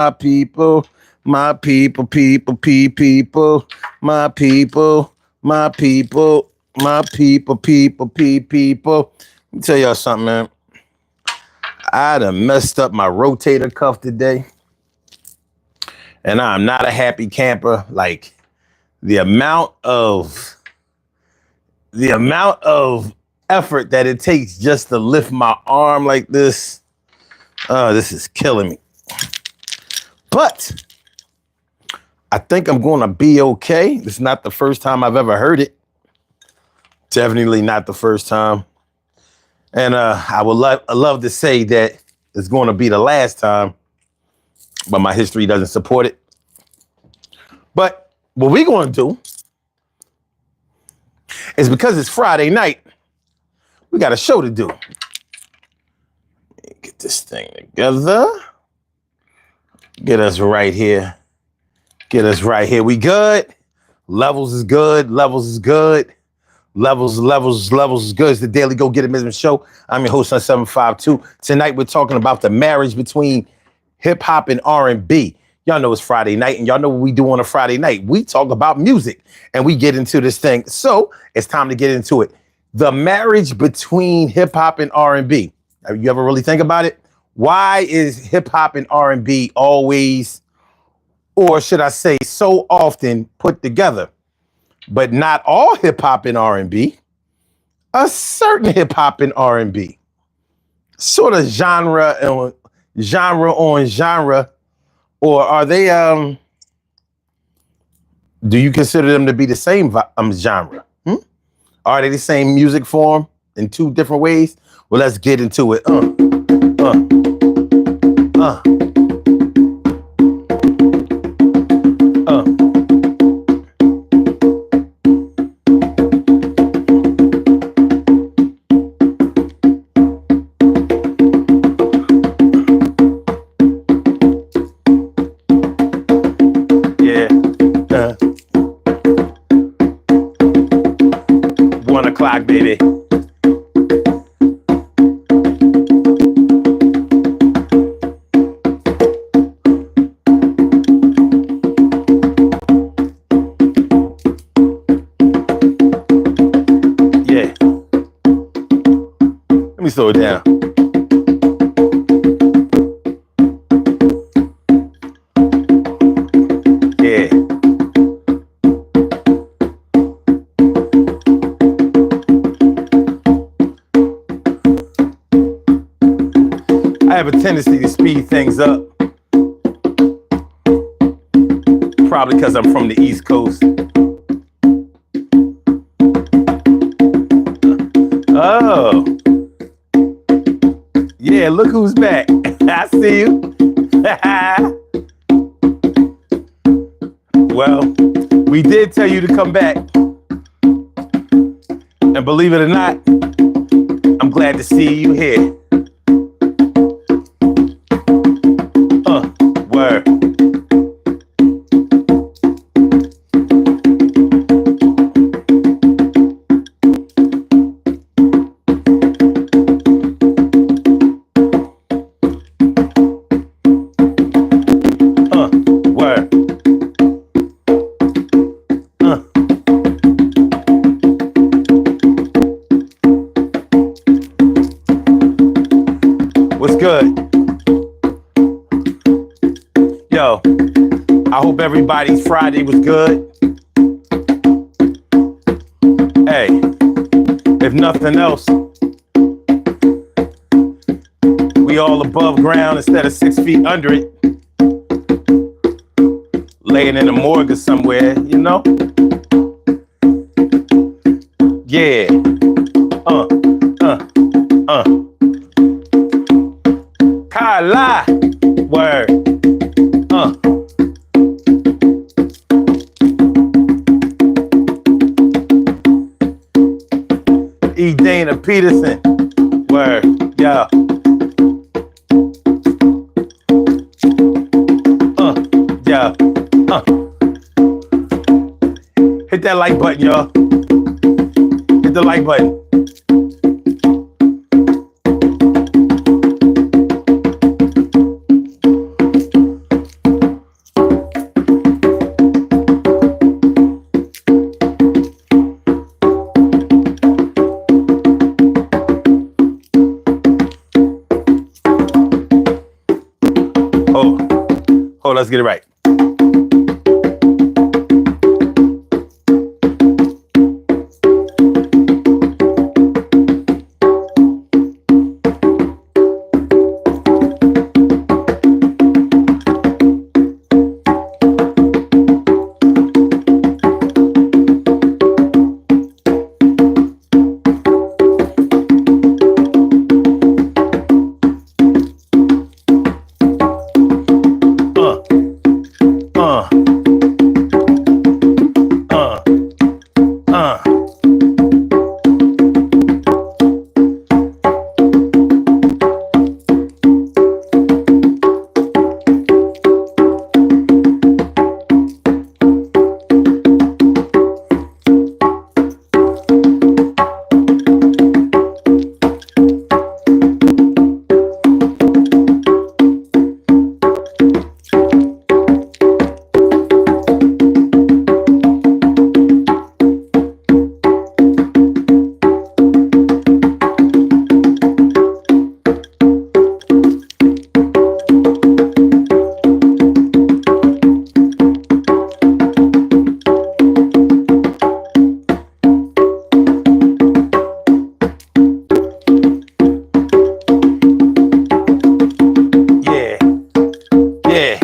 my people, my people, people, my people, my people, my people, people. Let me tell y'all something, man. I done messed up my rotator cuff today, and I'm not a happy camper. Like the amount of effort that it takes just to lift my arm like this. This is killing me. But I think I'm going to be okay. It's not the first time I've ever heard it. Definitely not the first time. And I would love to say that it's going to be the last time, but my history doesn't support it. But what we're going to do is, because it's Friday night, we got a show to do. Get this thing together. Get us right here. Get us right here. We good. Levels is good. Levels is good. Levels is good. It's the Daily Go Get It Movement Show. I'm your host on 752. Tonight we're talking about the marriage between hip hop and R&B. Y'all know it's Friday night, and y'all know what we do on a Friday night. We talk about music and we get into this thing. So it's time to get into it. The marriage between hip hop and R&B. Have you ever really think about it? Why is hip hop and R&B always, or should I say so often, put together? But not all hip hop and R&B, a certain hip hop and R&B, sort of genre on genre, or are they? Do you consider them to be the same genre? Are they the same music form in two different ways? Well, let's get into it. Yeah. 1 o'clock, baby. Let me slow it down. Yeah. I have a tendency to speed things up. Probably because I'm from the East Coast. Oh. Yeah, look who's back. I see you. Well, we did tell you to come back. And believe it or not, I'm glad to see you here. Word. What's good? Yo, I hope everybody's Friday was good. Hey, if nothing else, we all above ground instead of 6 feet under it. Laying in a morgue or somewhere, you know? Yeah. Kala. Word. E. Dana Peterson. Word. Yeah. Yeah. Hit that like button, y'all. Hit the like button. Oh, let's get it right. Uh, uh, uh. Yeah, yeah.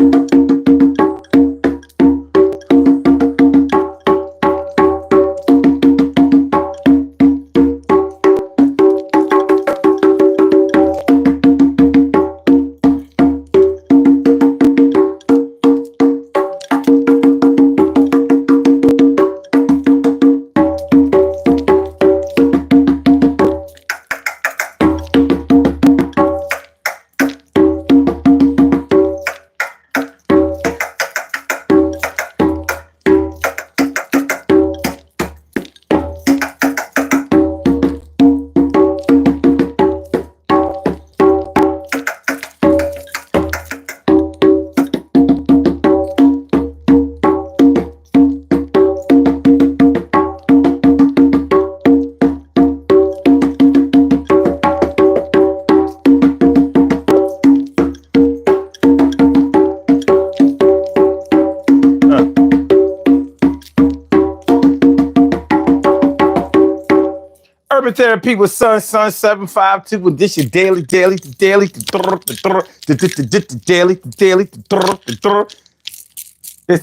Urban Therapy with Sun 752 with this your daily. It's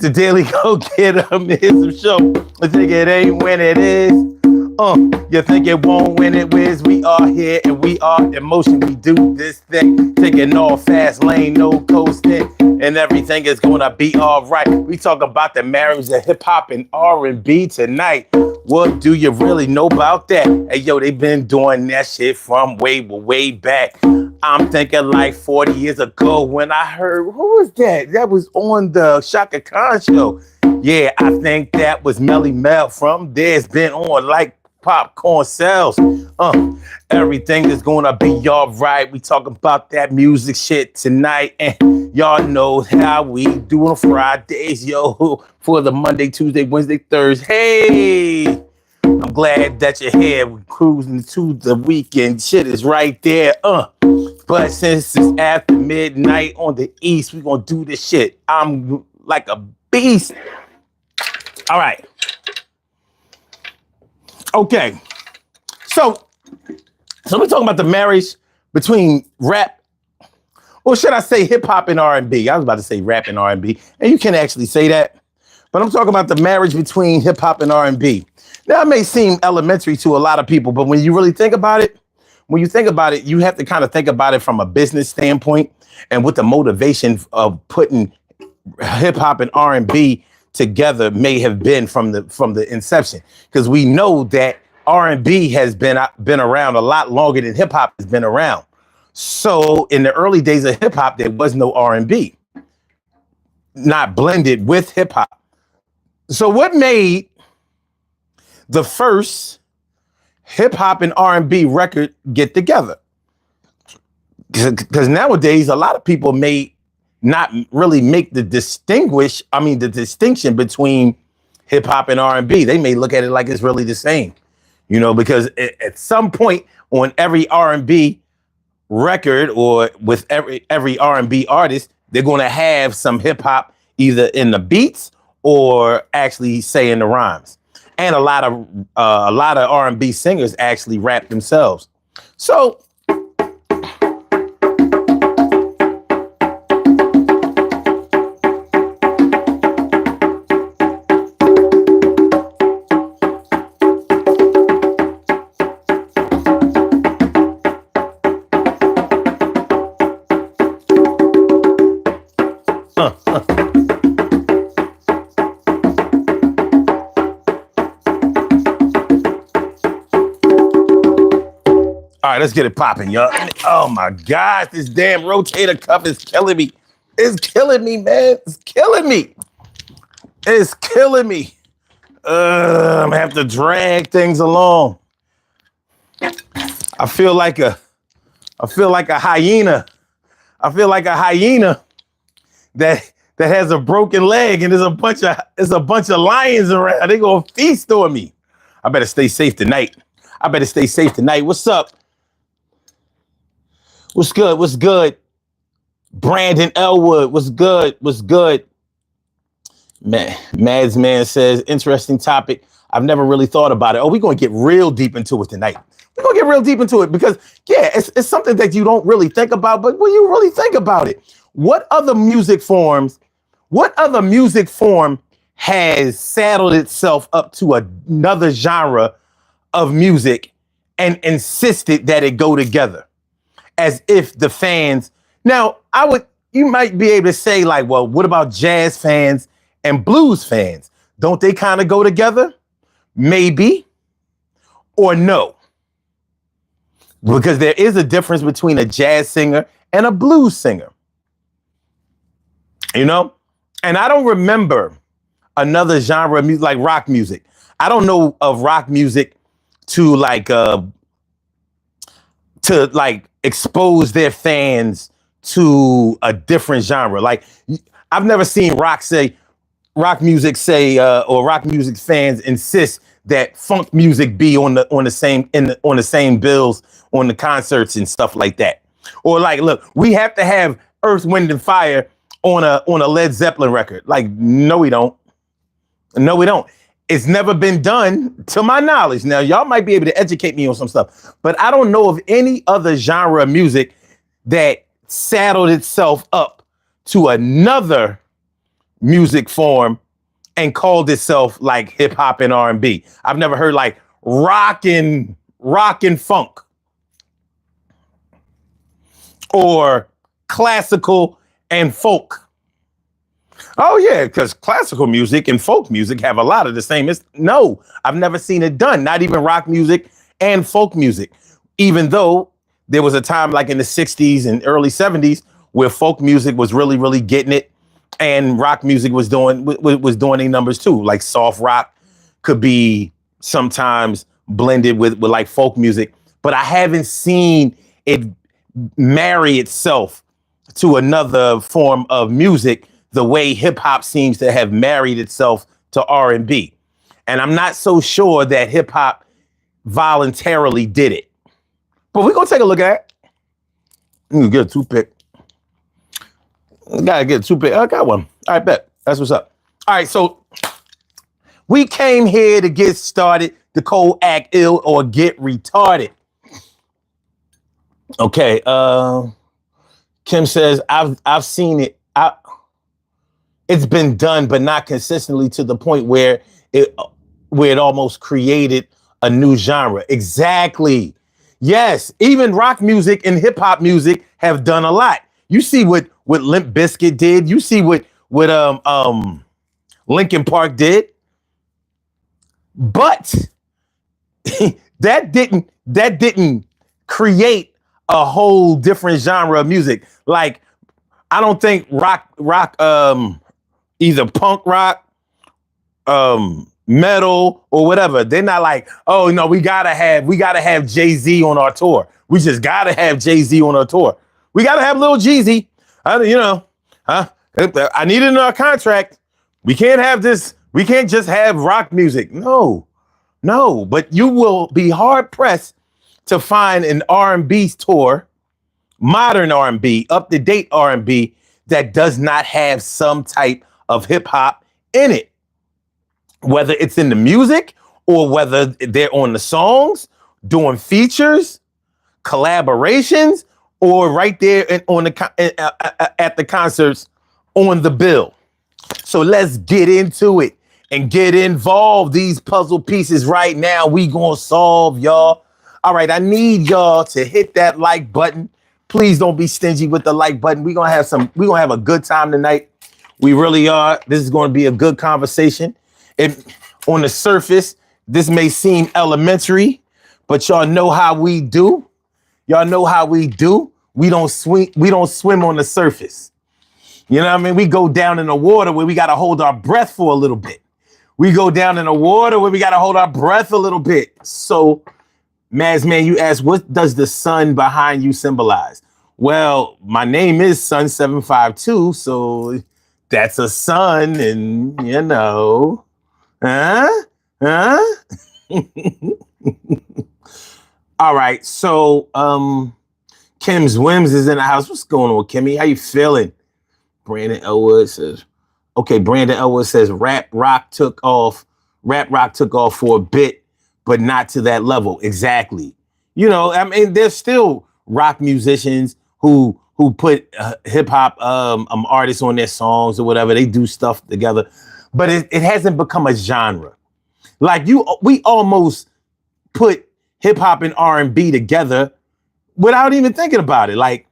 the daily go get 'em. Here's some show. I think it ain't when it is. You think it won't when it whiz. We are here and we are in motion. We do this thing, taking all fast lane, no coasting, and everything is gonna be all right. We talk about the marriage of hip hop and R&B tonight. What do you really know about that? Hey, yo, they been doing that shit from way back. I'm thinking like 40 years ago when I heard, who was that? That was on the Shaka Khan show. Yeah, I think that was Melly Mel. From there, it's been on like popcorn sales. Everything is gonna be all right. We talking about that music shit tonight, and y'all know how we do on Fridays, yo, for the Monday, Tuesday, Wednesday, Thursday. Hey, I'm glad that you're here. We're cruising to the weekend. Shit is right there. But since it's after midnight on the east, we're gonna do this shit. I'm like a beast. All right. Okay. So we're talking about the marriage between rap, or should I say hip hop and R&B? I was about to say rap and R&B, and you can actually say that. But I'm talking about the marriage between hip hop and R&B. Now, it may seem elementary to a lot of people, but when you really think about it, you have to kind of think about it from a business standpoint and what the motivation of putting hip hop and R&B together may have been from the inception. Because we know that R&B has been around a lot longer than hip hop has been around. So in the early days of hip hop, there was no R&B, not blended with hip hop. So what made the first hip hop and R&B record get together? Because nowadays a lot of people may not really make the distinction between hip hop and R&B. They may look at it like it's really the same, because at some point on every R&B record or with every R&B artist, they're going to have some hip hop either in the beats or actually saying the rhymes. And a lot of R&B singers actually rap themselves. So all right, let's get it popping, y'all. Oh my gosh, this damn rotator cuff is killing me. It's killing me, man. It's killing me. It's killing me. I'm gonna have to drag things along. I feel like a hyena. I feel like a hyena that has a broken leg and there's a bunch of lions around. They gonna feast on me. I better stay safe tonight. What's up? What's good? What's good? Brandon Elwood, what's good? What's good? Mads Man says, interesting topic. I've never really thought about it. Oh, we're going to get real deep into it tonight. We're going to get real deep into it because, yeah, it's something that you don't really think about, but when you really think about it, what other music form has saddled itself up to another genre of music and insisted that it go together? As if the fans, now you might be able to say like, well, what about jazz fans and blues fans? Don't they kind of go together? Maybe or no. Because there is a difference between a jazz singer and a blues singer. You know? And I don't remember another genre of music like rock music. I don't know of rock music to expose their fans to a different genre. Like I've never seen rock music fans insist that funk music be on the same bills on the concerts and stuff like that. Or like, look, we have to have Earth, Wind and Fire on a Led Zeppelin record. Like, no, we don't. No, we don't. It's never been done to my knowledge. Now, y'all might be able to educate me on some stuff, but I don't know of any other genre of music that saddled itself up to another music form and called itself like hip hop and R&B. I've never heard like rock and funk or classical and folk. Oh, yeah, because classical music and folk music have a lot of the same. No, I've never seen it done. Not even rock music and folk music, even though there was a time like in the 60s and early 70s where folk music was really, really getting it. And rock music was doing their numbers, too. Like soft rock could be sometimes blended with like folk music. But I haven't seen it marry itself to another form of music the way hip hop seems to have married itself to R&B. And I'm not so sure that hip hop voluntarily did it. But we're going to take a look at it. Get a toothpick. Gotta get a toothpick. I got one. All right, bet. That's what's up. All right, so we came here to get started. The cold act ill or get retarded. Okay. Kim says, I've seen it. It's been done, but not consistently to the point where it almost created a new genre. Exactly. Yes, even rock music and hip hop music have done a lot. You see what Limp Bizkit did. You see what Linkin Park did. But that didn't create a whole different genre of music. Like, I don't think rock either punk rock, metal or whatever. They're not like, oh no, we gotta have Jay-Z on our tour. We just gotta have Jay-Z on our tour. We gotta have Lil Jeezy. I need it in our contract. We can't have this. We can't just have rock music. No. But you will be hard pressed to find an R&B tour, modern R&B, up to date R&B that does not have some type of hip hop in it, whether it's in the music or whether they're on the songs, doing features, collaborations, or right there on at the concerts on the bill. So let's get into it and get involved. These puzzle pieces right now, we gonna solve, y'all. All right, I need y'all to hit that like button. Please don't be stingy with the like button. We're gonna have a good time tonight. We really are. This is gonna be a good conversation. On the surface, this may seem elementary, but y'all know how we do. Y'all know how we do. We don't swim on the surface. You know what I mean? We go down in the water where we got to hold our breath for a little bit. We go down in the water where we got to hold our breath a little bit. So, Mazman, you asked, what does the sun behind you symbolize? Well, my name is Sun752, so that's a sun, and you know, huh? All right, so Kim's Whims is in the house. What's going on, Kimmy? How you feeling? Brandon Elwood says, okay, Brandon Elwood says rap rock took off for a bit, but not to that level. Exactly. You know, I mean, there's still rock musicians who put hip hop artists on their songs or whatever. They do stuff together, but it hasn't become a genre. Like we almost put hip hop and R&B together without even thinking about it. Like,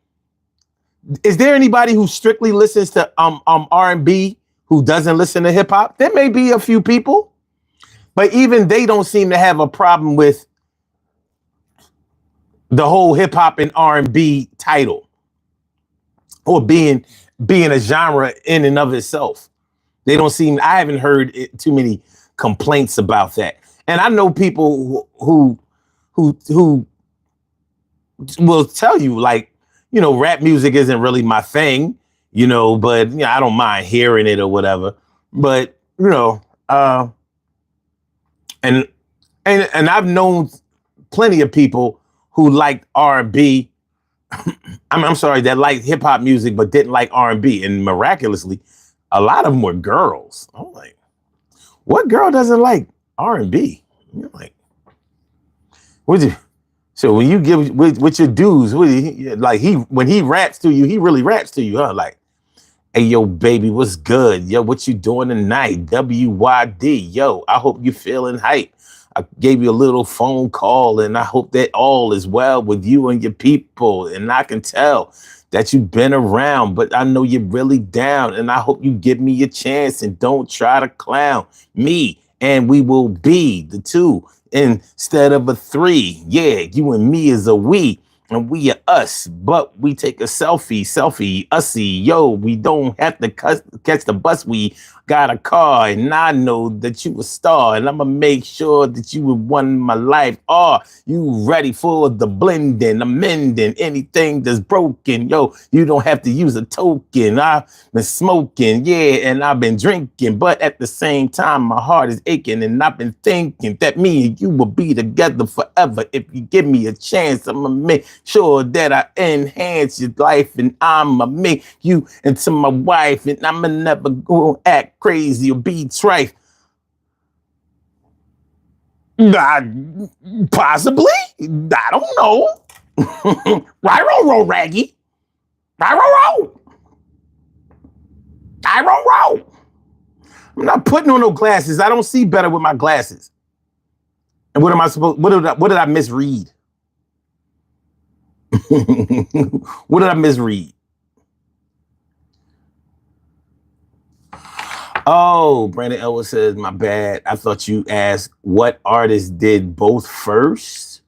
is there anybody who strictly listens to R&B who doesn't listen to hip hop? There may be a few people, but even they don't seem to have a problem with the whole hip hop and R&B title or being a genre in and of itself. They don't seem. I haven't heard too many complaints about that, and I know people who will tell you, like, you know, rap music isn't really my thing, you know, but you know, I don't mind hearing it or whatever. But, you know, and I've known plenty of people who liked R&B. I'm sorry, that liked hip hop music but didn't like R&B. And miraculously, a lot of them were girls. I'm like, what girl doesn't like R&B? You're like, would you? So when you give with your dudes, like when he raps to you, he really raps to you, huh? Like, hey, yo, baby, what's good? Yo, what you doing tonight? WYD, yo, I hope you feeling hype. I gave you a little phone call, and I hope that all is well with you and your people. And I can tell that you've been around, but I know you're really down. And I hope you give me a chance and don't try to clown me. And we will be the two instead of a three. Yeah, you and me is a we, and we are us, but we take a selfie, ussy. Yo, we don't have to catch the bus. We got a car, and I know that you a star, and I'm gonna make sure that you would one my life. Are you ready for the blending, amending anything that's broken? Yo, you don't have to use a token. I've been smoking, yeah, and I've been drinking, but at the same time, my heart is aching, and I've been thinking that me and you will be together forever. If you give me a chance, I'm gonna make sure that I enhance your life, and I'ma make you into my wife, and I'ma never go act crazy or be trite. Possibly. I don't know. Roll, Raggy. Roll. I'm not putting on no glasses. I don't see better with my glasses. And what am I supposed? What did I misread? What did I misread? Oh, Brandon Elwood says, my bad. I thought you asked what artist did both first.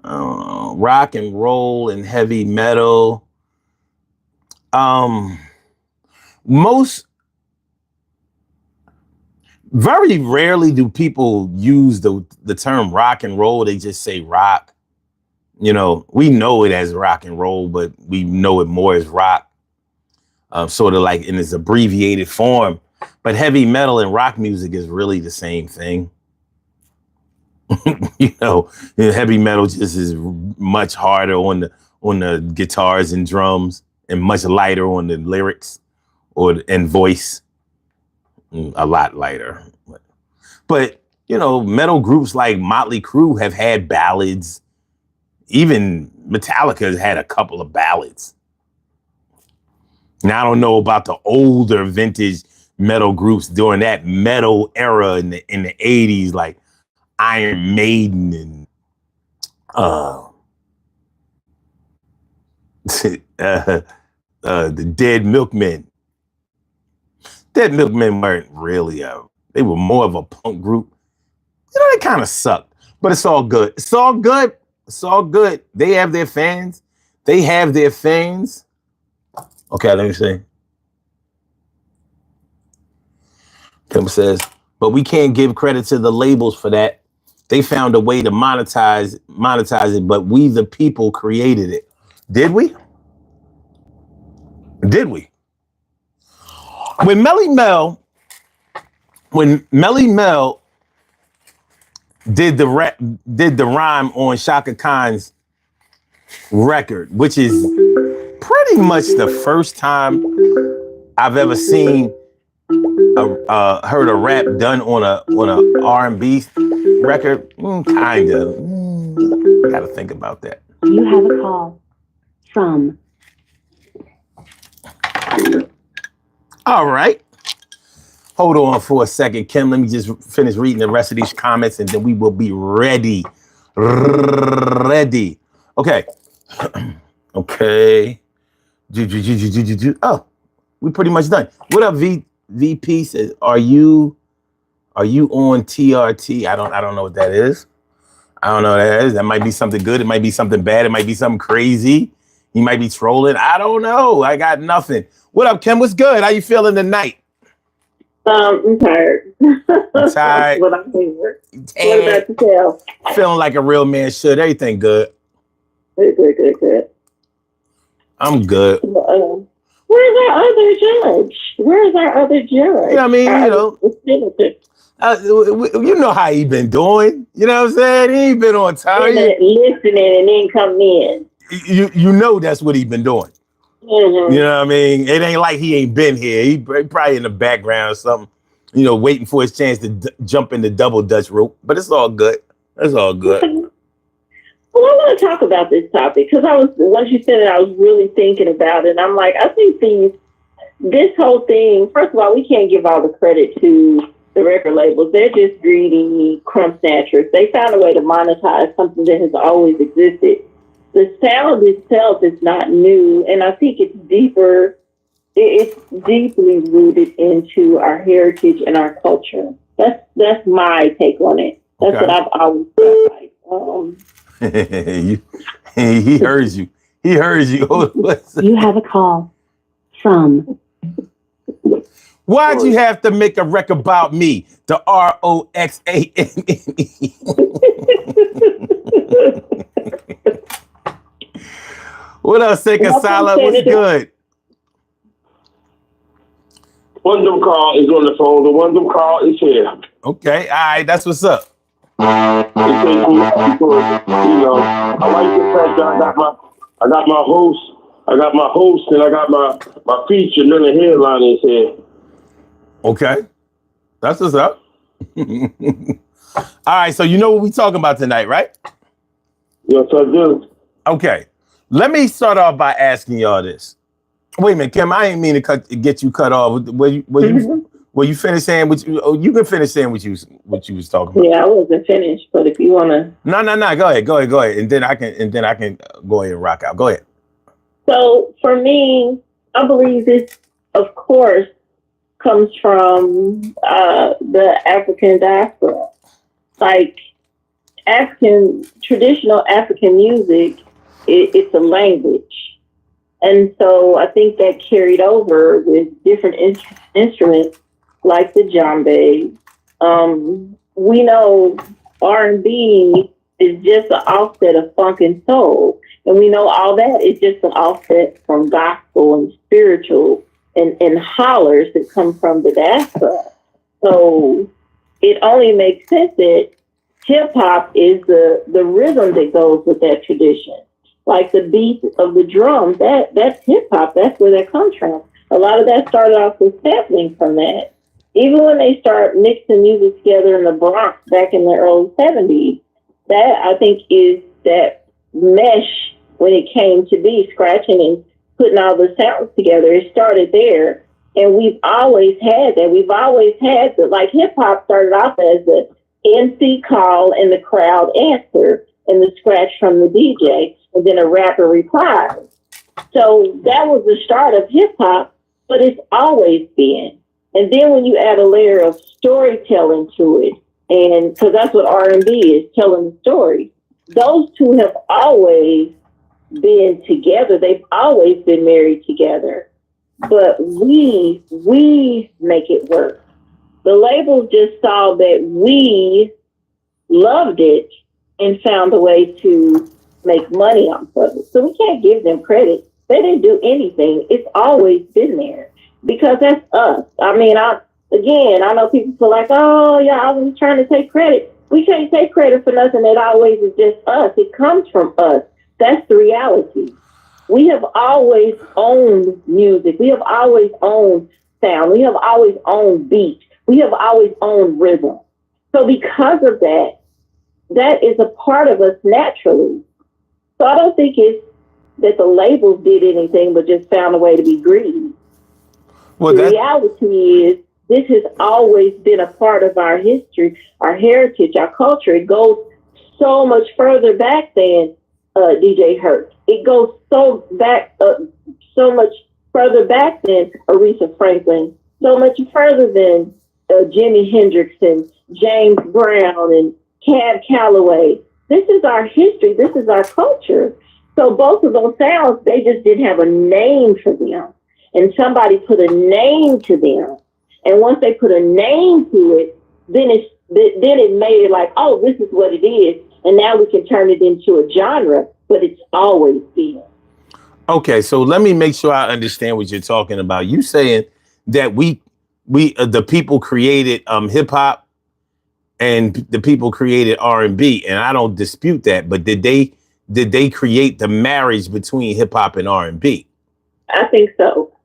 Rock and roll and heavy metal. Very rarely do people use the term rock and roll. They just say rock. You know, we know it as rock and roll, but we know it more as rock. Sort of like in its abbreviated form. But heavy metal and rock music is really the same thing. You know, heavy metal just is much harder on the guitars and drums and much lighter on the lyrics and voice. A lot lighter. But, you know, metal groups like Motley Crue have had ballads. Even Metallica has had a couple of ballads. Now, I don't know about the older vintage metal groups during that metal era in the 80s, like Iron Maiden and the Dead Milkmen. Dead Milkmen weren't really they were more of a punk group. You know, they kind of sucked, but it's all good. It's all good. It's all good. They have their fans. They have their fans. Okay, let me see. Pimp says, but we can't give credit to the labels for that. They found a way to monetize it, but we the people created it. Did we? Did we? When Melly Mel did the rhyme on Shaka Khan's record, which is pretty much the first time I've ever seen heard a rap done on a R&B record. Kinda. Gotta think about that. You have a call from. All right. Hold on for a second, Kim. Let me just finish reading the rest of these comments and then we will be ready. Ready. Okay. Okay. Oh, we pretty much done. What up, VP says, are you on TRT? I don't know what that is. I don't know what that is. That might be something good. It might be something bad. It might be something crazy. You might be trolling. I don't know. I got nothing. What up, Kim? What's good? How you feeling tonight? I'm tired. I'm tired. What I'm feeling. What about yourself? Feeling like a real man should. Everything good. Good. I'm good. Where's our other judge? Yeah, I mean, you know how he been doing. You know what I'm saying? He ain't been on time. Listening and then coming in. You know that's what he been doing. Mm-hmm. You know what I mean? It ain't like he ain't been here. He probably in the background or something, you know, waiting for his chance to jump in the double Dutch rope. But it's all good. It's all good. Well, I want to talk about this topic because once you said it, I was really thinking about it. And I'm like, I think this whole thing, first of all, we can't give all the credit to the record labels. They're just greedy crumb snatchers. They found a way to monetize something that has always existed. The sound itself is not new, and I think it's deeper. It's deeply rooted into our heritage and our culture. That's my take on it. That's what I've always felt like. He heard you. He heard you. You have a call from. Why'd you have to make a record about me? The ROXANE. What else, Sala? What's good? One them call is on the phone. The one them call is here. Okay, all right, that's what's up. You know, I like the fact that I got my host, and I got my feature, and then the headline is here. Okay, that's what's up. All right, so you know what we talking about tonight, right? Yes, I do. Okay, let me start off by asking y'all this. Wait a minute, Kim, I ain't mean to get you cut off. Were you finished saying what you? Oh, you can finish saying what you was talking about. Yeah, I wasn't finished, but if you wanna. No. Go ahead, and then I can go ahead and rock out. Go ahead. So for me, I believe this, of course, comes from the African diaspora. Like traditional African music, it's a language. And so I think that carried over with different instruments like the djembe. We know R&B is just an offset of funk and soul. And we know all that is just an offset from gospel and spiritual and hollers that come from the diaspora. So it only makes sense that hip hop is the rhythm that goes with that tradition. like the beat of the drum, that's hip hop. That's where that comes from. A lot of that started off with sampling from that. Even when they start mixing music together in the Bronx back in the early 70s, that I think is that mesh when it came to be scratching and putting all the sounds together. It started there. And we've always had that. We've always had that. Like hip hop started off as the MC call and the crowd answer and the scratch from the DJ, and then a rapper replies. So that was the start of hip hop, but it's always been. And then when you add a layer of storytelling to it, and because that's what R&B is, telling the story, those two have always been together. They've always been married together. But we make it work. The labels just saw that we loved it and found a way to make money off of it. So we can't give them credit. They didn't do anything. It's always been there because that's us. I mean, I know people feel like, oh, yeah, I was trying to take credit. We can't take credit for nothing that always is just us. It comes from us. That's the reality. We have always owned music. We have always owned sound. We have always owned beat. We have always owned rhythm. So because of that, that is a part of us naturally. So I don't think it's that the labels did anything but just found a way to be greedy. Well, the reality is this has always been a part of our history, our heritage, our culture. It goes so much further back than DJ Hurt. It goes so much further back than Aretha Franklin, so much further than Jimi Hendrix and James Brown and Cab Calloway. This is our history. This is our culture. So both of those sounds, they just didn't have a name for them. And somebody put a name to them. And once they put a name to it, then it made it like, oh, this is what it is. And now we can turn it into a genre, but it's always been. Okay, so let me make sure I understand what you're talking about. You saying that we the people created hip hop and the people created R&B, and I don't dispute that. But did they create the marriage between hip hop and R&B? I think so.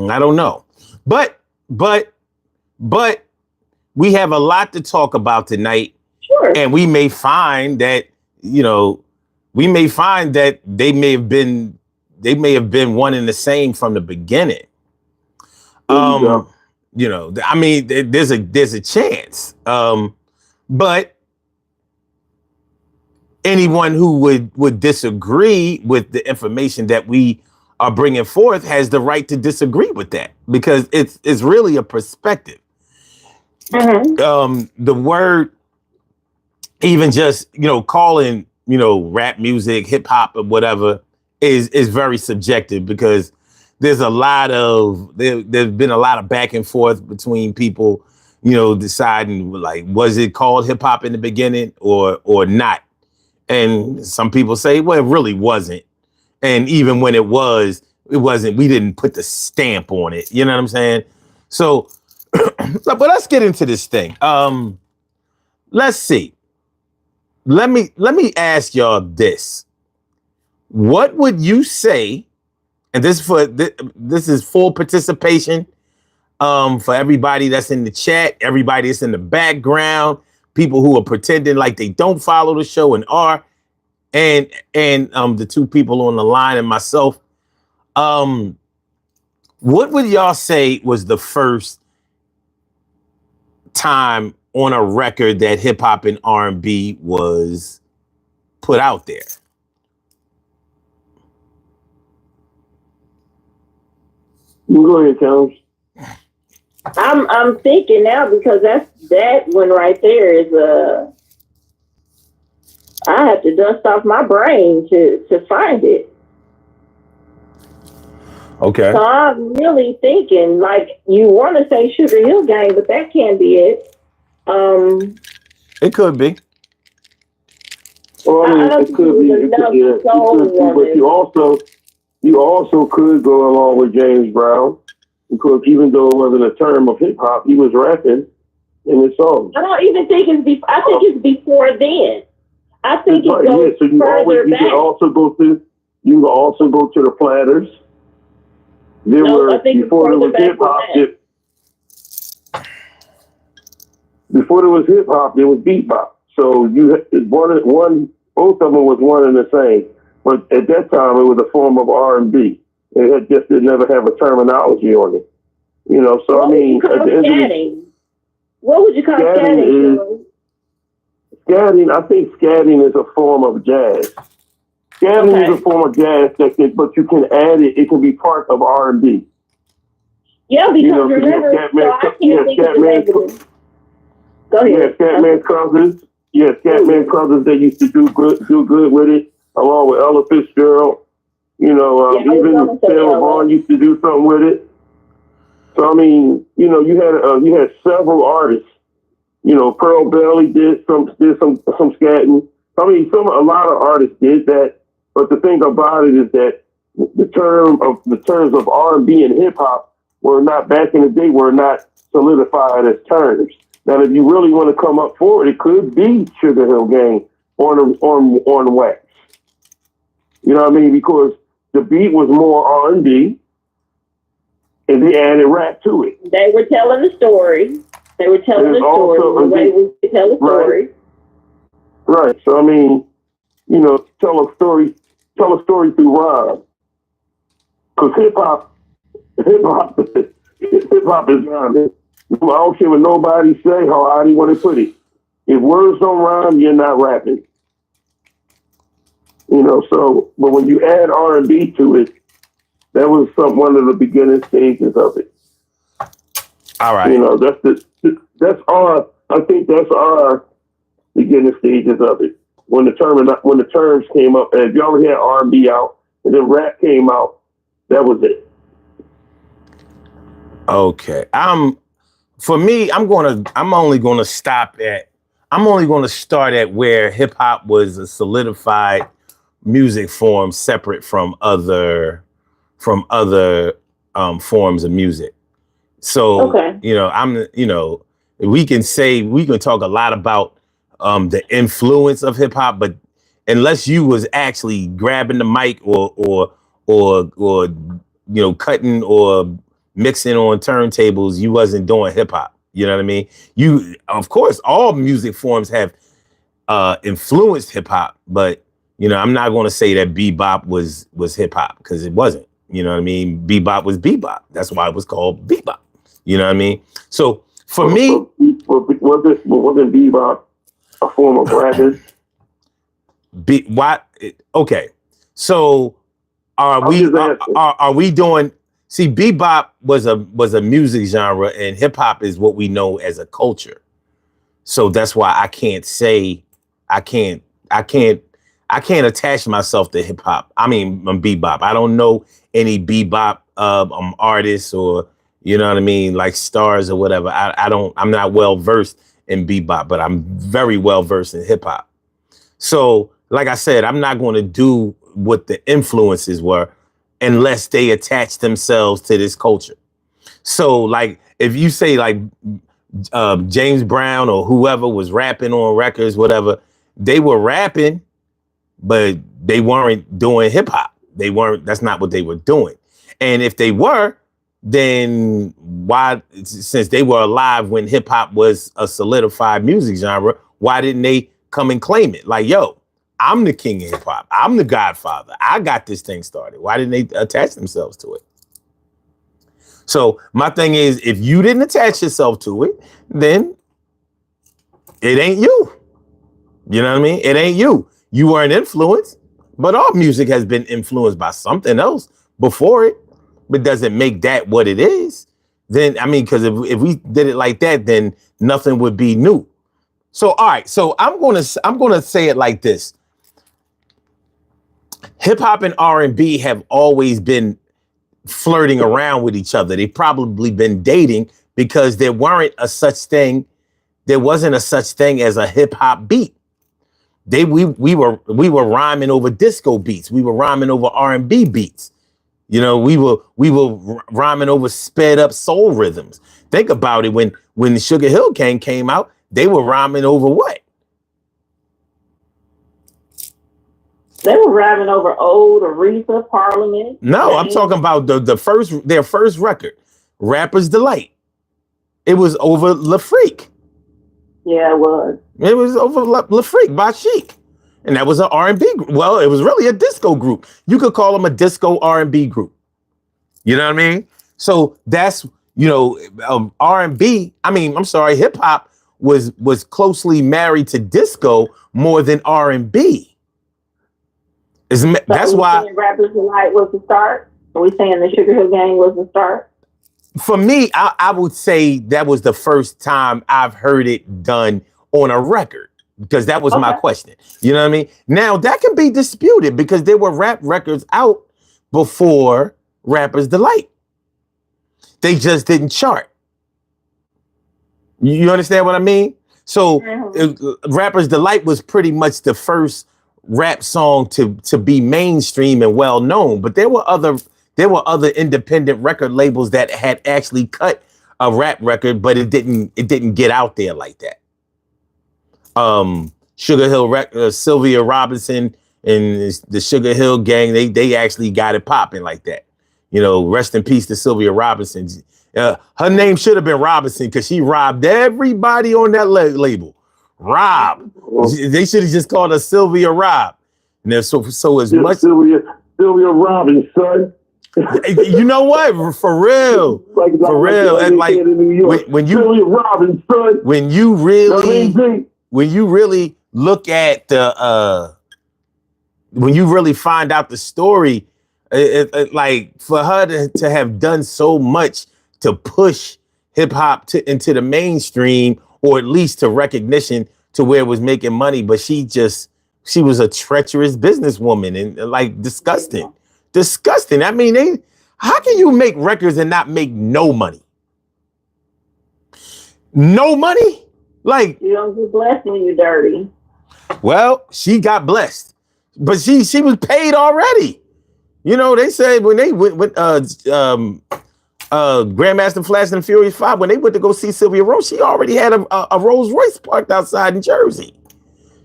I don't know, but we have a lot to talk about tonight. Sure. And we may find that, they may have been one and the same from the beginning. I mean, there's a chance. But anyone who would disagree with the information that we are bringing forth has the right to disagree with that, because it's really a perspective. Mm-hmm. The word, even just, calling, rap music, hip hop or whatever is very subjective, because there's been a lot of back and forth between people, deciding, like, was it called hip hop in the beginning or not? And some people say, well, it really wasn't. And even when it wasn't, we didn't put the stamp on it. You know what I'm saying? So, but let's get into this thing. Let's see. Let me ask y'all this. What would you say? And this is full participation for everybody that's in the chat, everybody that's in the background, people who are pretending like they don't follow the show and are, and the two people on the line and myself. What would y'all say was the first time on a record that hip hop and R&B was put out there? You go ahead, Towns. I'm thinking now, because that one right there is I have to dust off my brain to find it. Okay. So I'm really thinking, like, you want to say Sugar Hill Gang, but that can't be it. It could be. Well, I mean, it could be. But you also could go along with James Brown, because even though it wasn't a term of hip hop, he was rapping in his songs. I don't even think it's before. I think it's before then. I think it Right, goes so further you back. can also go to the Platters. There No, were I think it's before there further was back hip than hop. that. Before there was hip hop, there was bebop. So both of them was one and the same. But at that time, it was a form of R&B. It just did never have a terminology on it. You know, so What I mean, would you call at the end of the scatting? What would you call scatting scatting? scatting, I think scatting is a form of jazz. Scatting is a form of jazz but you can add it. It can be part of R&B. Yeah, because You know, remember, so I can't think of the name of it. Go ahead. Yeah, Scatman Crothers. Yeah, Scatman Crothers. They used to do good with it, along with Ella Fitzgerald. You know, even Sarah Vaughan used to do something with it. So I mean, you know, you had several artists. You know, Pearl Bailey did some scatting. I mean, a lot of artists did that. But the thing about it is that the terms of R&B and hip hop were not back in the day were not solidified as terms. Now, if you really want to come up forward, it could be Sugar Hill Gang on wax. You know what I mean? Because the beat was more R&B, and they added rap to it. They were telling the story. They were telling the story the way we tell a story. Right. So I mean, you know, tell a story through rhyme. Because hip hop is rhyming. I don't care what nobody say, how you want to put it. If words don't rhyme, you're not rapping. You know, so, but when you add R&B to it, that was one of the beginning stages of it. All right. You know, I think that's our beginning stages of it. When the terms came up, and if you already had R&B out, and then rap came out, that was it. Okay. For me, I'm only gonna start at where hip hop was a solidified music form separate from other forms of music. So, you know, we can talk a lot about the influence of hip hop, but unless you was actually grabbing the mic or you know, cutting or mixing on turntables, you wasn't doing hip hop. You know what I mean? Of course, all music forms have influenced hip hop, but you know, I'm not going to say that bebop was hip hop because it wasn't. You know what I mean? Bebop was bebop. That's why it was called bebop. You know what I mean? So for me, wasn't bebop a form of rapping? Okay, so are we doing? See, bebop was a music genre, and hip hop is what we know as a culture. So that's why I can't attach myself to hip hop. I mean, bebop. I don't know any bebop artists or, you know what I mean, like stars or whatever. I'm not well versed in bebop, but I'm very well versed in hip hop. So, like I said, I'm not going to do what the influences were unless they attach themselves to this culture. So, like, if you say like James Brown or whoever was rapping on records, whatever, they were rapping, but they weren't doing hip hop. That's not what they were doing. And if they were, then why, since they were alive when hip hop was a solidified music genre, why didn't they come and claim it? Like, yo, I'm the king of hip hop. I'm the godfather. I got this thing started. Why didn't they attach themselves to it? So my thing is, if you didn't attach yourself to it, then it ain't you. You know what I mean? It ain't you. You were an influence, but all music has been influenced by something else before it, but doesn't make that what it is. Then, I mean, because if we did it like that, then nothing would be new. So, all right. So I'm gonna say it like this. Hip hop and R&B have always been flirting around with each other. They've probably been dating because there wasn't a such thing as a hip hop beat. We were rhyming over disco beats. We were rhyming over R&B beats. You know, we were rhyming over sped up soul rhythms. Think about it. When the Sugar Hill Gang came out, they were rhyming over what? They were rapping over old Aretha, Parliament. No, I'm talking about their first record, Rapper's Delight. It was over La Freak. Yeah, it was. It was over La Freak by Chic. And that was an R&B group. Well, it was really a disco group. You could call them a disco R&B group. You know what I mean? So that's, R&B, I'm sorry, hip hop was closely married to disco more than R&B. That's why Rappers Delight was the start. Are we saying the Sugar Hill Gang was the start? For me, I would say that was the first time I've heard it done on a record, because that was my question. You know what I mean? Now, that can be disputed because there were rap records out before Rapper's Delight. They just didn't chart. You understand what I mean? So Rapper's Delight was pretty much the first rap song to be mainstream and well known, but there were other independent record labels that had actually cut a rap record, but it didn't get out there like that. Sugar Hill Sylvia Robinson and the Sugar Hill Gang, they actually got it popping like that. Rest in peace to Sylvia Robinson. Her name should have been Robinson because she robbed everybody on that label. Rob. They should have just called her Sylvia Rob. And so as much Sylvia Robinson, son. You know what? For real. For real. And like when you really look at when you really find out the story, like for her to have done so much to push hip hop into the mainstream, or at least to recognition to where it was making money, but she was a treacherous businesswoman and like disgusting. I mean, how can you make records and not make no money? No money? Like, you don't get blessed when you're dirty. Well, she got blessed, but she was paid already. They said when they went with Grandmaster Flash and the Furious 5, when they went to go see Sylvia Rose, she already had a Rolls Royce parked outside in Jersey.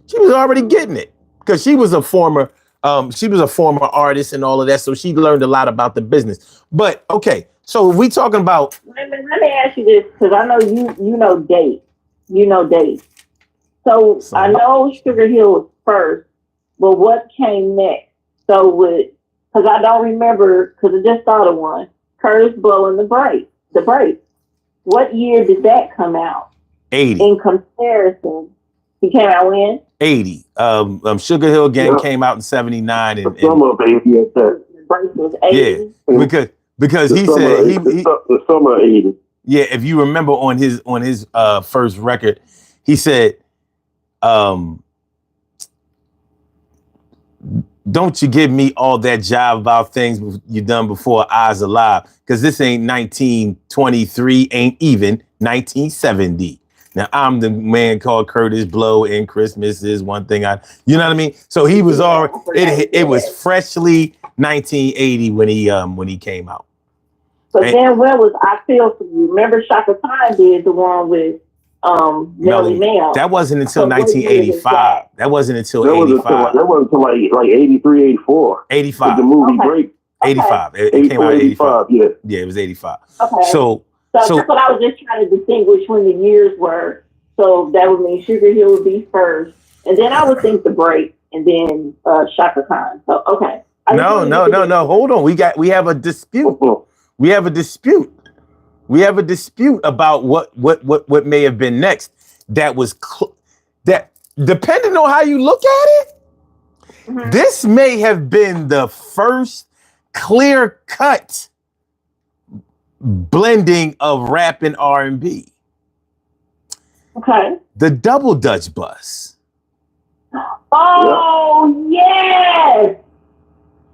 She was already getting it because she was a former artist and all of that, so she learned a lot about the business. But okay, so we talking about. Let me ask you this, because I know you know dates. So I know Sugar Hill was first, but what came next? So because I don't remember, because I just thought of one. Curtis Blow and the Break. What year did that come out? 80. In comparison, he came out when? 80. Sugar Hill Gang came out in 79. The summer of 80. The Break was 80. Yeah, because he said the summer of 80. Yeah, if you remember on his first record, he said, don't you give me all that jive about things you done before I was alive, because this ain't 1923, ain't even 1970. Now, I'm the man called Curtis Blow, and Christmas is one thing you know what I mean? So he was already, it was freshly 1980 when he came out. But then where was I Feel For You? Remember Shaka Khan did the one with Nelly Mel. That wasn't until 1985. That wasn't until 85. That wasn't until like 83, 84. 85. With the movie Break. 85. It came out in 85. Yeah, it was 85. Okay. So that's what I was just trying to distinguish when the years were. So that would mean Sugar Hill would be first. And then I would think The Break, and then Shaka Khan. So, okay. No. Hold on. We have a dispute. We have a dispute. We have a dispute about what may have been next. That was that, depending on how you look at it, this may have been the first clear-cut blending of rap and R&B. Okay. The Double Dutch Bus. Oh, yes!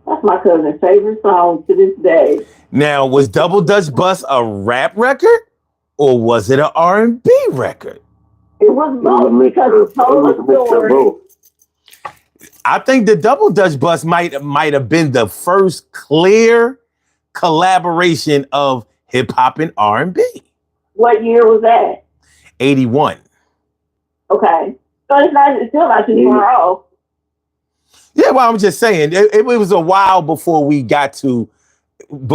That's my cousin's favorite song to this day. Now, was Double Dutch Bus a rap record, or was it an R&B record? It was both, because it told a story. I think the Double Dutch Bus might have been the first clear collaboration of hip hop and R&B. What year was that? 81. Okay, so it's still not too far off. Yeah, well, I'm just saying it was a while before we got to I Well,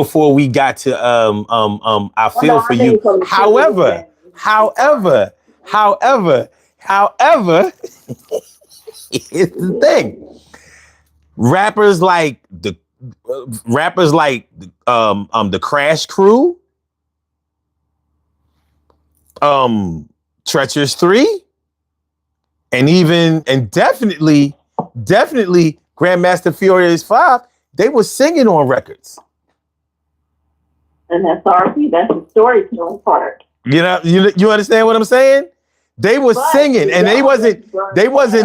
no, feel for I you. mean from the singing However, game. however, however, however, here's the thing. Rappers like the Crash Crew, Treacherous 3, and definitely Grandmaster Furious 5, they were singing on records. And that's RP. That's the storytelling part. You understand what I'm saying? They were But singing, and they wasn't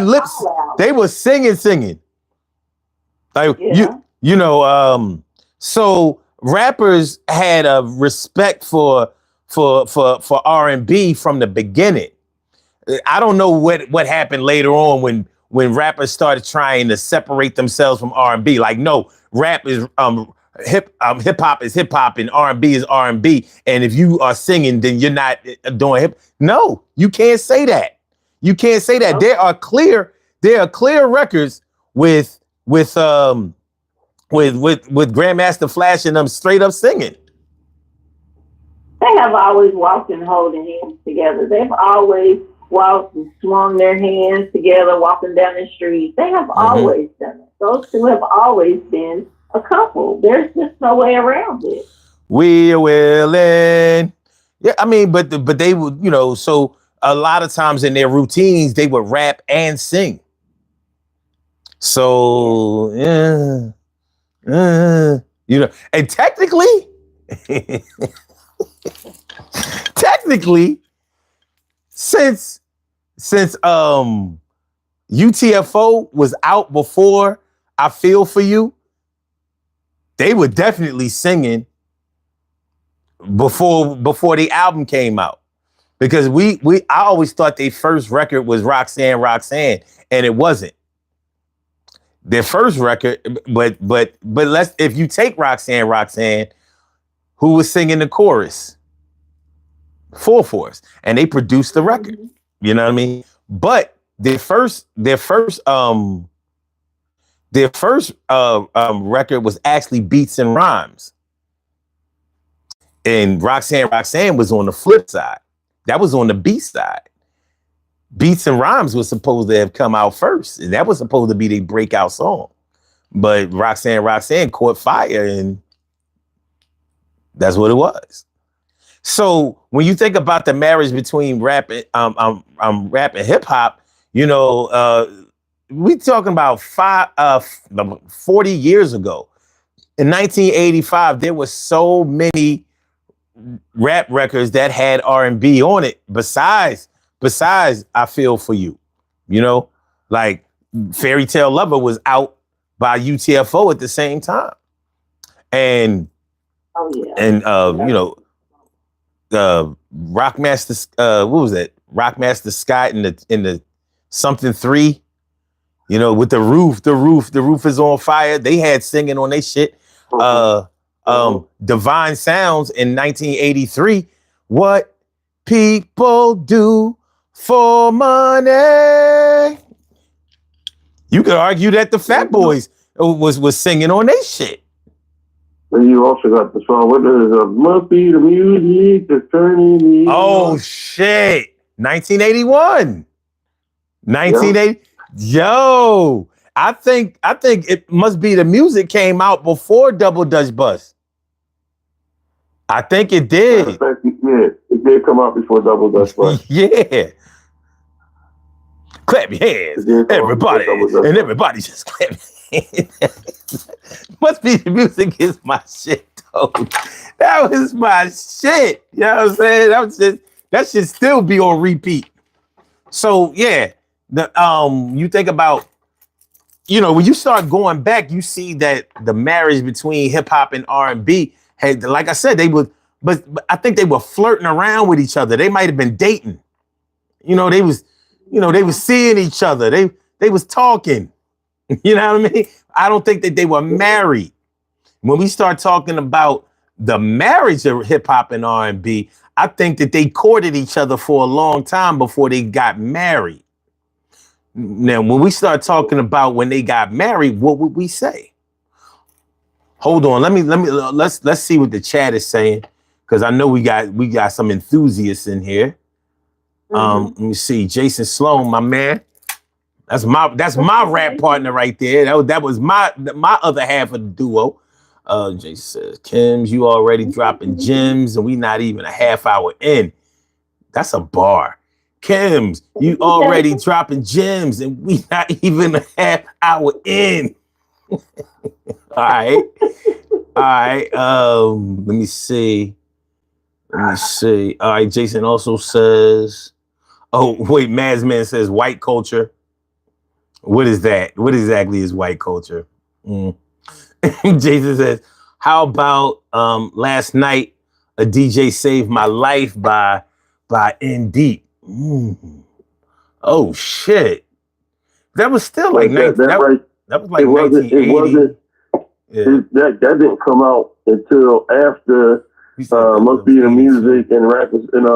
lips. They were singing. Like Yeah. so rappers had a respect for R&B from the beginning. I don't know what happened later on when rappers started trying to separate themselves from R&B. Like, no, rap is hip hop is hip hop and R&B is R&B. And if you are singing, then you're not doing hip. No, you can't say that. You can't say that. Okay. There are clear records with Grandmaster Flash and them straight up singing. They have always walked and holding hands together. They've always walked and swung their hands together, walking down the street. They have always done it. Those two have always been a couple. There's just no way around it. We are willing. Yeah, I mean, but they would, so a lot of times in their routines, they would rap and sing. So, yeah. And technically, since UTFO was out before I Feel For You, they were definitely singing before the album came out. Because I always thought their first record was Roxanne, and it wasn't. Their first record, but if you take Roxanne, who was singing the chorus? Full Force, and they produced the record. You know what I mean? But their first record was actually Beats and Rhymes, and Roxanne was on the flip side. That was on the B side. Beats and Rhymes was supposed to have come out first, and that was supposed to be the breakout song. But Roxanne caught fire, and that's what it was. So when you think about the marriage between rap and hip hop, we talking about 40 years ago. In 1985, there were so many rap records that had R&B on it. Besides I Feel For You, like Fairy Tale Lover was out by UTFO at the same time, and Rockmaster, what was that? Rockmaster Scott in the something 3, with the roof is on fire. They had singing on their shit. Divine Sounds in 1983. What people do for money. You could argue that the Fat Boys was singing on their shit. And you also got the song, what is it? Must be the music that's turning me. Oh, shit. 1981. 1980. Yeah. Yo, I think it must be the music came out before Double Dutch Bus. I think it did. Yeah, it did come out before Double Dutch Bus. Yeah. Clap your hands, everybody, and everybody just clap your hands. Must be the music is my shit, though. That was my shit. You know what I'm saying? That should still be on repeat. So yeah, you think about, when you start going back, you see that the marriage between hip hop and R&B had, like I said, but I think they were flirting around with each other. They might have been dating. They was seeing each other. They was talking. You know what I mean? I don't think that they were married. When we start talking about the marriage of hip hop and R&B, I think that they courted each other for a long time before they got married. Now, when we start talking about when they got married, what would we say? Hold on, let's see what the chat is saying, because I know we got some enthusiasts in here. Let me see, Jason Sloan, my man. That's my rap partner right there. That was my other half of the duo. Jason says, Kims, you already dropping gems, and we not even a half hour in. That's a bar. Kims, you already dropping gems, and we not even a half hour in. All right. All right. Let me see. All right. Jason also says, oh, wait, Mazman says white culture. What is that? What exactly is white culture? Jason says, how about last night a DJ saved my life by indist. Oh shit. That was still like that was like 1980. It wasn't. Yeah. That didn't come out until after Must Be the Music and Rappers and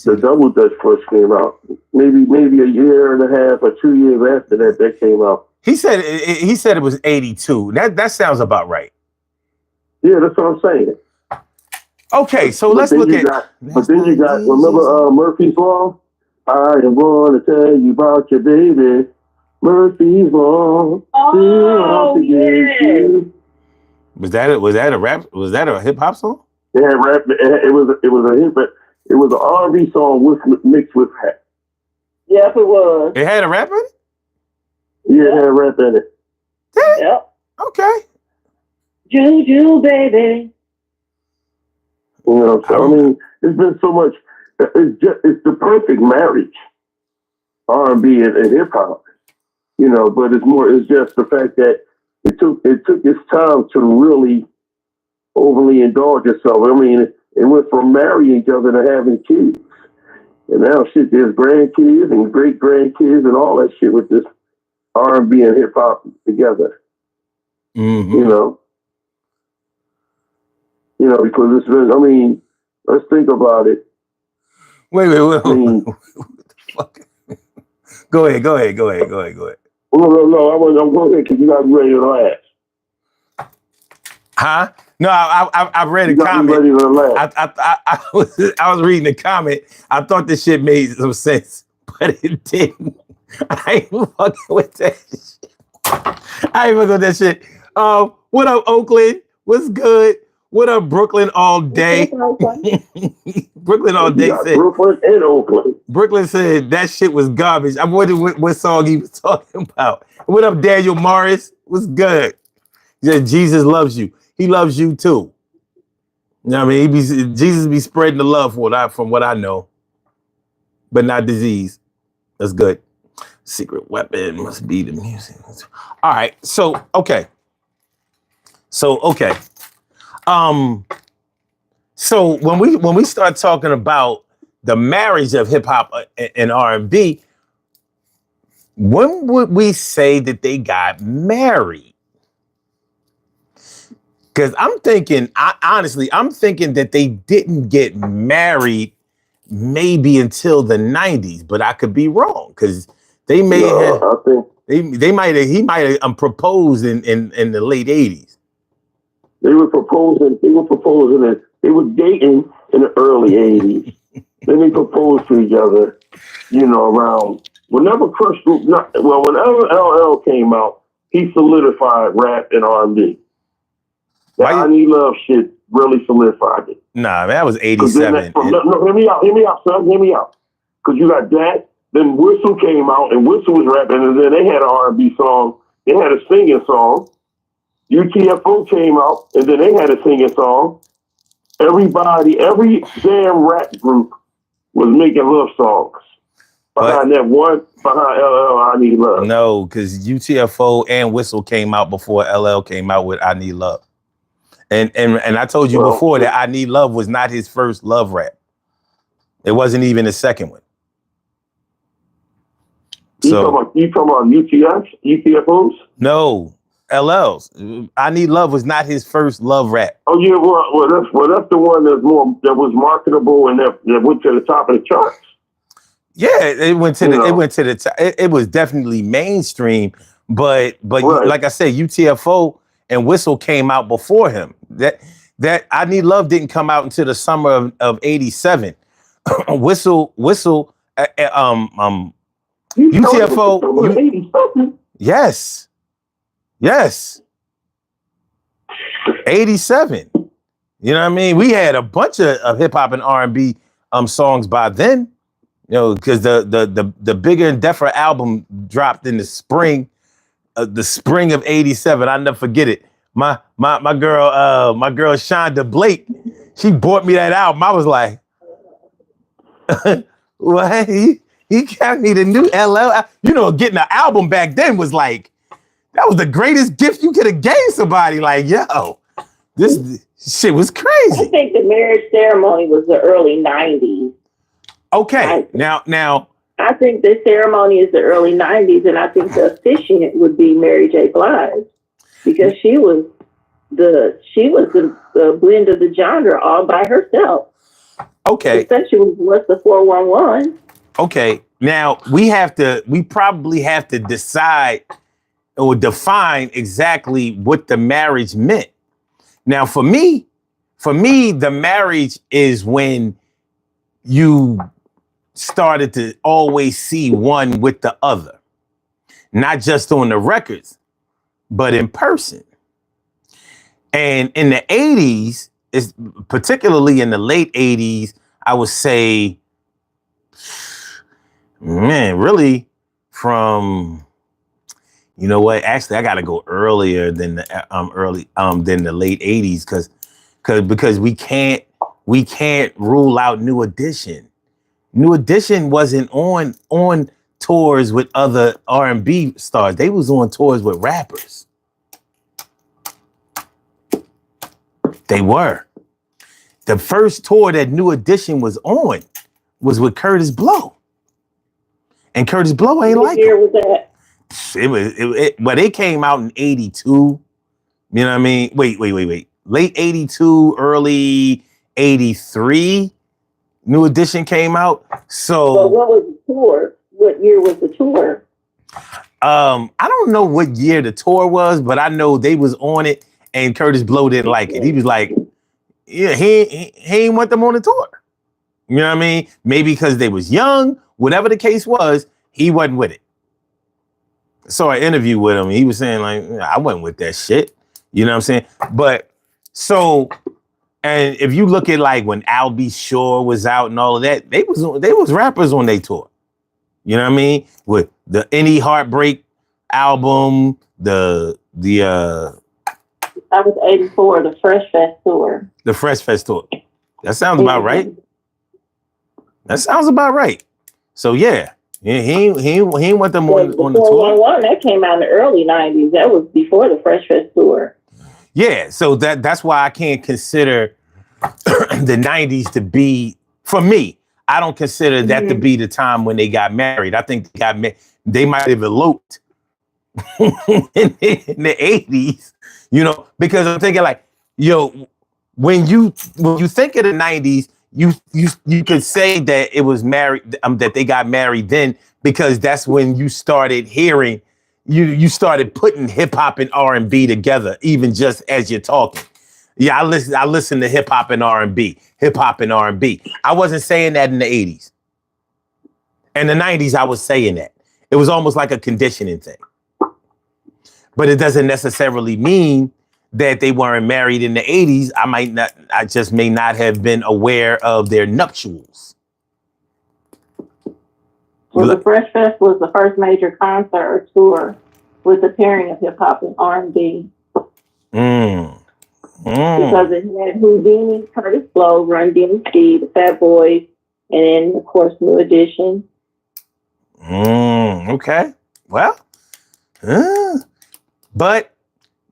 the Double Dutch first came out. Maybe a year and a half or 2 years after that came out. He said it was 82. That sounds about right. Yeah, that's what I'm saying. Okay, so let's look at. But then you got remember Murphy's Law? I am going to tell you about your baby. Murphy's Law. Oh, yeah. Was that a rap? Was that a hip hop song? It had rap. It was a hip, but it was an R&B song mixed with rap. Yes, it was. It had a rap in it? Yeah, it had rap in it. Yep. Okay. Juju, baby. You know, so I mean, it's been so much. It's the perfect marriage, R&B and hip hop. You know, but it's just the fact that it took its time to really overly indulge itself. I mean, it went from marrying each other to having kids. And now shit, there's grandkids and great grandkids and all that shit with this R&B and hip hop together. Mm-hmm. You know, because it's been, I mean, let's think about it. Wait. I mean, Go ahead. No, I'm going ahead because you got ready to laugh. Huh? No, I read a comment. Ready to laugh. I was reading the comment. I thought this shit made some sense, but it didn't. I ain't fucking with that shit. I ain't fucking with that shit. What up, Oakland? What's good? What up, Brooklyn all day? Brooklyn all day said. Brooklyn and Oakland. Brooklyn said that shit was garbage. I wondered what song he was talking about. What up, Daniel Morris? What's good? He said Jesus loves you. He loves you too. You know what I mean? Jesus be spreading the love from what I know, but not disease. That's good. Secret weapon must be the music. All right. So okay. So when we start talking about the marriage of hip hop and R&B, when would we say that they got married? Because I'm thinking that they didn't get married maybe until the 90s, but I could be wrong because they may have. I think he might have proposed in the late 80s. They were proposing it. They were dating in the early 80s. Then they proposed to each other, you know, around whenever whenever LL came out, he solidified rap and R&B. That I Need Love shit really solidified it. Nah, that was 87. No, hear me out, son. Hear me out. Because you got that. Then Whistle came out, and Whistle was rapping, and then they had an R&B song. They had a singing song. UTFO came out, and then they had a singing song. Every damn rap group was making love songs. Behind LL, I Need Love. No, because UTFO and Whistle came out before LL came out with I Need Love. And I told you before that I Need Love was not his first love rap. It wasn't even his second one. You talking about UTFOs? No, LL's. I Need Love was not his first love rap. Oh yeah, well that's the one that was marketable and that went to the top of the charts. Yeah, it went to You the. It know. went to the. It was definitely mainstream, but Right. like I said, UTFO and Whistle came out before him. That I Need Love didn't come out until the summer of '87. Whistle, You started with the UTFO. summer of You 87. yes, '87. You know what I mean? We had a bunch of hip hop and R&B songs by then. You know, because the Bigger and Deffer album dropped in the spring of '87. I'll never forget it. My girl Shonda Blake, she bought me that album. I was like, what? He got me the new LL. You know, getting an album back then was like, that was the greatest gift you could have gave somebody. Like, yo, this shit was I crazy. think the marriage ceremony was the early 90s. Okay, now. I think the ceremony is the early 90s, and I think the officiant would be Mary J. Blige, because she was the blend of the genre all by herself. Okay. Especially with What's the 411. Okay. Now we probably have to decide or define exactly what the marriage meant. Now, for me, the marriage is when you started to always see one with the other, not just on the records, but in person. And in the 80s, particularly in the late 80s, I would say, man, really from, you know what? Actually, I got to go earlier than the late 80s because we can't rule out New Edition. New Edition wasn't on tours with other R&B stars. They was on tours with rappers. They were. The first tour that New Edition was on was with Curtis Blow. And Curtis Blow ain't like him. What year was that? But it came out in 82. You know what I mean? Wait. Late 82, early 83. New Edition came out. So But what was the tour? What year was the tour? I don't know what year the tour was, but I know they was on it and Curtis Blow didn't like it. He was like, yeah, he ain't want them on the tour. You know what I mean? Maybe because they was young, whatever the case was, he wasn't with it. So I interviewed with him. He was saying like, I wasn't with that shit. You know what I'm saying? But so, and if you look at like when Al B. Shore was out and all of that, they was rappers on their tour. You know what I mean? With the Any Heartbreak album, That was 84, the Fresh Fest tour. The Fresh Fest tour. That sounds about right. That sounds about right. So yeah, he ain't want them on the tour. That came out in the early 90s. That was before the Fresh Fest tour. Yeah, so that's why I can't consider the 90s to be, for me, I don't consider that to be the time when they got married. I think they might have eloped in the 80s, you know, because I'm thinking like, yo, when you think of the 90s, you could say that it was married, that they got married then, because that's when you started hearing, you started putting hip hop and R&B together, even just as you're talking. Yeah, I listen to hip hop and R&B. I wasn't saying that in the 80s. In the 90s, I was saying that. It was almost like a conditioning thing. But it doesn't necessarily mean that they weren't married in the 80s. I just may not have been aware of their nuptials. Well, the Fresh Fest was the first major concert or tour with the pairing of hip hop and R&B. Because it had Houdini, Curtis Blow, Run DMC, the Fat Boys, and then of course New Edition. Okay. Well, but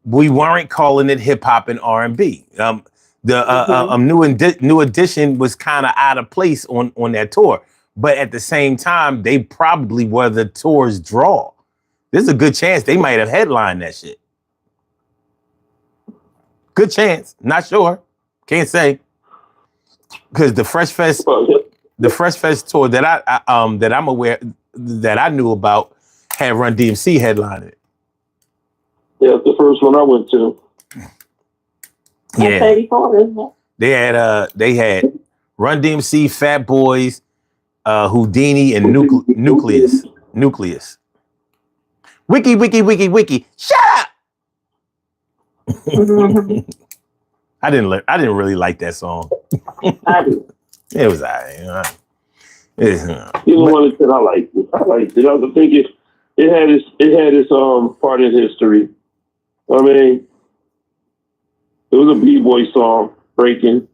we weren't calling it hip hop and R&B. New Edition was kind of out of place on that tour, but at the same time, they probably were the tour's draw. There's a good chance they might have headlined that shit. Good chance, not sure, can't say, because the Fresh Fest the Fresh Fest tour that that I'm aware that I knew about had Run DMC headlining it. Yeah, it's the first one I went to. Yeah, 34, isn't it? they had Run DMC, Fat Boys, Houdini, and Nucleus. Wiki. Shut up. I didn't really like that song. I do. It was alright. You know what I liked it. I liked it. I was thinking it had its part in history. I mean, it was a B-boy song, breaking,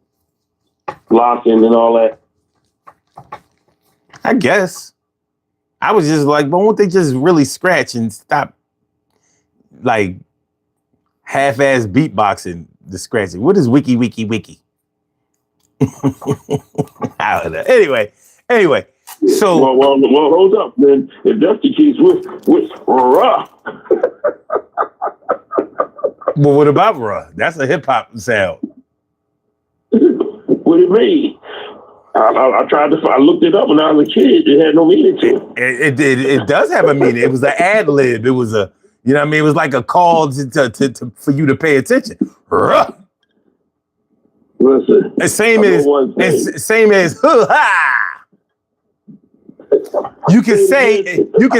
locking, and all that. I guess. I was just like, but won't they just really scratch and stop like half-ass beatboxing the scratching? What is wiki? I don't know. Anyway. So well, hold up, man. If that's the case, what's rough? Well, what about Ruh? That's a hip hop sound. What it mean? I tried to. I looked it up when I was a kid. It had no meaning to it. It does have a meaning. It was an ad lib. It was a, you know what I mean? It was like a call to for you to pay attention. Ruh. Listen, Same as ha. You can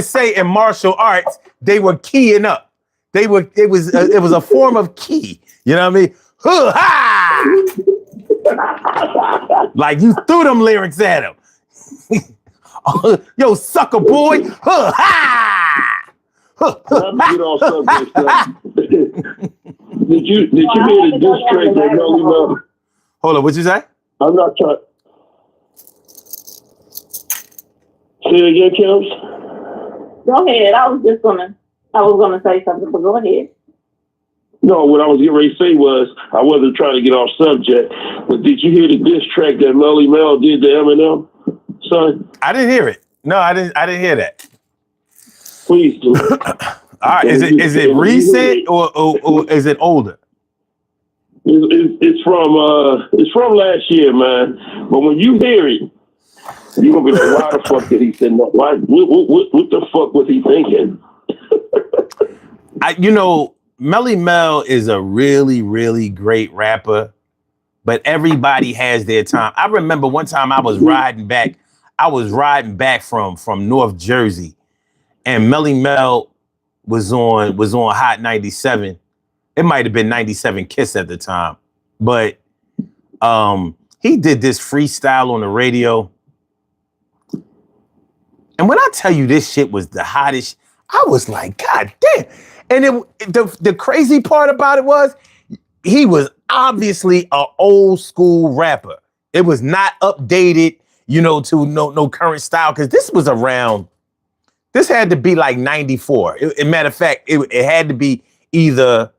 say in martial arts they were keying up. It was a form of key. You know what I mean? Ha! Like you threw them lyrics at him. Yo, sucker boy. Ha! Get off subject, Did you hear the diss track that Melly Mel? Hold on, what'd you say? I'm not trying. Say it again, Kels. Go ahead. I was gonna say something, but go ahead. No, what I was getting ready to say was I wasn't trying to get off subject, but did you hear the diss track that Melly Mel did to Eminem, son? I didn't hear it. No, I didn't hear that. Please do. All right, is it recent or is it older? It's from last year, man. But when you hear it, you're gonna be like, why the fuck did he say that? Why? What the fuck was he thinking? Melly Mel is a really, really great rapper, but everybody has their time. I remember one time I was riding back from North Jersey, and Melly Mel was on Hot 97. It might have been 97 Kiss at the time, but he did this freestyle on the radio. And when I tell you this shit was the hottest, I was like, God damn. And the crazy part about it was he was obviously an old school rapper. It was not updated, to no current style, because this had to be like 94. Matter of fact, it had to be either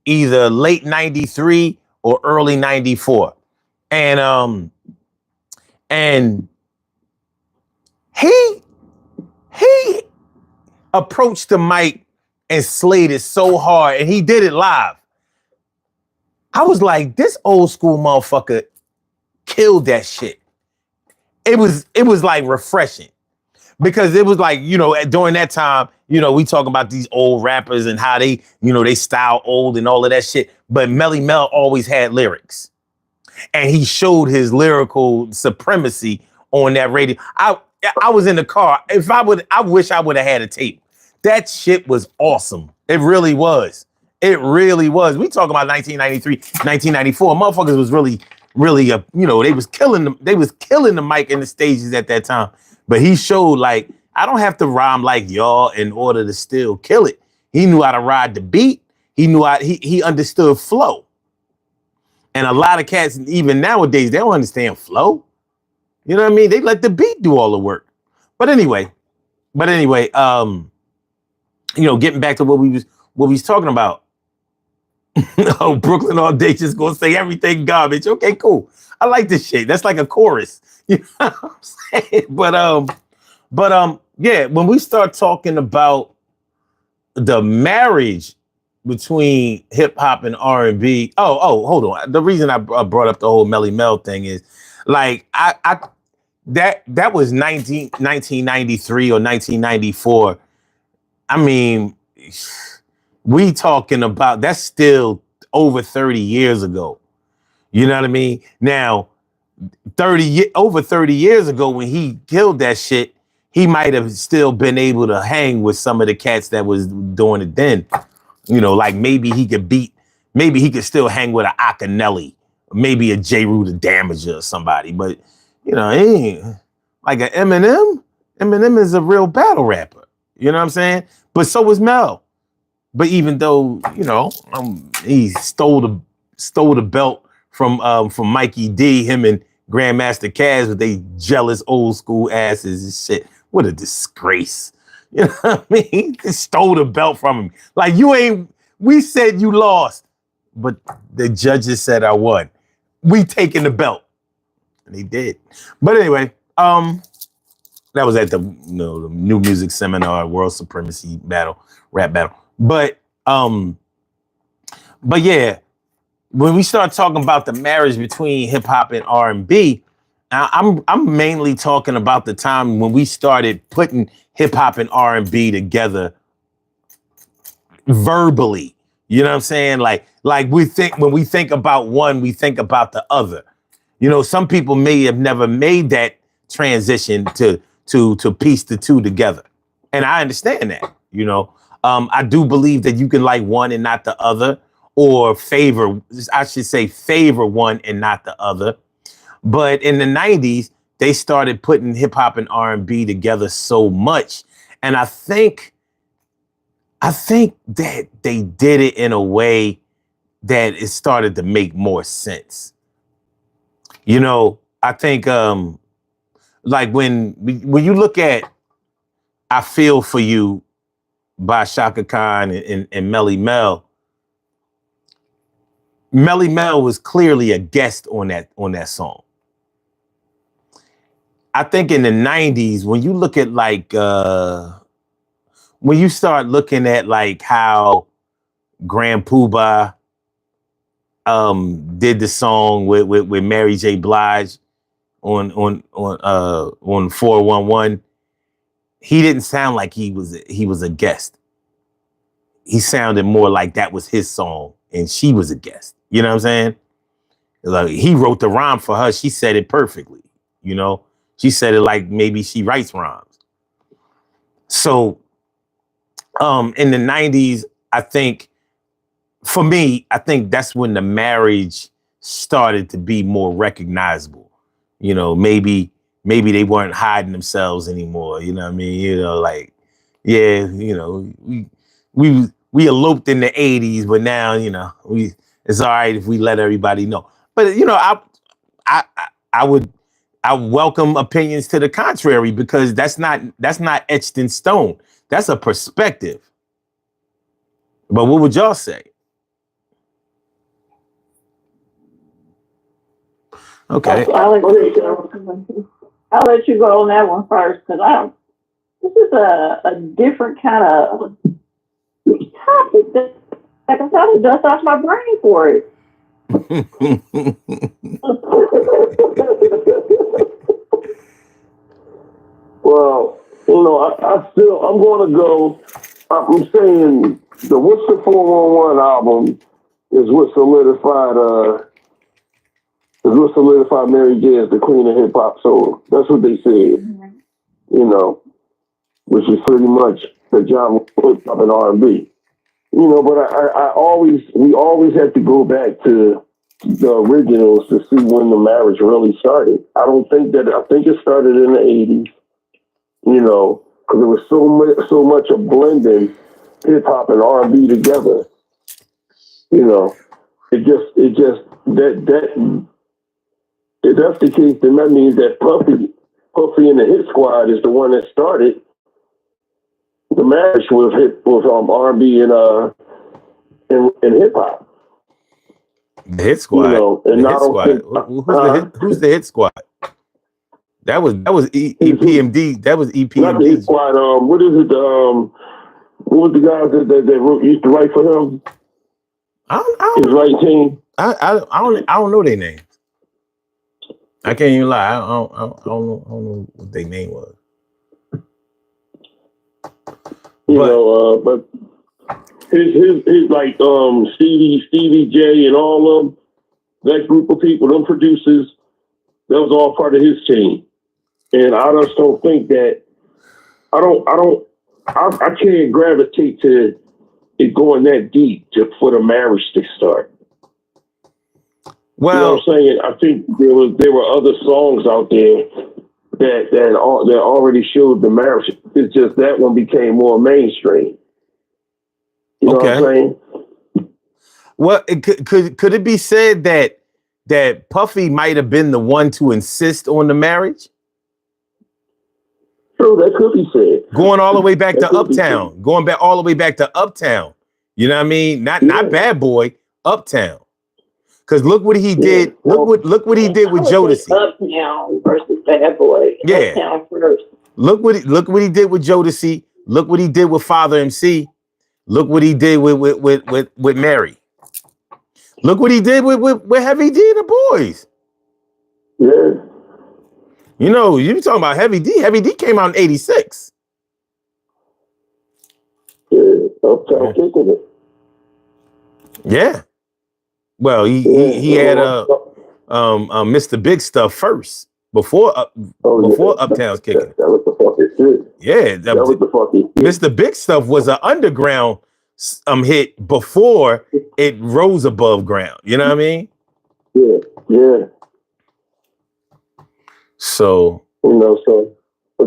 late 93 or early 94. And he approached the mic and slayed it so hard, and he did it live. I was like, this old school motherfucker killed that shit. It was like refreshing, because it was like, during that time, we talking about these old rappers and how they, they style old and all of that shit. But Melly Mel always had lyrics, and he showed his lyrical supremacy on that radio. I was in the car. I wish I would have had a tape. That shit was awesome. It really was. It really was. We talking about 1993, 1994. Motherfuckers was really, they was killing them. They was killing the mic in the stages at that time. But he showed, like, I don't have to rhyme like y'all in order to still kill it. He knew how to ride the beat. He knew he understood flow. And a lot of cats, even nowadays, they don't understand flow. You know what I mean? They let the beat do all the work. But anyway, getting back to what we was talking about. Oh, Brooklyn all day just gonna say everything garbage. Okay, cool. I like this shit. That's like a chorus. You know what I'm saying? But yeah, when we start talking about the marriage between hip hop and R&B. Oh, hold on. The reason I brought up the whole Melly Mel thing is, like, that was 1993 or 1994. I mean, we talking about that's still over 30 years ago. You know what I mean? Now, over 30 years ago when he killed that shit, he might have still been able to hang with some of the cats that was doing it then. You know, like maybe he could still hang with a Akinelli, maybe a J. Rue the Damager or somebody. But, you know, he ain't like an Eminem. Eminem is a real battle rapper. You know what I'm saying? But so was Mel. But even though, you know, he stole the belt from Mikey D, him and Grandmaster Caz with they jealous old school asses and shit. What a disgrace. You know what I mean? He stole the belt from him. Like we said you lost, but the judges said I won. We taking the belt. And they did. But anyway, that was at the New Music Seminar, World Supremacy rap battle. But yeah, when we start talking about the marriage between hip hop and R&B, I'm mainly talking about the time when we started putting hip hop and R&B together verbally. You know what I'm saying? Like when we think about one, we think about the other. You know, some people may have never made that transition to piece the two together. And I understand that, you know. I do believe that you can like one and not the other, or favor one and not the other. But in the 90s, they started putting hip hop and R&B together so much. And I think that they did it in a way that it started to make more sense. You know, I think like when you look at I Feel For You by Shaka Khan and Melly Mel. Melly Mel was clearly a guest on that song. I think in the 90s, when you look at like when you start looking at like how Grand Poobah did the song with Mary J. Blige on 411, he didn't sound like he was a guest. He sounded more like that was his song and she was a guest. You know what I'm saying? Like he wrote the rhyme for her. She said it perfectly. You know, she said it like maybe she writes rhymes. So in the 90s, I think for me, I think that's when the marriage started to be more recognizable. You know, maybe they weren't hiding themselves anymore. You know what I mean? You know, like, yeah, you know, we eloped in the 80s, but now, you know, it's all right if we let everybody know. But you know, I welcome opinions to the contrary, because that's not etched in stone. That's a perspective. But what would y'all say? Okay. I'll let you go on that one first, because this is a different kind of topic that I can probably dust off my brain for it. Well, you know, I'm going to go. I'm saying the What's the 411 album is what solidified Mary J as the queen of hip hop soul. That's what they said. Mm-hmm. You know, which is pretty much the genre of hip hop and R&B. You know, but we always have to go back to the originals to see when the marriage really started. I think it started in the 80s. You know, because there was so much of blending hip hop and R&B together. You know, if that's the case, then that means that Puffy and the Hit Squad is the one that started the marriage with R&B and hip hop. The Hit Squad. You know, and who's the Hit Squad? That was EPMD. That was EPMD. Not the Hit Squad. What is it? What was the guys that used to write for him? I don't his writing team. I don't know their names. I can't even lie. I don't know what their name was. But his like Stevie J and all of them, that group of people, them producers, that was all part of his team. And I just don't think that I can't gravitate to it going that deep for the marriage to start. Well, you know what I'm saying? I think there were other songs out there that already showed the marriage. It's just that one became more mainstream. You know what I'm saying? Well, could it be said that Puffy might have been the one to insist on the marriage? True, that could be said. Going all the way back to Uptown. Going back all the way back to Uptown. You know what I mean? Not Bad Boy, Uptown. Because look what he did. Look what he did with Jodeci. Uptown versus Bad Boy. Yeah. Uptown first. Look what he did with Jodeci. Look what he did with Father MC. Look what he did with Mary. Look what he did with Heavy D and the Boys. Yeah. You know, you talking about Heavy D. Heavy D came out in 86. Yeah, Uptown kicking it. Yeah. Well, he had Mr. Big Stuff first before Uptown's kicking. That was the fucking shit. Yeah, that was the fucking shit. Mr. Big Stuff was an underground hit before it rose above ground. You know what I mean? Yeah. So but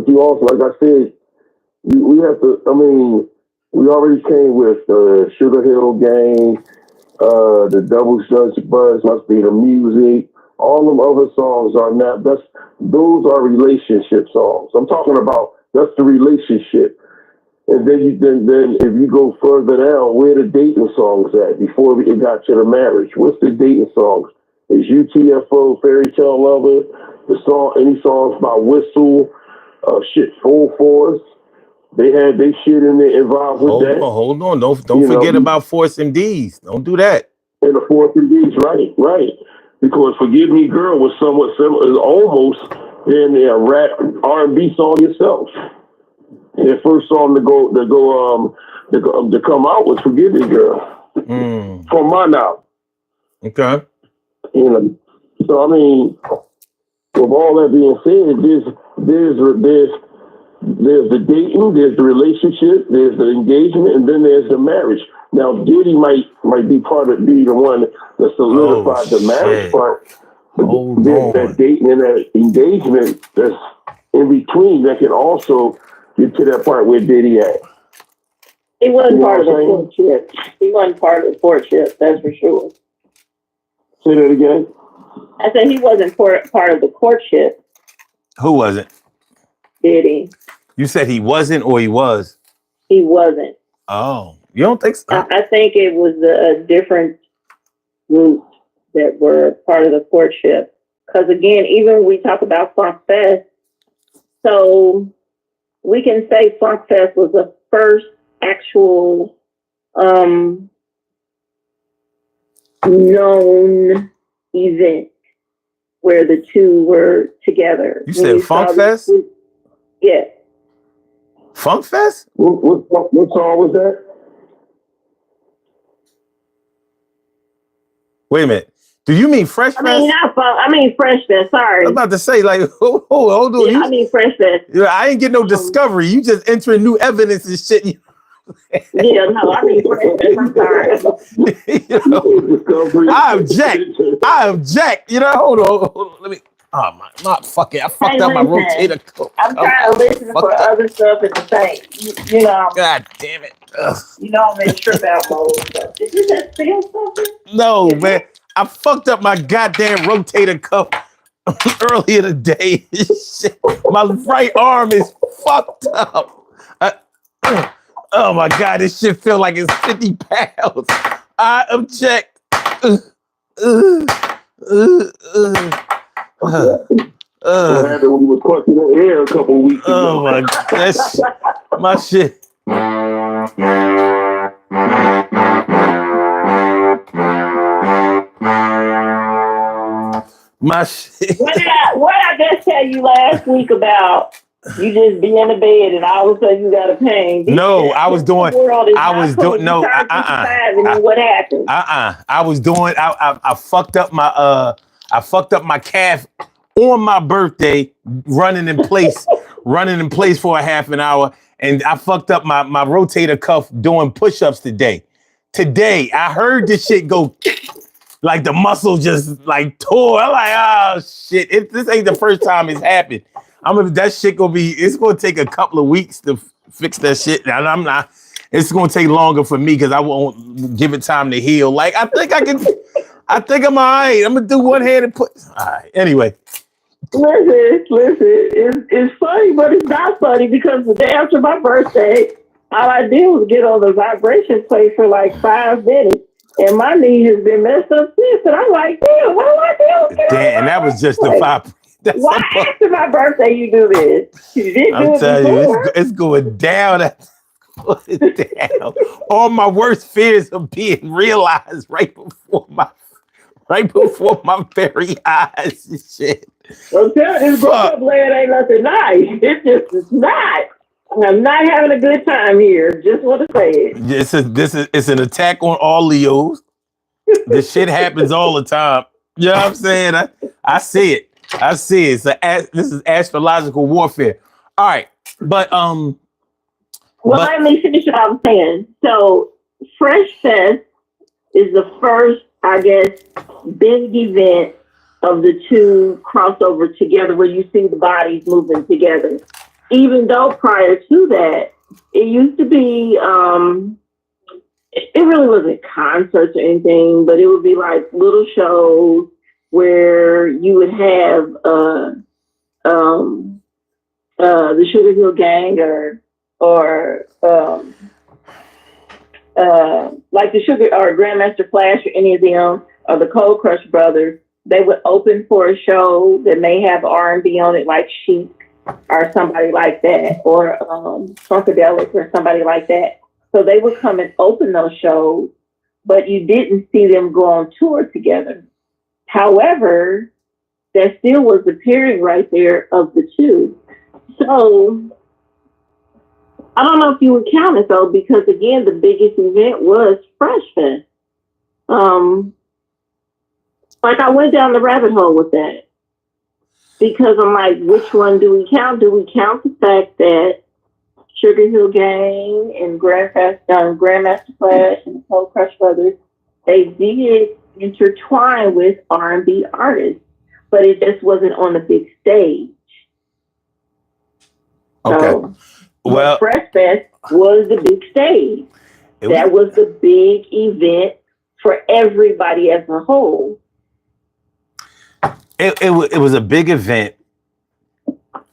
you also, like I said, we have to. I mean, we already came with Sugar Hill Gang. The Double Dutch Buzz Must Be the Music. All them other songs are not. Those are relationship songs. I'm talking about that's the relationship. And then if you go further down, where the dating songs at before it got to the marriage? What's the dating songs? Is UTFO, Fairy Tale Lover, any songs about Whistle, Full Force? They had their shit in there involved with that. Hold on. Don't forget about Force MDs. Don't do that. And the Force MDs, right. Because Forgive Me Girl was somewhat similar, almost in a rap R&B song itself. Their first song to come out was Forgive Me Girl. From my knowledge. Okay. So I mean, with all that being said, there's the dating, there's the relationship, there's the engagement, and then there's the marriage. Now, Diddy might be the one that solidified the marriage part. There's that dating and that engagement that's in between that can also get to that part where Diddy at. He wasn't part of the courtship. He wasn't part of the courtship, that's for sure. Say that again? I said he wasn't part of the courtship. Who wasn't? Diddy. You said he wasn't or he was? He wasn't. Oh, you don't think so? I think it was a different group that were part of the courtship. Because again, even when we talk about Funk Fest, so we can say Funk Fest was the first actual known event where the two were together. You said Funk Fest? Yeah. Funk Fest? What song was that? Wait a minute. Do you mean Fresh Fest? I mean Fresh Fest. Sorry. I was about to say, like, hold on. Yeah, I mean Fresh Fest. I ain't get no discovery. You just entering new evidence and shit. Yeah, no, I mean Fresh Fest. I'm sorry. I object. You know, hold on. Let me. Oh my fuck it! I fucked up my rotator cuff. I'm trying to listen for other stuff at the same. You know. God damn it! Ugh. You know I'm in trip out mode. Did you just feel something? No, man. I fucked up my goddamn rotator cuff earlier today. Shit. My right arm is fucked up. Oh my god, this shit feel like it's 50 pounds. I object. What happened when we was caught in the air a couple of weeks ago? Oh my god, that's my shit. My shit. What I just tell you last week about you just be in the bed and all of a sudden you got a pain. No, I was doing. No. And then what happened? I was doing. I fucked up my calf on my birthday, running in place for a half an hour, and I fucked up my rotator cuff doing push-ups today. Today, I heard this shit go. Like the muscle just like tore. I'm like, oh shit! This ain't the first time it's happened. That shit gonna be. It's gonna take a couple of weeks to fix that shit. And I'm not. It's gonna take longer for me because I won't give it time to heal. Like I think I can. I think I'm all right. I'm gonna do one hand and put. All right. Anyway. Listen. It's funny, but it's not funny because the day after my birthday, all I did was get on the vibration plate for like 5 minutes. And my knee has been messed up since. And I'm like, damn, what do I do? Damn, and that was just the vibe. Why after my birthday you do this? You didn't do it before. It's going down. Down. All my worst fears are being realized right before my very eyes. Shit. Well, this breakup land ain't nothing nice. It just is not. I'm not having a good time here. Just want to say it. It's an attack on all Leos. This shit happens all the time. You know what I'm saying? I see it. This is astrological warfare. All right, but let me finish what I was saying. So, Fresh Fest is the first, I guess, big event of the two crossover together, where you see the bodies moving together. Even though prior to that, it used to be, it really wasn't concerts or anything, but it would be like little shows where you would have the Sugar Hill Gang or like the Sugar or Grandmaster Flash or any of them or the Cold Crush Brothers. They would open for a show that may have R&B on it, like Chic or somebody like that, or Funkadelic or somebody like that. So they would come and open those shows, but you didn't see them go on tour together. However, that still was the pairing right there of the two. So I don't know if you would count it though, because again, the biggest event was Fresh Fest. Like I went down the rabbit hole with that. Because I'm like, which one do we count? Do we count the fact that Sugar Hill Gang and Grandmaster Flash and the Cold Crush Brothers, they did intertwine with R&B artists, but it just wasn't on the big stage. Okay. So, well, Fresh Fest was the big stage. That was the big event for everybody as a whole. It was a big event,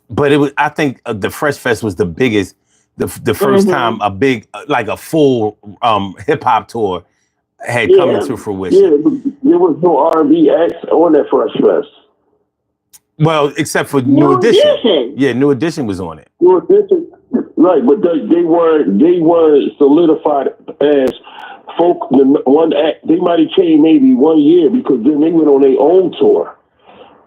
but it was. I think the Fresh Fest was the biggest, the first time a big, like a full hip hop tour had come into fruition. Yeah, there was no R&B acts on that Fresh Fest. Well, except for New Edition. Yeah, New Edition was on it. New Edition, right? But they weren't solidified as folk. One act, they might have came maybe 1 year because then they went on their own tour.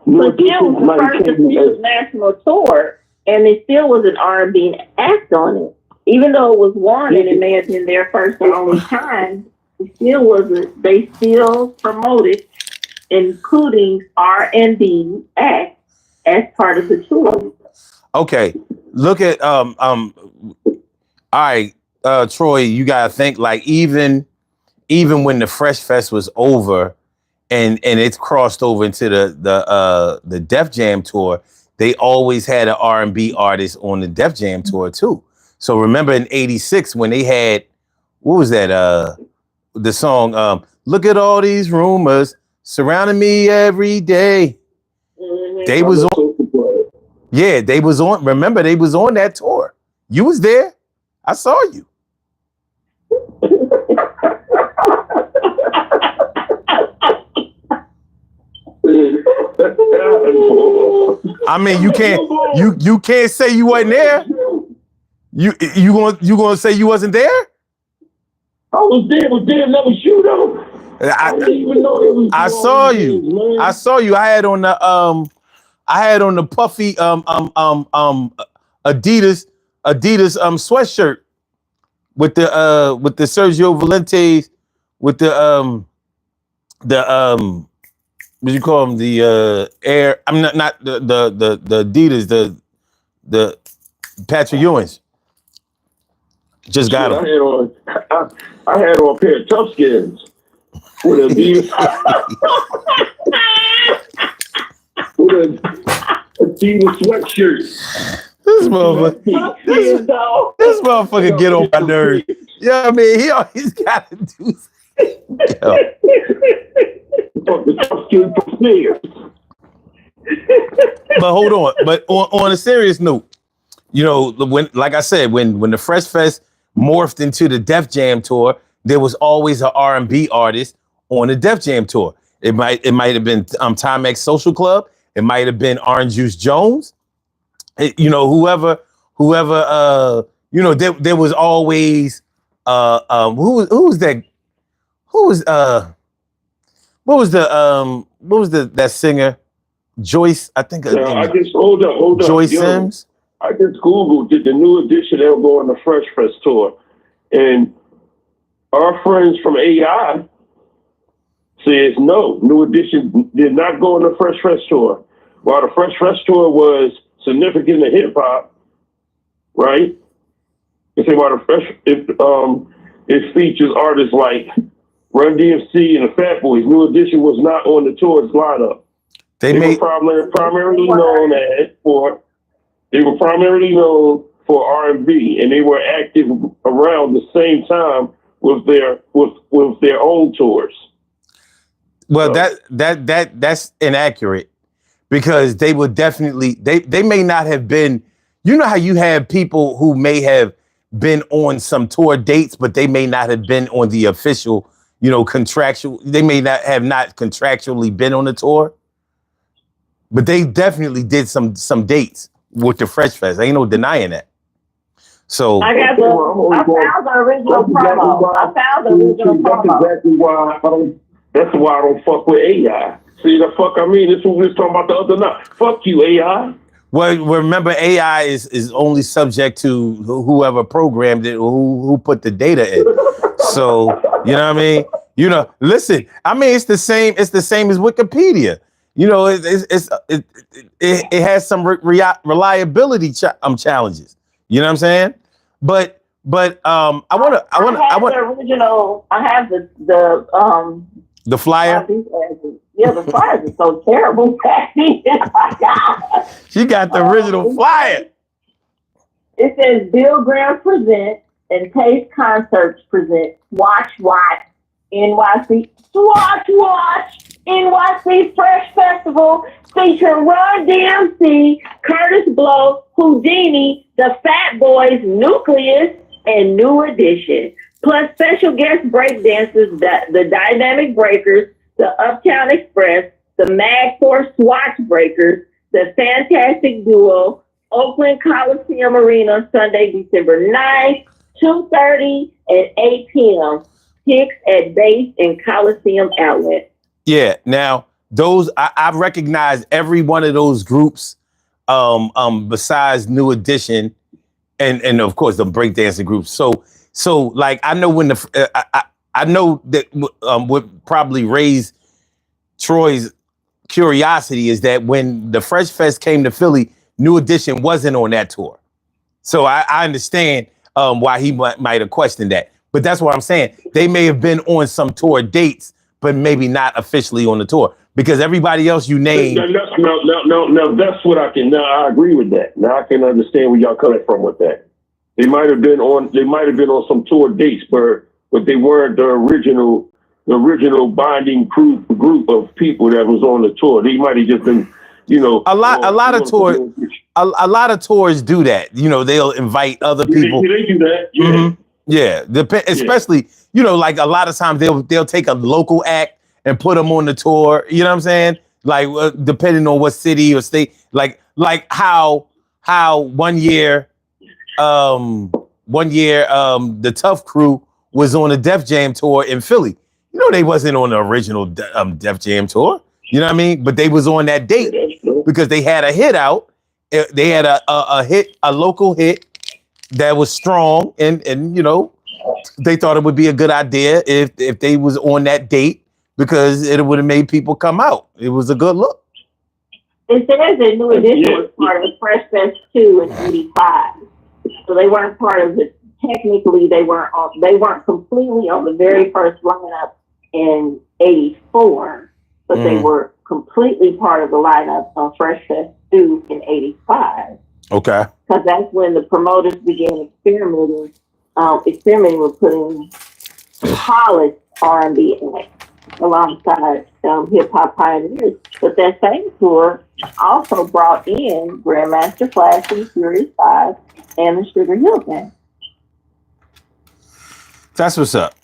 But still was the first official national tour, and it still was an R&B act on it. Even though it was one and it may have been their first and only time, it still wasn't. They still promoted, including R&B acts as part of the tour. Okay, look at all right, Troy. You gotta think like even when the Fresh Fest was over. And it's crossed over into the Def Jam tour. They always had an R&B artist on the Def Jam tour too. So remember in '86 when they had, what was that? The song "Look at All These Rumors Surrounding Me Every Day." They was on. Yeah, they was on. Remember, they was on that tour. You was there. I saw you. I mean, you can't say you wasn't there. You gonna say you wasn't there? I was there, but didn't never shoot though. I didn't even know they was I doing saw all these you. things, man. I saw you. I had on the puffy Adidas sweatshirt with the Sergio Valentes with the what you call them, the Air. I'm not the Adidas, the Patrick Ewings. Just got Shit, them. I had on a pair of tough skins with Adidas with a Adidas sweatshirt. This motherfucker get on my nerves. Yeah, I mean, he always got to do. Yo. But hold on. But on a serious note, you know, when, like I said, when the Fresh Fest morphed into the Def Jam tour, there was always an R&B artist on the Def Jam tour. It might have been Timex Social Club. It might have been Orange Juice Jones. You know, whoever. You know, there was always who was that? Who was what was the that singer? Joyce, I think. Now, I just hold up. Joyce Sims. I just Googled, did the New Edition ever go on the Fresh Fest tour? And our friends from AI says no, New Edition did not go on the Fresh Fest tour. While the Fresh Fest tour was significant in hip hop, right? They say while the it features artists like Run DMC and the Fat Boys, New Edition was not on the tour's lineup. They were primarily known for R&B, and they were active around the same time with their own tours. Well, so that's inaccurate, because they would definitely they may not have been. You know how you have people who may have been on some tour dates, but they may not have been on the official, you know, contractual. They may not contractually been on the tour, but they definitely did some dates with the Fresh Fest. Ain't no denying that. So I found the original promo. That's why I don't fuck with AI. See the fuck I mean? This is what we was talking about the other night. Fuck you, AI. Well, remember, AI is only subject to whoever programmed it, who put the data in. So, you know what I mean? You know, listen, I mean, it's the same as Wikipedia. You know, it has some reliability challenges. You know what I'm saying? But I want the original. I have the flyer. Yeah, the flyers are so terrible. My God. She got the original flyer. It says Bill Graham presents and Taste Concerts present Watch NYC NYC Fresh Festival featuring Run DMC, Curtis Blow, Houdini, the Fat Boys, Nucleus, and New Edition. Plus special guest breakdancers, the Dynamic Breakers, the Uptown Express, the Mag Force Swatch Breakers, the Fantastic Duo, Oakland Coliseum Arena, Sunday, December 9th, 2:30 and 8 p.m. Tickets at Base and Coliseum Outlet. Yeah, now those I recognize every one of those groups, besides New Edition, and of course the breakdancing groups. So like I know when I know that would probably raise Troy's curiosity is that when the Fresh Fest came to Philly, New Edition wasn't on that tour. So I understand why he might have questioned that. But that's what I'm saying. They may have been on some tour dates, but maybe not officially on the tour, because everybody else you named. No, that's what I can. Now I agree with that. Now I can understand where y'all coming from with that. They might have been on some tour dates, but they weren't the original binding group of people that was on the tour. They might have just been, you know, a lot of tours do that. You know, they'll invite other people. They do that. Yeah. Mm-hmm. Yeah. Especially, you know, like a lot of times they'll take a local act and put them on the tour. You know what I'm saying? Like depending on what city or state. Like how one year the Tough Crew was on a Def Jam tour in Philly. they wasn't on the original Def Jam tour. You know what I mean? But they was on that date because they had a hit out. They had a hit, a local hit that was strong, and they thought it would be a good idea if they was on that date because it would have made people come out. It was a good look. It says that New Edition was part of Fresh Fest 2 in '85, so they weren't part of it. Technically, they weren't completely on the very first lineup in '84, but they were completely part of the lineup on Fresh Fest 2 in '85. Okay. Because that's when the promoters began experimenting with putting polished R&B acts alongside hip hop pioneers. But that same tour also brought in Grandmaster Flash and the Furious Five and the Sugar Hill Gang. That's what's up.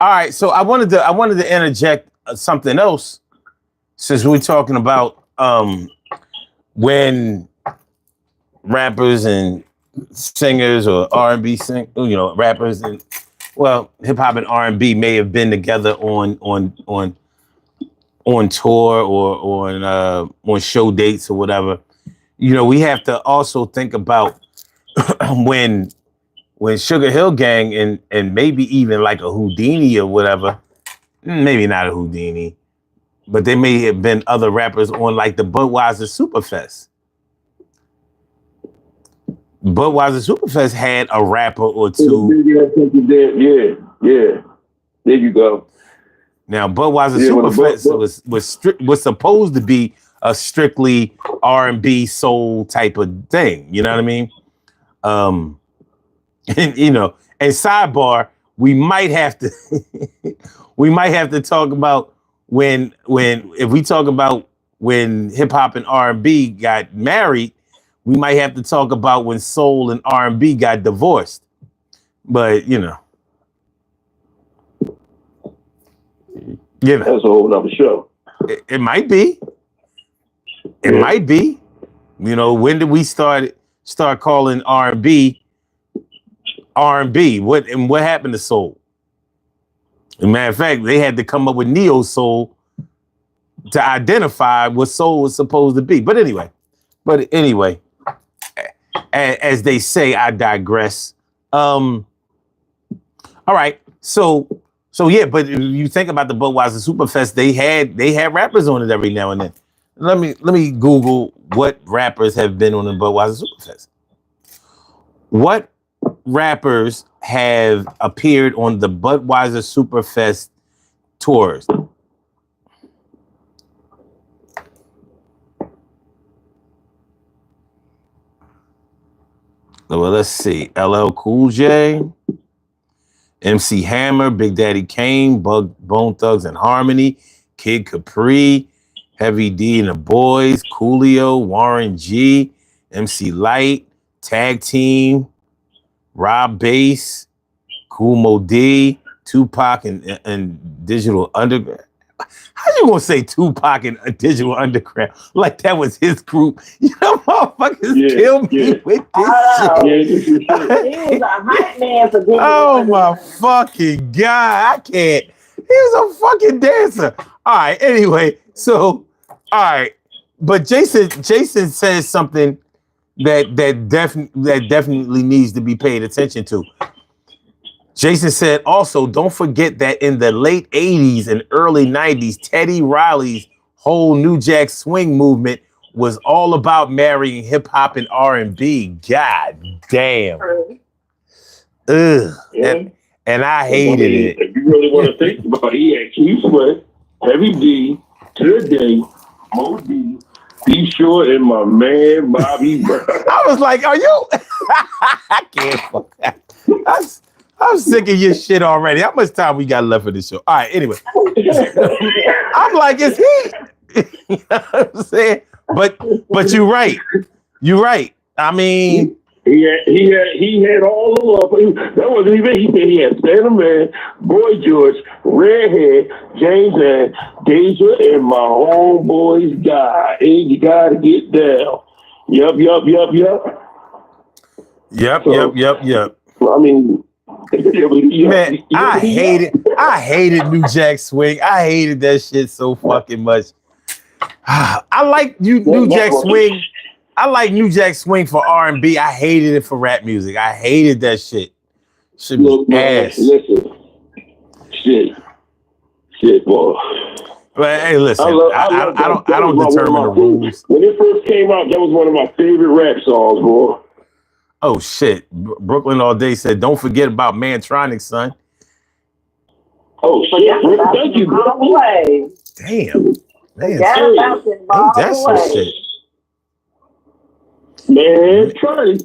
All right, so I wanted to interject something else since we're talking about when rappers and singers or R&B rappers and hip hop and R&B may have been together on tour or on show dates or whatever. We have to also think about when Sugar Hill Gang and maybe even like a Houdini or whatever, maybe not a Houdini, but there may have been other rappers on like the Budweiser Superfest. Budweiser Superfest had a rapper or two. Yeah. There you go. Now Budweiser Superfest was supposed to be a strictly R&B soul type of thing. You know what I mean? And sidebar, we might have to talk about if we talk about when hip hop and R&B got married, we might have to talk about when soul and R&B got divorced. But that's a whole other show. It might be. It might be. When did we start calling R&B? What happened to soul? As a matter of fact, they had to come up with neo soul to identify what soul was supposed to be. But anyway, as they say, I digress. All right, so yeah, but if you think about the Budweiser Superfest, they had rappers on it every now and then. Let me Google what rappers have been on the Budweiser Superfest. What rappers have appeared on the Budweiser Superfest tours? Well, let's see. LL Cool J, MC Hammer, Big Daddy Kane, Bone Thugs and Harmony, Kid Capri, Heavy D and the Boys, Coolio, Warren G, MC Light, Tag Team, Rob Bass, Kool Mo D, Tupac and Digital Underground. How you gonna say Tupac and Digital Underground like that was his group? Motherfuckers kill me with this shit. He was a hype man for Digital Underground. My fucking God, I can't. He was a fucking dancer. All right, anyway, so all right, but Jason says something that definitely needs to be paid attention to. Jason said also, don't forget that in the late 80s and early 90s, Teddy Riley's whole New Jack Swing movement was all about marrying hip hop and R&B. God damn. Ugh. And I hated it. If you really want to think about it, he had Keith Sweat, Heavy D, Today, Mo D, Be Sure, and my man Bobby Brown. I was like, are you? I can't fuck that. I'm sick of your shit already. How much time we got left for this show? All right, anyway. I'm like, is he? You know what I'm saying? But you're right. You're right. I mean, he had all the love. That wasn't even. He said he had Santa Man, Boy George, Redhead, James and Deja, and my homeboy's guy. And you gotta get down. Yep. Yep. I mean. Man, I I hated New Jack Swing. I hated that shit so fucking much. I like New Jack Swing. I like New Jack Swing for R&B. I hated it for rap music. I hated that shit. Shit was ass. Listen. Shit, boy. But hey, listen, I don't determine the rules. When it first came out, that was one of my favorite rap songs, boy. Oh shit! Brooklyn All Day said, "Don't forget about Mantronics, son." Oh shit! Thank you, bro. Damn, man, ain't that some shit? Man, try to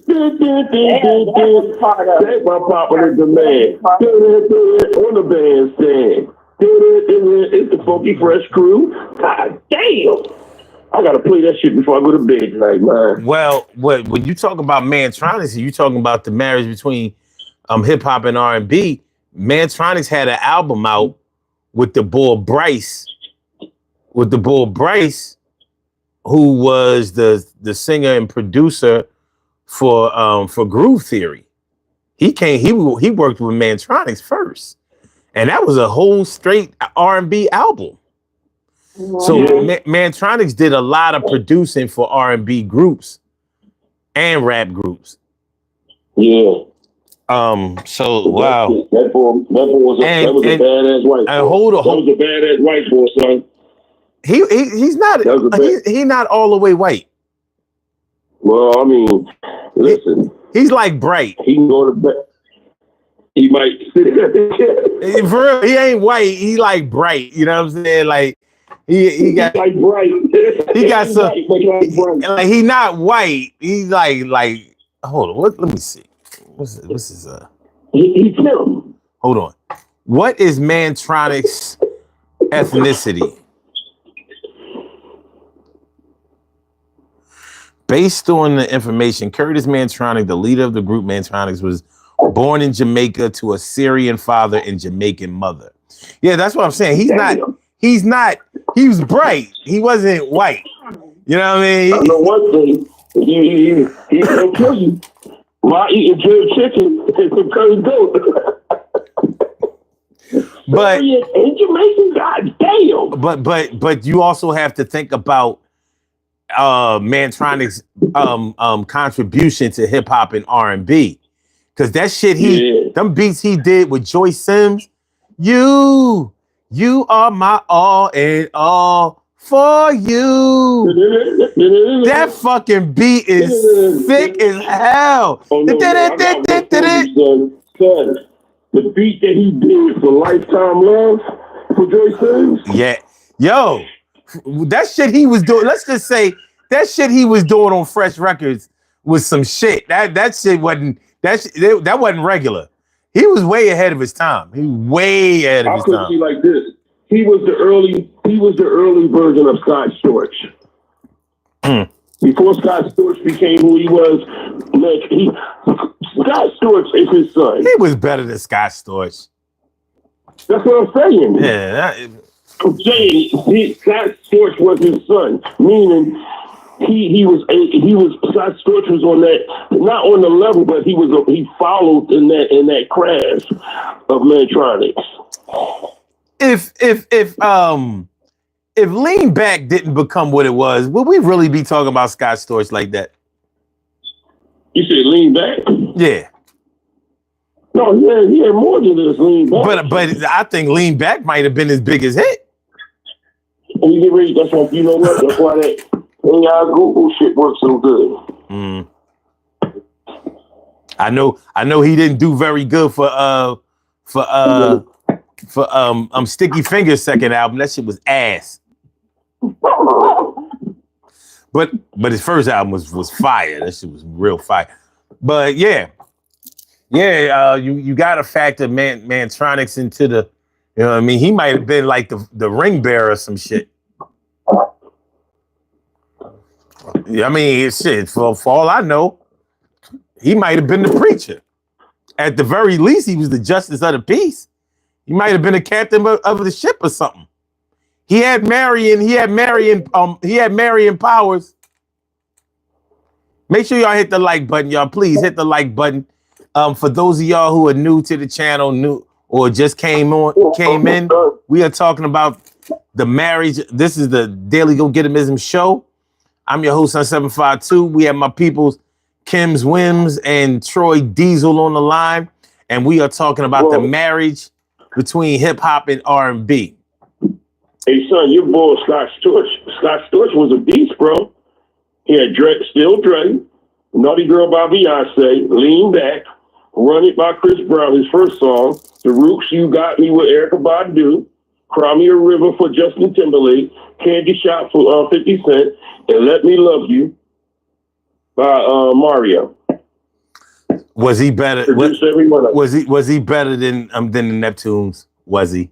take my popular demand on the bandstand. It's the Funky Fresh Crew. God damn. I gotta play that shit before I go to bed tonight, man. Well, when you talk about Mantronics, you talking about the marriage between hip hop and R&B. Mantronics had an album out with the boy Bryce, who was the singer and producer for Groove Theory. He worked with Mantronics first, and that was a whole straight R&B album. So Mantronics did a lot of producing for R&B groups and rap groups. Yeah. So wow. That boy was a badass white boy. That was a badass white boy, son. He's not all the way white. Well, I mean, listen. He's like bright. He can go to bed. He might. For real, he ain't white. He like bright. You know what I'm saying? Like he got like bright. He got some. Like he not white. He's like. Hold on. Let me see. What's his He's him. Hold on. What is Mantronic's ethnicity? Based on the information, Curtis Mantronic, the leader of the group Mantronics, was born in Jamaica to a Syrian father and Jamaican mother. Yeah, that's what I'm saying. He was bright. He wasn't white. You know what I mean? I know one thing. He's gonna kill you while eating grilled chicken and some curry goat. But in Jamaican, goddamn. But you also have to think about Mantronic's contribution to hip hop and R&B, because that shit them beats he did with Joyce Sims, you are my all and all for you. That fucking beat is sick as hell. Oh, no, son, the beat that he did for Lifetime Love for Joyce Sims. Yeah, yo. That shit he was doing, let's just say that shit he was doing on Fresh Records was some shit. That shit wasn't that wasn't regular. He was way ahead of his time. He was way ahead of his time. I could be like this. He was the early version of Scott Storch. Before Scott Storch became who he was, Scott Storch is his son. He was better than Scott Storch. That's what I'm saying. Yeah. I'm saying Scott Storch was his son, meaning Scott Storch was on that, not on the level, but he followed in that crash of Mantronics. If Lean Back didn't become what it was, would we really be talking about Scott Storch like that? You said Lean Back? Yeah. No, he had more than this Lean Back. But I think Lean Back might have been his biggest hit. That's why, you know what? That's why that AI Google shit works so good. I know he didn't do very good for Sticky Fingers' second album. That shit was ass. But his first album was fire. That shit was real fire. But yeah, you got to factor Mantronics into the, you know what I mean? He might have been like the ring bearer or some shit. I mean, shit, for all I know, he might have been the preacher. At the very least, he was the justice of the peace. He might have been a captain of the ship or something. He had Marion powers. Make sure y'all hit the like button, y'all. Please hit the like button. For those of y'all who are new to the channel, or just came in, we are talking about the marriage. This is the Daily Go Getimism show. I'm your host on 752. We have my peoples, Kim's Wims and Troy Diesel on the line, and we are talking about the marriage between hip hop and R&B. Hey son, your boy Scott Storch was a beast, bro. He had Still Dre, Naughty Girl by Beyonce, Lean Back, Run It by Chris Brown, his first song, The Roots, You Got Me with Erykah Badu, Cry Me a River for Justin Timberlake, Candy Shop for 50 Cent, and Let Me Love You by Mario. Was he better? Was he better than the Neptunes? Was he?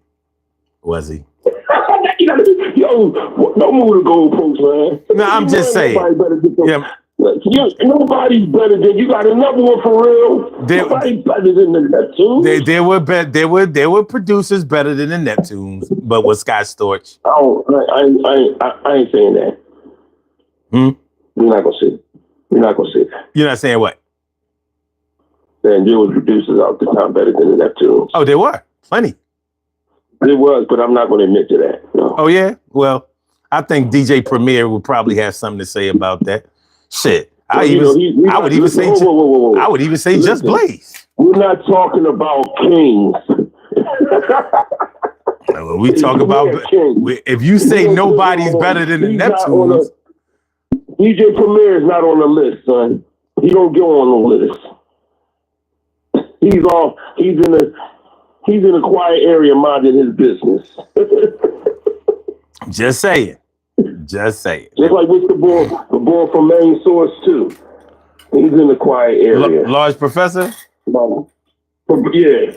Yo, don't move the goalposts, man. No, I'm just saying. Nobody's better than you. Got another one for real. Nobody's better than the Neptunes. There were producers better than the Neptunes, but was Scott Storch? Oh, I ain't saying that. You're not gonna say it. You're not saying what? Then there was producers out the time better than the Neptunes. Oh, there were plenty. There was, but I'm not going to admit to that. No. Oh yeah. Well, I think DJ Premier would probably have something to say about that. Shit. I would even say Just Blaze. We're not talking about kings. When we talk about if you say nobody's better than the Neptunes. DJ Premier is not on the list, son. He don't go on the list. He's in a quiet area minding his business. Just saying. Just like with the boy from Main Source too. He's in a quiet area. Large Professor? Yeah.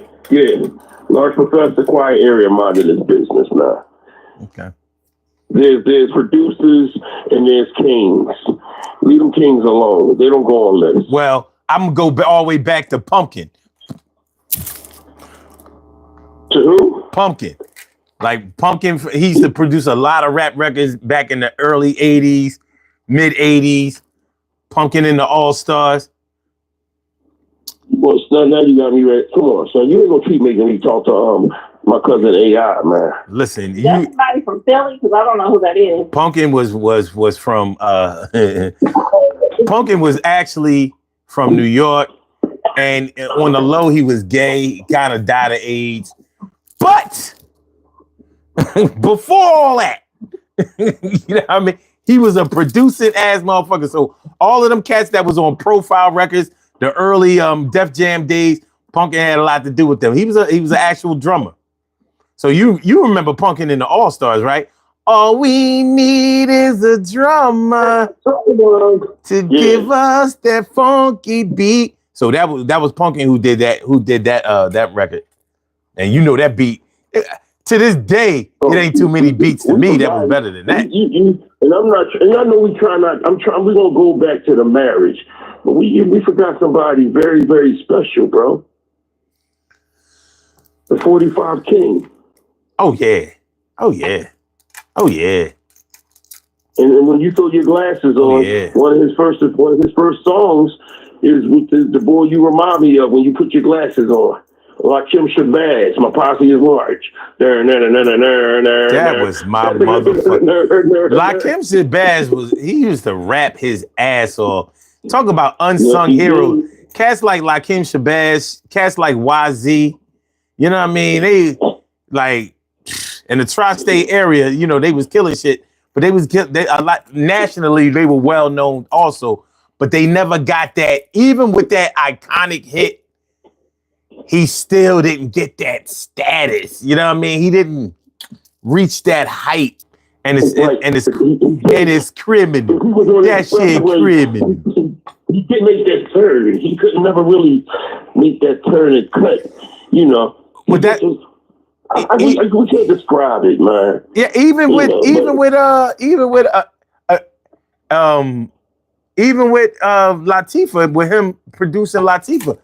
Large Professor, quiet area minding his business now. Okay. There's producers and there's kings. Leave them kings alone. They don't go on lists. Well, I'm gonna go all the way back to Pumpkin. To who? Pumpkin. Like Pumpkin, he used to produce a lot of rap records back in the early 80s, mid 80s. Pumpkin in the All-Stars. Well, son, now you got me ready. Come on, son. You ain't gonna keep making me talk to my cousin AI, man. Listen, that's somebody from Philly, because I don't know who that is. Pumpkin was from Pumpkin was actually from New York, and on the low he was gay, kind of died of AIDS. But before all that, you know what I mean? He was a producing ass motherfucker. So all of them cats that was on Profile Records, the early Def Jam days, Pumpkin had a lot to do with them. He was an actual drummer. So you remember Pumpkin in the All-Stars, right? All we need is a drummer to give us that funky beat. So that was Pumpkin who did that record. And you know that beat. To this day, it ain't too many beats to me that was better than that. And I'm not. And I know we try not. We're gonna go back to the marriage, but we forgot somebody very, very special, bro. The 45 King. Oh yeah. And when you throw your glasses on, one of his first songs is with the boy you remind me of when you put your glasses on. Lakim Shabazz, my posse is large. That was my motherfucker. Lakim Shabazz he used to rap his ass off. Talk about unsung heroes. Cats like Lakim Shabazz, cats like YZ. You know what I mean? They like in the tri-state area, you know, they was killing shit, but they a lot nationally, they were well known also, but they never got that, even with that iconic hit. He still didn't get that status. You know what I mean? He didn't reach that height. And it's criminal. That shit criminal. He didn't make that turn. He could never really make that turn and cut. You know. But that we can't describe it, man. Yeah, even with Latifah, with him producing Latifah.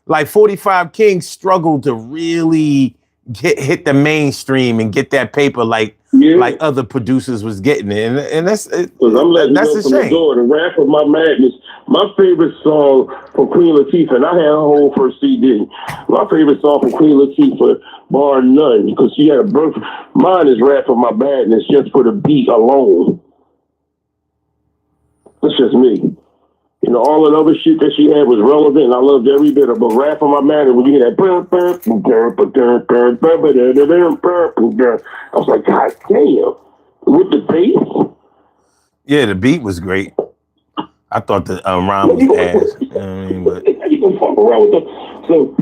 Like 45 King struggled to really hit the mainstream and get that paper like other producers was getting it, and that's I'm letting that's you know a from shame. the door. The Wrath of My Madness. My favorite song from Queen Latifah, and I had her whole first CD. My favorite song from Queen Latifah, bar none, because she had a birth. Mine is Wrath of My Madness, just for the beat alone. That's just me. You know, all the other shit that she had was relevant, and I loved every bit of it. But Wrath of My Madness, when you hear that, I was like, God damn, with the bass. Yeah, the beat was great. I thought the rhyme was ass. You know what I mean? But you gonna fuck around with the. So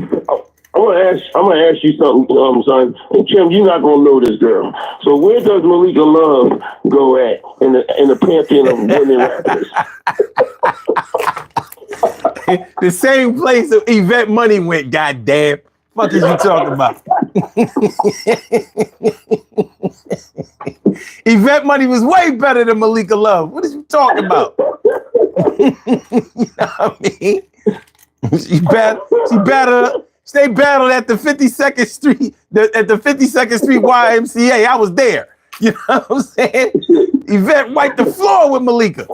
I'm gonna ask you something, son. And Kim, you're not gonna know this girl. So where does Malika Love go at in the pantheon of women rappers? the same place that Yvette Money went. Goddamn, fuck is you talking about? Yvette Money was way better than Malika Love. What are you talking about? You know what I mean? She battled. They battled at the 52nd Street, at the 52nd Street YMCA. I was there. You know what I'm saying? Yvette wiped the floor with Malika.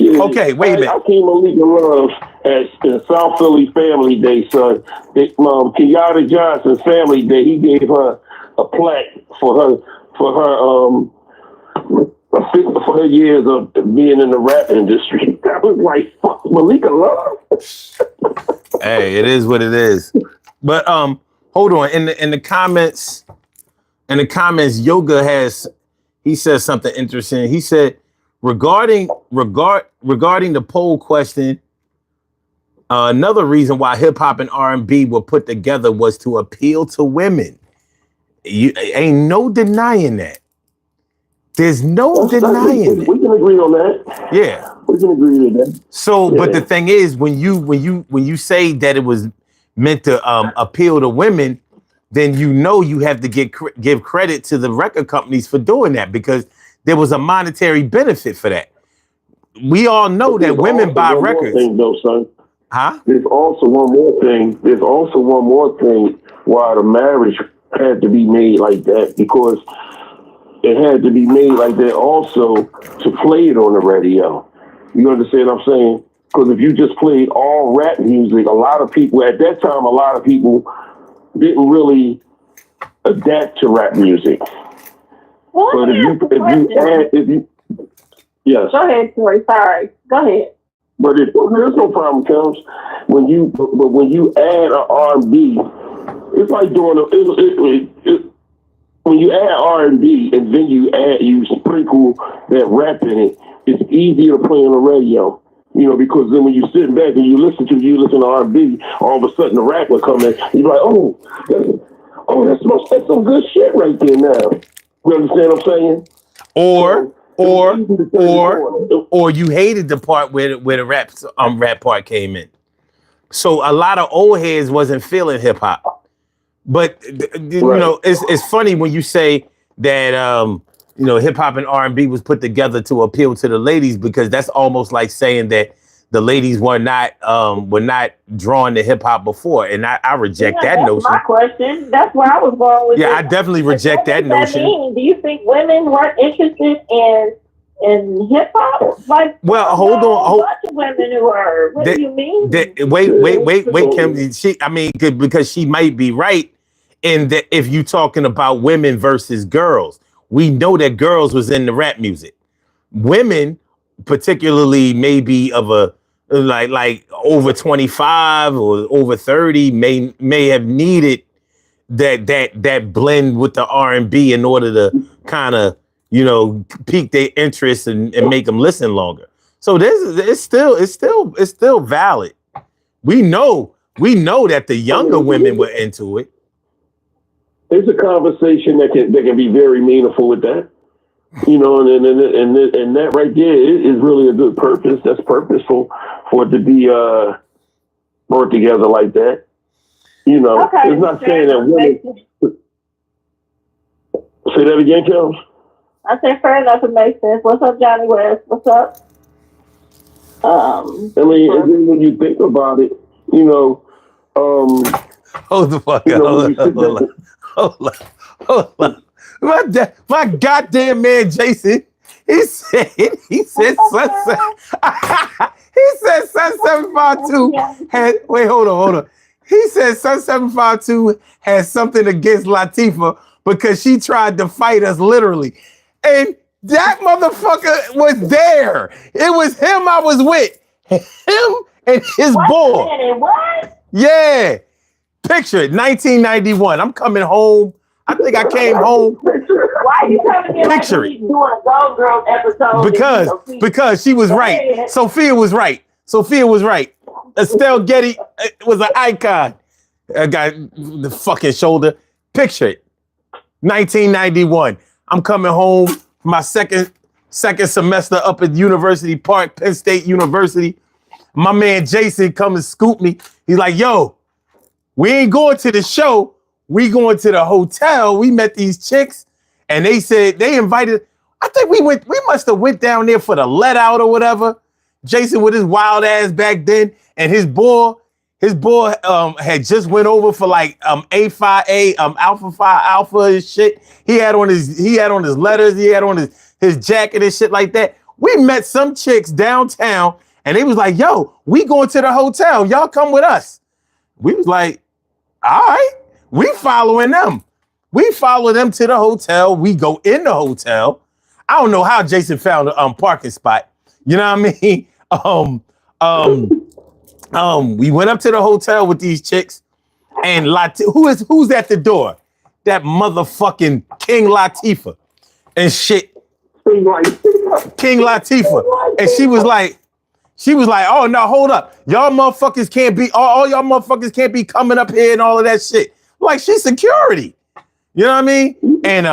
Okay, wait a minute. I seen Malika Love at South Philly Family Day, son. Kenyatta Johnson's Family Day. He gave her a plaque for her years of being in the rap industry. I was like, fuck, Malika Love. Hey, it is what it is. But hold on. In the comments, Yoga he says something interesting. He said regarding the poll question, another reason why hip hop and R&B were put together was to appeal to women. You ain't no denying that. There's no denying it. We can agree on that. Yeah, we can agree with that. So, yeah. But the thing is, when you say that it was meant to appeal to women, then you have to give credit to the record companies for doing that, because there was a monetary benefit for that. We all know that women buy records. Thing, though, son. Huh? There's also one more thing why the marriage had to be made like that, because it had to be made like that also to play it on the radio. You understand what I'm saying? Because if you just played all rap music, a lot of people didn't really adapt to rap music. Well, but if you yes. Go ahead, Tori. Sorry. Go ahead. But there's no problem, comes when you add an R&B, it's like doing when you add R&B and then you sprinkle that rap in it, it's easier to play on the radio. You know, because then when you sit back and you listen to R&B, all of a sudden the rap will come in. You're like, that's some good shit right there now. You understand what I'm saying? Or you hated the part where the rap part came in. So a lot of old heads wasn't feeling hip hop. But you know, it's funny when you say that hip hop and R&B was put together to appeal to the ladies, because that's almost like saying that the ladies were not drawn to hip hop before, and I reject that notion. That's my question. That's where I was going with it. I definitely reject that notion. Do you think women weren't interested in hip hop? Like, well, hold on. A bunch of women who were. What do you mean? Wait, Kim. Because she might be right in that if you're talking about women versus girls, we know that girls was in the rap music. Women, particularly maybe of a like over 25 or over 30, may have needed that blend with the R&B in order to kind of pique their interest and make them listen longer. So it's still valid. We know that the younger women were into it. There's a conversation that can be very meaningful with that. And that right there is really a good purpose. That's purposeful for it to be brought together like that. It's not saying that women. Say that again, Kels. I said fair enough. It makes sense. What's up, Johnny West? What's up? And then when you think about it, Hold the fuck up. Hold on. My goddamn man Jason, he said Sunset. He said Sun 752 had, wait, hold on. He said Sun 752 has something against Latifah because she tried to fight us literally. And that motherfucker was there. It was him I was with. Him and his boy. What? Yeah. Picture it, 1991. I'm coming home. I think I came home. Why are you coming in Picture like it. doing a Gold Girls episode? Because she was right. Sophia was right. Estelle Getty was an icon. I got the fucking shoulder. Picture it. 1991. I'm coming home from my second semester up at University Park, Penn State University. My man Jason come and scoop me. He's like, yo, we ain't going to the show. We going to the hotel. We met these chicks and they said they invited. I think we must have went down there for the let out or whatever. Jason with his wild ass back then and his boy had just went over for like A5A, Alpha Phi Alpha and shit. He had on his letters, he had on his jacket and shit like that. We met some chicks downtown and they was like, yo, we going to the hotel. Y'all come with us. We was like, all right, we following them. We follow them to the hotel. We go in the hotel. I don't know how Jason found a parking spot. You know what I mean? We went up to the hotel with these chicks, and who's at the door? That motherfucking King Latifah and shit. King Latifah, and she was like, oh no, hold up, y'all motherfuckers can't be all y'all motherfuckers can't be coming up here and all of that shit. Like she's security, you know what I mean? And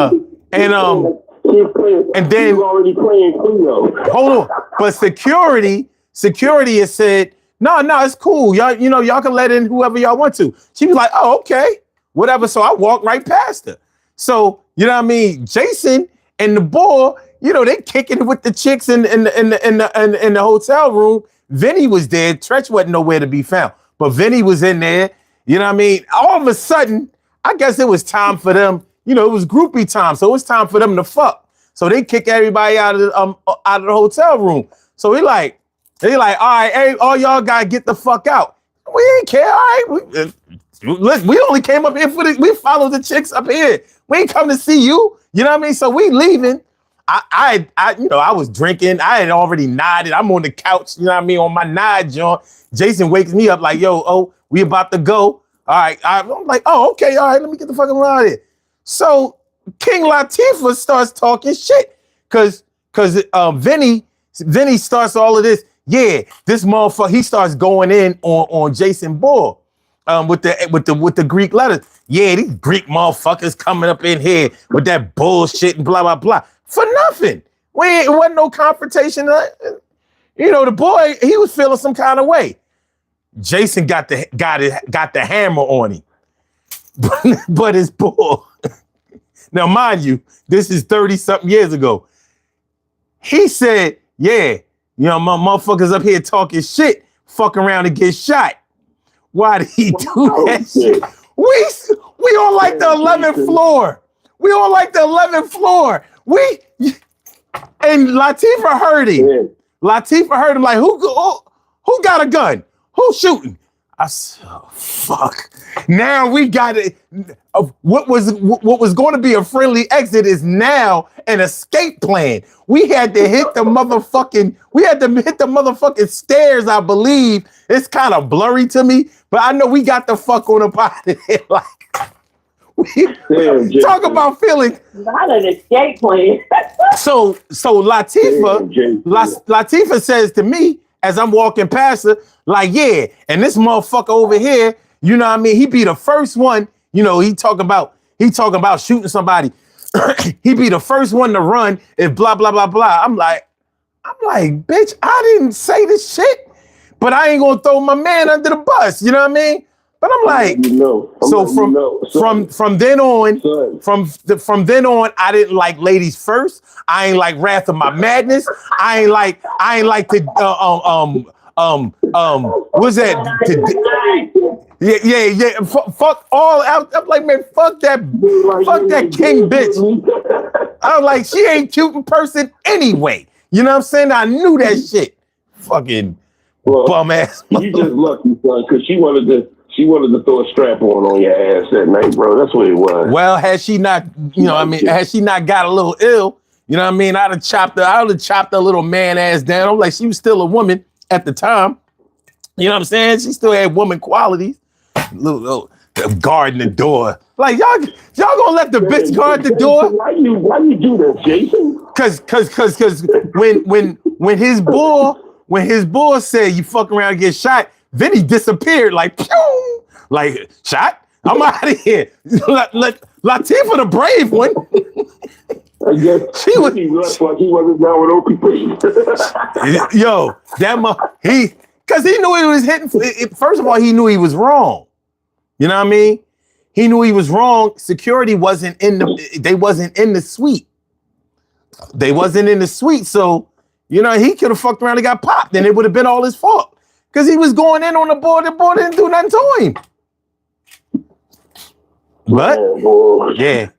then already playing Cleo. Hold on, but security has said, no, it's cool. Y'all can let in whoever y'all want to. She was like, oh, okay, whatever. So I walked right past her. So, you know what I mean? Jason and the boy, they kicking it with the chicks in the hotel room. Vinny was there. Tretch wasn't nowhere to be found. But Vinny was in there. You know what I mean? All of a sudden, I guess it was time for them. It was groupie time. So it was time for them to fuck. So they kick everybody out of the hotel room. So they like, all right, hey, all y'all gotta get the fuck out. We ain't care, all right. We only came up here we followed the chicks up here. We ain't come to see you. You know what I mean? So we leaving. I was drinking. I had already nodded. I'm on the couch, you know what I mean, on my nod, John. Jason wakes me up like, yo, we about to go. All right. I'm like, oh, okay, all right, let me get the fucking out of here. So King Latifah starts talking shit. Cause Vinny starts all of this. Yeah, this motherfucker, he starts going in on Jason Ball with the Greek letters. Yeah, these Greek motherfuckers coming up in here with that bullshit and blah, blah, blah. For nothing. It wasn't no confrontation. The boy, he was feeling some kind of way. Jason got the hammer on him. But his boy, now mind you, this is 30-something years ago. He said, yeah, my motherfuckers up here talking shit, fuck around and get shot. Why did he do that shit? We on like the 11th floor. And Latifah heard him. Yeah. Latifah heard him like, who got a gun? Who's shooting? I said, oh, fuck. Now we got it. What was going to be a friendly exit is now an escape plan. We had to hit the motherfucking stairs, I believe. It's kind of blurry to me, but I know we got the fuck on up out of there. Like, talk about feeling. Not an escape plan. So Latifah says to me as I'm walking past her, like, yeah, and this motherfucker over here, you know what I mean? He be the first one, he talking about shooting somebody. He be the first one to run if blah, blah, blah, blah. I'm like, bitch, I didn't say this shit, but I ain't gonna throw my man under the bus. You know what I mean? But I'm like, from then on, I didn't like ladies first. I ain't like Wrath of My Madness. I ain't like the What's that? Yeah. Fuck all. I'm like, man, fuck that king bitch. I was like, she ain't cute in person anyway. You know what I'm saying? I knew that shit. Fucking bum ass. You just lucky, son, because she wanted to throw a strap on your ass that night, bro. That's what it was. Well, had she not, had she not got a little ill, you know what I mean? I would have chopped her little man ass down. I'm like, she was still a woman at the time. You know what I'm saying? She still had woman qualities. Little guarding the door. Like y'all gonna let the bitch guard the door? Why you do that, Jason? Cause when his bull said you fuck around and get shot, then he disappeared like pew, like shot. I'm out of here. Latifah the brave one. I guess he left like he wasn't down with OPP. Yo, because he knew he was hitting. First of all, he knew he was wrong. You know what I mean? He knew he was wrong. Security wasn't in the suite. They wasn't in the suite. So, he could have fucked around and got popped, and it would have been all his fault. Because he was going in on the board. The board didn't do nothing to him. But, yeah.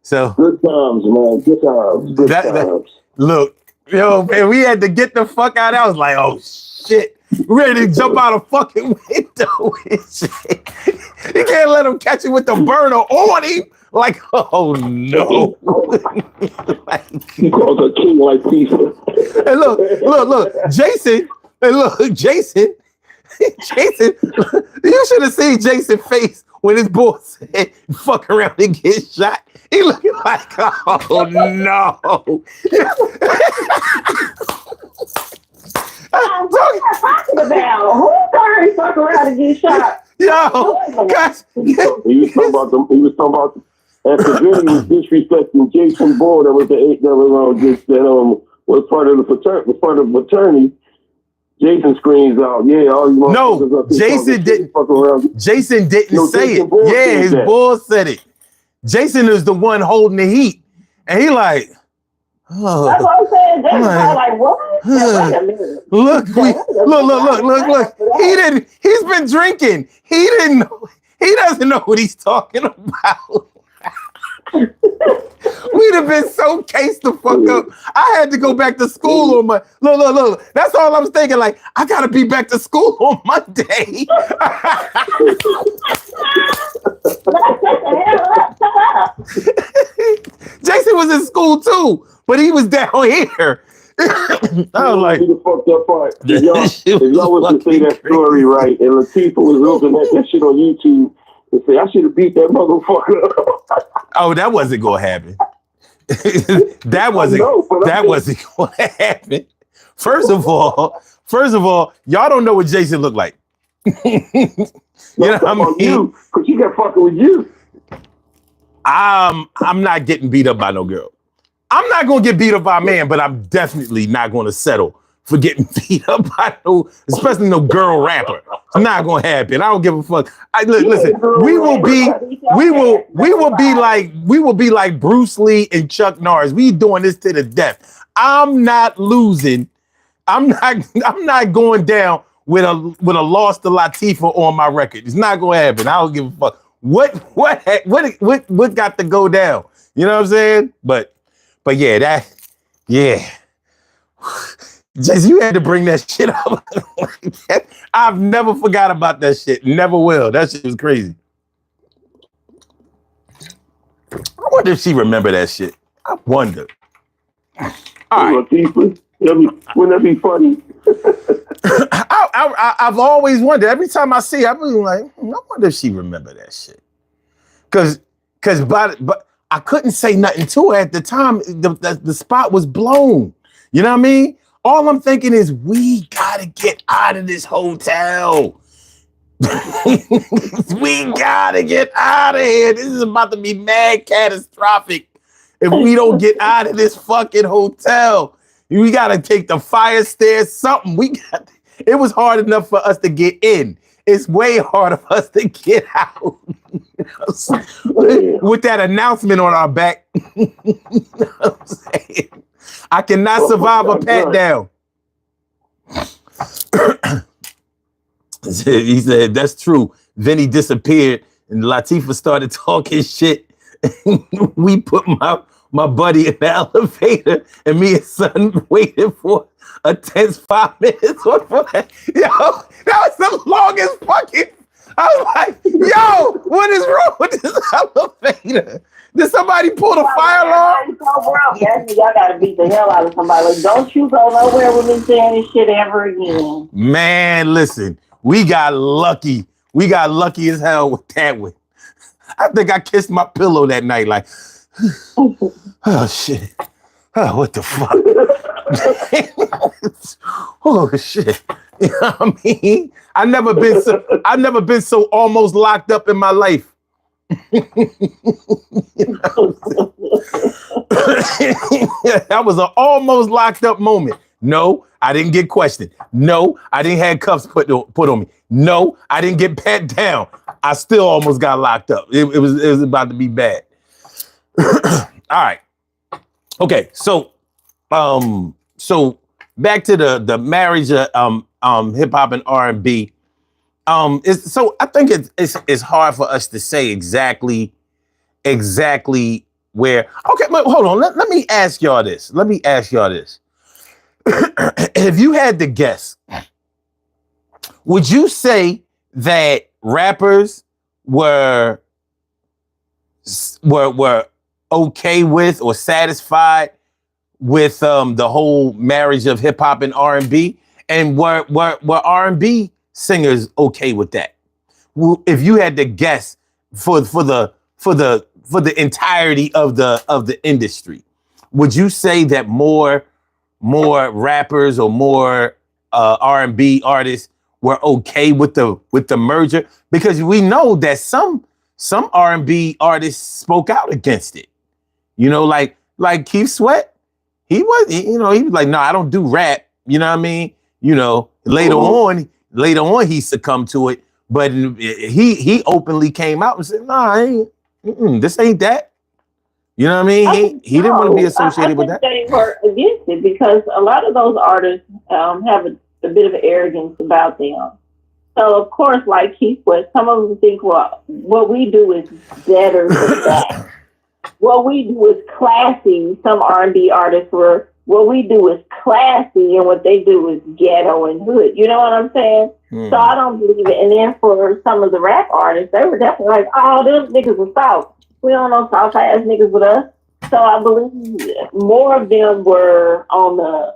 So. Good times, man. Good times. Look, man, we had to get the fuck out. I was like, oh, shit. Ready to jump out a fucking window and shit. You can't let him catch you with the burner on him. Like, oh no. He calls a king like Pizza. And look, Jason. You should have seen Jason's face when his boy said, fuck around and get shot. He looking like, oh no. I'm talking about who started fuck around and get shot. Yo, guys. He was talking about after Vinny was disrespecting Jason Bourne that was was part of the fraternity. Jason screams out, yeah, all you no, Jason didn't. Jason didn't say it. Yeah, his boy said it. Jason is the one holding the heat, and he like. Oh. That's what I'm saying. Jason's like, what? Wait a minute. Look. He's been drinking. He doesn't know what he's talking about. We'd have been so cased the fuck up. I had to go back to school on my look. That's all I was thinking. Like, I gotta be back to school on Monday. Jason was in school too, but he was down here. I was like, the fucked up part. If y'all was to say that story right, and Latifah was looking at that shit on YouTube and say, I should have beat that motherfucker up. Oh, that wasn't gonna happen. that wasn't gonna happen. First of all, y'all don't know what Jason looked like. You know what I mean? Because he got fucking with you. I'm not getting beat up by no girl. I'm not gonna get beat up by a man, but I'm definitely not gonna settle for getting beat up by especially no girl rapper. It's not gonna happen. I don't give a fuck. Listen, we will be like Bruce Lee and Chuck Norris. We doing this to the death. I'm not losing. I'm not going down with a loss to Latifah on my record. It's not gonna happen. I don't give a fuck. What got to go down? You know what I'm saying? But yeah. Jason, you had to bring that shit up. I've never forgot about that shit. Never will. That shit was crazy. I wonder if she remember that shit. I wonder. All right. Wouldn't that be funny? I've always wondered. Every time I see her, I've been like, I wonder if she remember that shit. But I couldn't say nothing to her at the time. The spot was blown. You know what I mean? All I'm thinking is, we gotta get out of this hotel. We gotta get out of here. This is about to be mad catastrophic if we don't get out of this fucking hotel. We gotta take the fire stairs, something. It was hard enough for us to get in. It's way harder for us to get out. With that announcement on our back. You know what I'm saying? I cannot survive a pat down. He said, that's true. Then he disappeared and Latifah started talking shit. We put my buddy in the elevator and me and son waited for a tense 5 minutes. Yo, that was the longest fucking. I was like, yo, what is wrong with this elevator? Did somebody pull the fire alarm? Y'all gotta beat the hell out of somebody. Like, don't you go nowhere with me saying this shit ever again. Man, listen, we got lucky. We got lucky as hell with that one. I think I kissed my pillow that night, like, oh shit. Oh, what the fuck? Oh shit. You know what I mean? I've never been so almost locked up in my life. That was an almost locked up moment. No, I didn't get questioned. No, I didn't have cuffs put on me. No, I didn't get pat down. I still almost got locked up. It was about to be bad. All right. Okay, so back to the marriage of hip hop and R&B. So I think it's hard for us to say exactly where. Okay, but hold on. Let me ask y'all this. If you had to guess, would you say that rappers were okay with or satisfied with the whole marriage of hip hop and R&B, and were R&B singers okay with that? If you had to guess for the entirety of the industry, would you say that more rappers or more R&B artists were okay with the merger? Because we know that some R&B artists spoke out against it. You know, like Keith Sweat. He was like, no, I don't do rap. You know what I mean? You know, later on he succumbed to it, but he openly came out and said, no, this ain't that. You know what I mean? He didn't want to be associated with that. They were against it because a lot of those artists have a bit of arrogance about them. So of course, like Keith Sweat, some of them think, well, what we do is better than that. What we do is classy. Some R&B artists were, what we do is classy, and what they do is ghetto and hood. You know what I'm saying? So I don't believe it. And then for some of the rap artists, they were definitely like, oh, them niggas are South. We don't know South ass niggas with us. So I believe more of them were on the,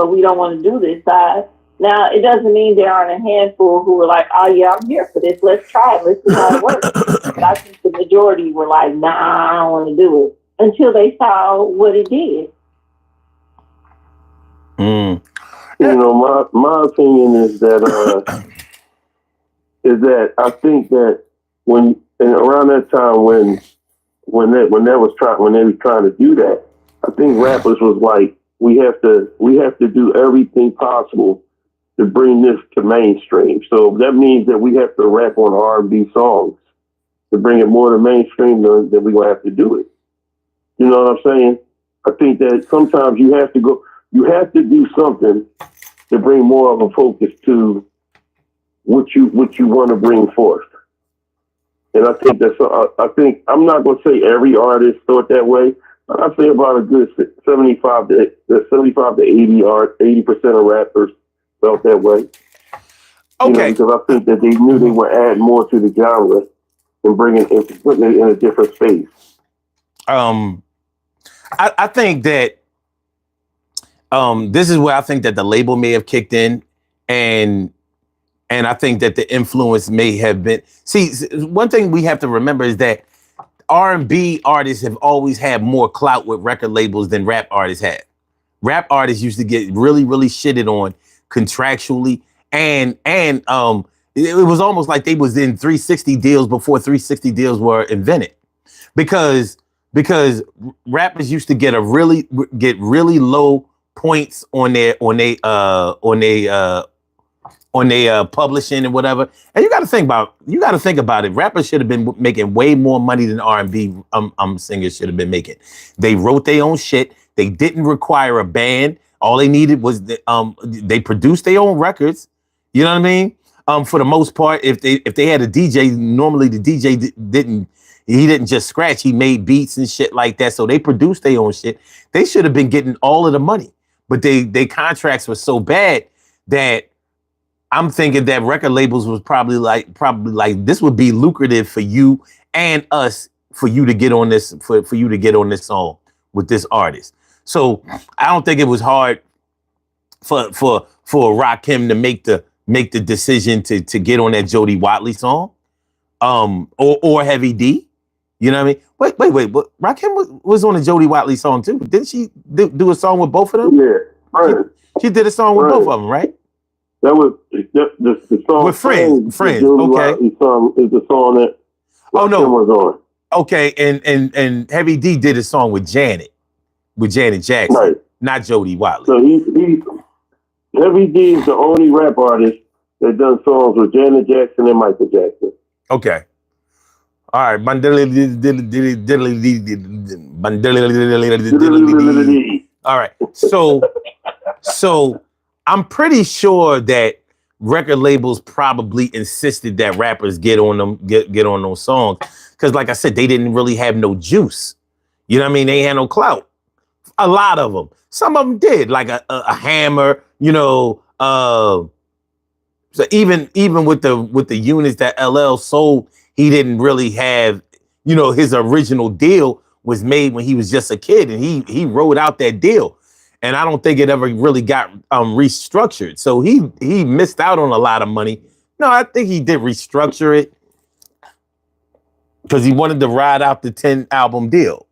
we don't want to do this side. Now, it doesn't mean there aren't a handful who were like, oh, yeah, I'm here for this. Let's try it. Let's see how it works. But I think the majority were like, nah, I don't want to do it, until they saw what it did. You know, my opinion is that I think that when around that time when they were trying to do that, I think rappers was like, we have to do everything possible to bring this to mainstream. So that means that we have to rap on R&B songs to bring it more to mainstream. Then we're gonna have to do it. You know what I'm saying? I think that sometimes you have to do something to bring more of a focus to what you want to bring forth. And I think I'm not going to say every artist thought that way, but I say about a good 75 to 80% of rappers felt that way. Okay. Because I think that they knew they were adding more to the genre and putting it in a different space. I think that this is where I think that the label may have kicked in, and I think that the influence may have been. See, one thing we have to remember is that R&B artists have always had more clout with record labels than rap artists had. Rap artists used to get really, really shitted on contractually, and it was almost like they was in 360 deals before 360 deals were invented, because rappers used to get really low points on their publishing and whatever. And you got to think about it. Rappers should have been making way more money than R&B singers should have been making. They wrote their own shit. They didn't require a band All they needed was they produced their own records. You know what I mean? For the most part, if they had a DJ, normally the DJ didn't just scratch. He made beats and shit like that. So they produced their own shit. They should have been getting all of the money, but they contracts were so bad that I'm thinking that record labels was probably like this would be lucrative for you and us for you to get on this for you to get on this song with this artist. So I don't think it was hard for Rakim to make the decision to get on that Jody Watley song, or Heavy D. You know what I mean? Wait. But Rakim was on a Jody Watley song too. Didn't she do a song with both of them? Yeah, right. She did a song with both of them, right? That was the song with Friends. Okay. The song is the song that Rakim was on. Okay, and Heavy D did a song with Janet Jackson, right. Not Jody Watley. So he Heavy D is the only rap artist that done songs with Janet Jackson and Michael Jackson. Okay. All right. All right. So I'm pretty sure that record labels probably insisted that rappers get on those songs. Because like I said, they didn't really have no juice. You know what I mean? They had no clout. A lot of them. Some of them did, like a Hammer, you know. So even with the units that LL sold, he didn't really have, you know, his original deal was made when he was just a kid, and he wrote out that deal. And I don't think it ever really got restructured. So he missed out on a lot of money. No, I think he did restructure it because he wanted to ride out the 10 album deal.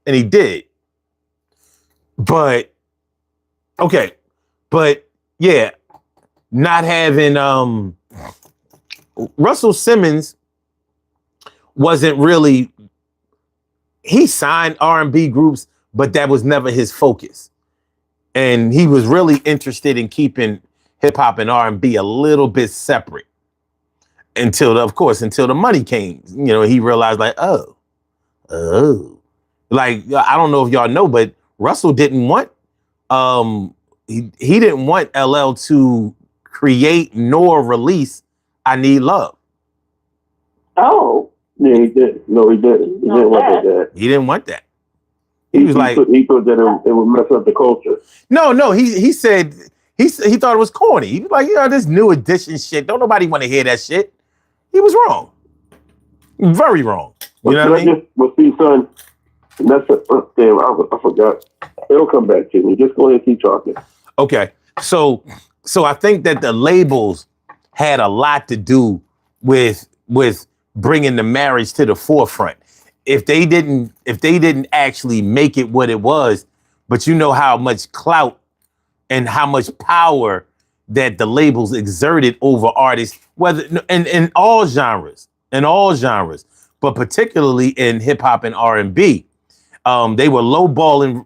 And he did. But okay. But yeah, not having Russell Simmons wasn't really, he signed R&B groups, but that was never his focus. And he was really interested in keeping hip hop and R&B a little bit separate until the money came. You know, he realized like, oh, like, I don't know if y'all know, but Russell didn't want, he didn't want LL to create nor release I Need Love. Oh. Yeah, he did. No, he didn't. He didn't want that. He didn't want that. He thought that it would mess up the culture. No. He said he thought it was corny. He was like, you know, this new edition shit. Don't nobody want to hear that shit. He was wrong. Very wrong. You know what I mean? Well, see, son, that's damn. I forgot. It'll come back to me. Just go ahead and keep talking. Okay. So I think that the labels had a lot to do with bringing the marriage to the forefront. If they didn't actually make it what it was, but you know how much clout and how much power that the labels exerted over artists, whether in all genres, but particularly in hip hop and R&B. They were lowballing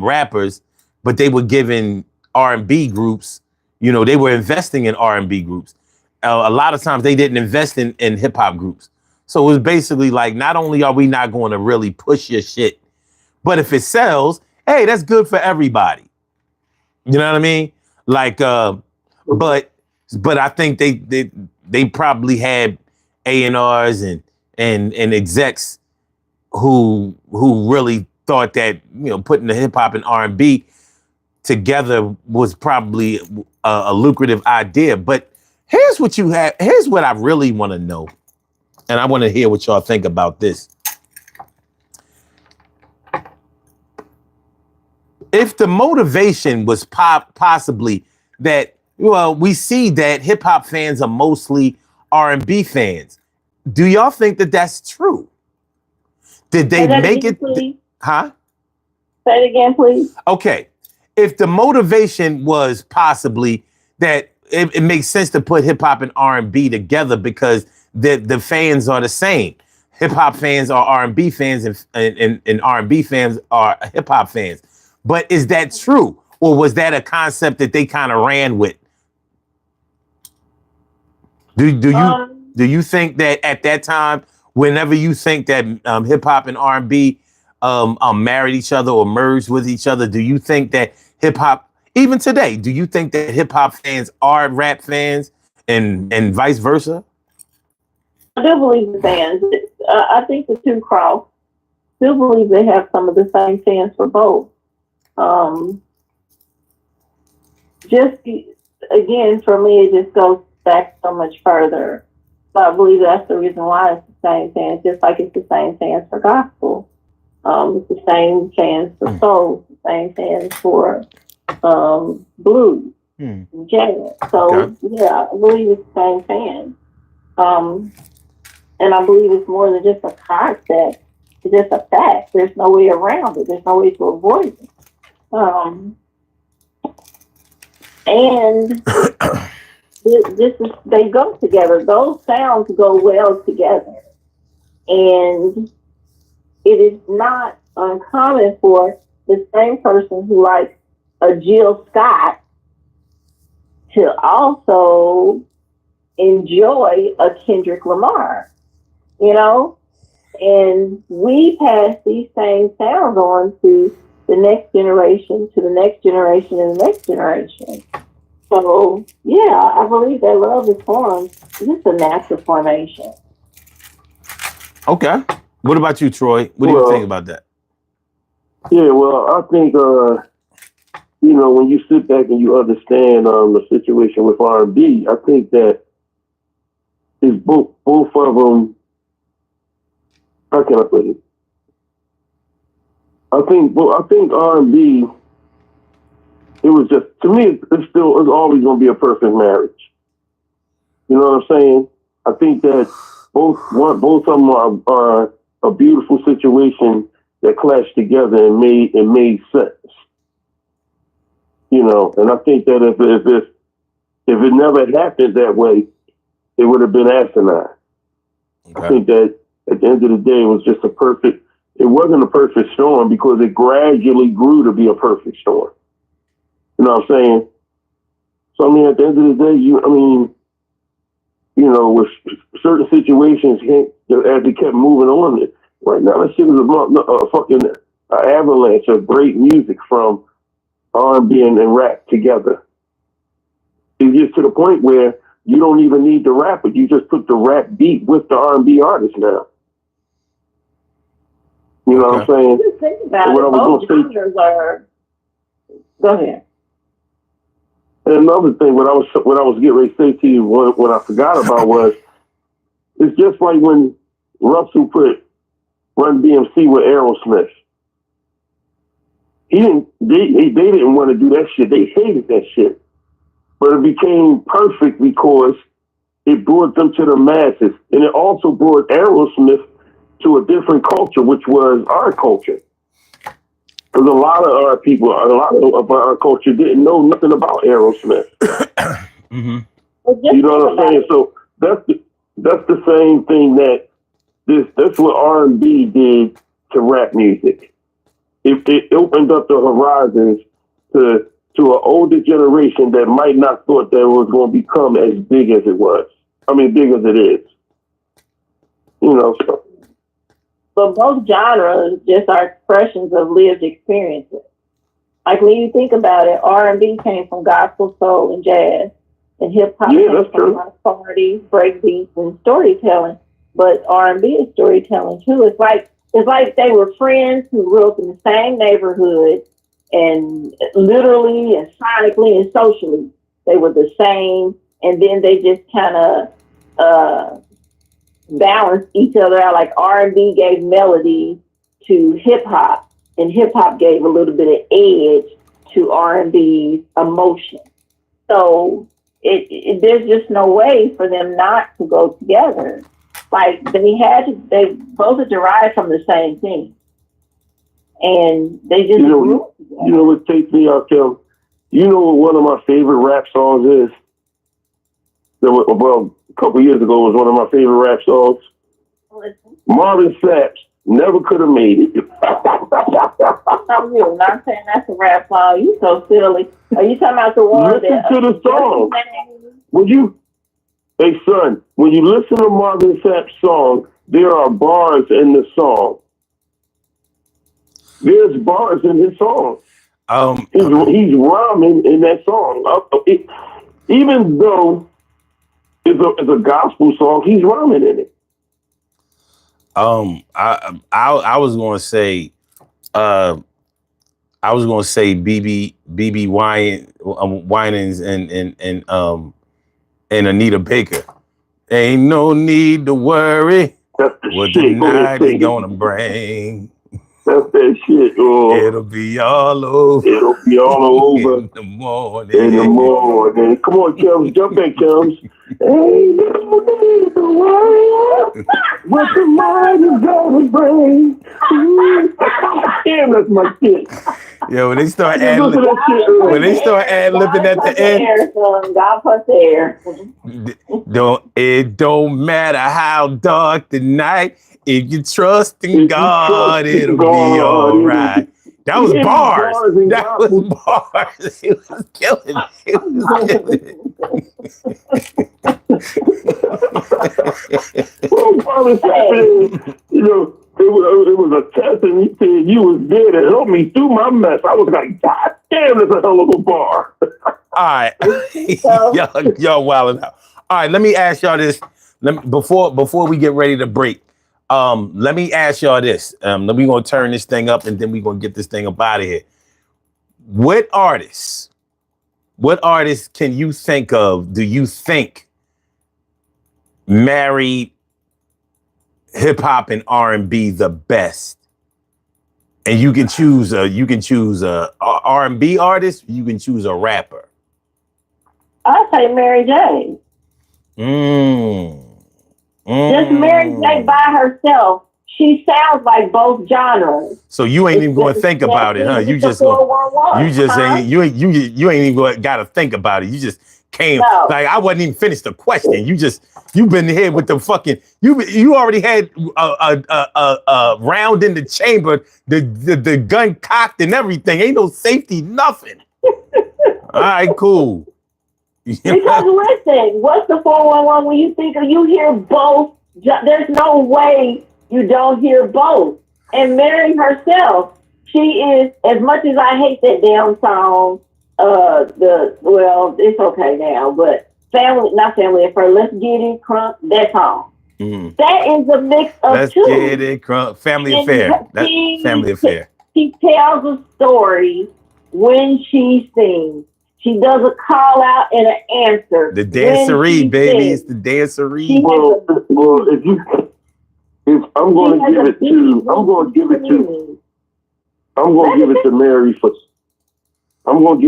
rappers, but they were giving R&B groups, you know, they were investing in R&B groups. A lot of times they didn't invest in hip hop groups. So it was basically like, not only are we not going to really push your shit, but if it sells, hey, that's good for everybody. You know what I mean? Like, but I think they probably had A&Rs and execs who really thought that, you know, putting the hip hop and R&B together was probably a lucrative idea. But here's what I really want to know. And I want to hear what y'all think about this. If the motivation was possibly that, well, we see that hip hop fans are mostly R&B fans. Do y'all think that that's true? Did they make it? Huh? Say it again, please. Okay. If the motivation was possibly that it makes sense to put hip hop and R&B together because the fans are the same. Hip hop fans are R&B fans and R&B fans are hip hop fans. But is that true? Or was that a concept that they kind of ran with? Do you think that at that time, whenever you think that hip hop and R&B married each other or merged with each other, do you think that hip hop Even today, do you think that hip hop fans are rap fans and vice versa? I do believe the fans. I think the two cross. Still believe they have some of the same fans for both. Um, just again, for me, it just goes back so much further. So I believe that's the reason why it's the same fans, just like it's the same fans for gospel. It's the same fans for soul, the same fans for blues, jazz. So yeah, I believe it's the same fans. And I believe it's more than just a concept. It's just a fact. There's no way around it. There's no way to avoid it. And they go together. Those sounds go well together. And it is not uncommon for the same person who likes a Jill Scott to also enjoy a Kendrick Lamar, you know? And we pass these same sounds on to the next generation, to the next generation, and the next generation. So, yeah, I believe that love is formed. It's just a natural formation. Okay. What about you, Troy? What do you think about that? Yeah, well, I think, when you sit back and you understand the situation with R&B, I think that it's both of them. How can I put it? I think R&B. It was just, to me, it's always going to be a perfect marriage. You know what I'm saying? I think that both of them are a beautiful situation that clashed together and made sense. You know, and I think that if it never happened that way, it would have been asinine. Okay. I think that at the end of the day, it wasn't a perfect storm because it gradually grew to be a perfect storm. You know what I'm saying? So, I mean, at the end of the day, with certain situations, as they kept moving on, right now, that shit is a fucking avalanche of great music from R&B and rap together. It gets to the point where you don't even need the rapper. You just put the rap beat with the R&B artist now. You know what I'm saying? Just think about it. Both genres are... Go ahead. And another thing, what I was getting ready to say to you, what I forgot about was, it's just like when Russell put Run DMC with Aerosmith. They didn't want to do that shit. They hated that shit. But it became perfect because it brought them to the masses. And it also brought Aerosmith to a different culture, which was our culture. Because a lot of our culture didn't know nothing about Aerosmith. Mm-hmm. You know what I'm saying? So that's the same thing that's what R&B did to rap music. It opened up the horizons to an older generation that might not thought that it was going to become as big as it was. I mean, big as it is. You know, so. But both genres just are expressions of lived experiences. Like when you think about it, R&B came from gospel, soul, and jazz, and hip hop came from parties, breakbeats, and storytelling. But R&B is storytelling too. It's like they were friends who grew up in the same neighborhood, and literally and sonically and socially they were the same, and then they just kind of balanced each other out. Like R&B gave melody to hip hop, and hip hop gave a little bit of edge to R&B's emotion. So there's just no way for them not to go together. Like they both are derived from the same thing, and they just grew together. You know what takes me out, Kim? You know what one of my favorite rap songs is? Well, a couple years ago was one of my favorite rap songs. Listen. Marvin Sapp's Never Could Have Made It. No, you're not saying that's a rap song. You so silly. Are you talking about the one Listen to the song. Hey, son, when you listen to Marvin Sapp's song, there are bars in the song. There's bars in his song. He's rhyming in that song. Even though it's a gospel song, he's rhyming in it. I was gonna say, BB Winans and Anita Baker. Ain't no need to worry what the night is gonna bring. That's that shit. It'll be all over. It'll be all over in the morning. In the morning. Come on, Chums, jump in, Chums. Ain't no need to worry what the night is gonna bring. Damn, that's my shit. Yeah, when they start ad-libbing at the end, God put there. It don't matter how dark the night. If you trust in God, it'll be all right. That was bars. That was bars. It was killing. It was killing. You know, it was a test, and he said you was there to help me through my mess. I was like, God damn, that's a hell of a bar. All right, y'all wilding out. All right, let me ask y'all this. Before we get ready to break. Let me ask y'all this. Then we're gonna turn this thing up and then we're gonna get this thing up out of here. What artists can you think of, do you think married hip hop and R&B the best? And you can choose a R&B artist, you can choose a rapper. I say Mary J. Just Mary J by herself, she sounds like both genres. So you ain't even going to think about it, huh? You ain't even got to think about it. You just came like I wasn't even finished the question. You've been here with the fucking you already had a round in the chamber, the gun cocked and everything. Ain't no safety, nothing. All right, cool. Because listen, what's the 411 when you think of, you hear both? There's no way you don't hear both. And Mary herself, she is, as much as I hate that damn song, it's okay now, but not family at first, Let's Get It Crunk, that song. Mm-hmm. That is a mix of Let's two. Get It Crunk, Family Affair. That's Family Affair. She tells a story when she sings. She does a call out and an answer. The dancery, baby. It's the dancery. Well, if I'm going to give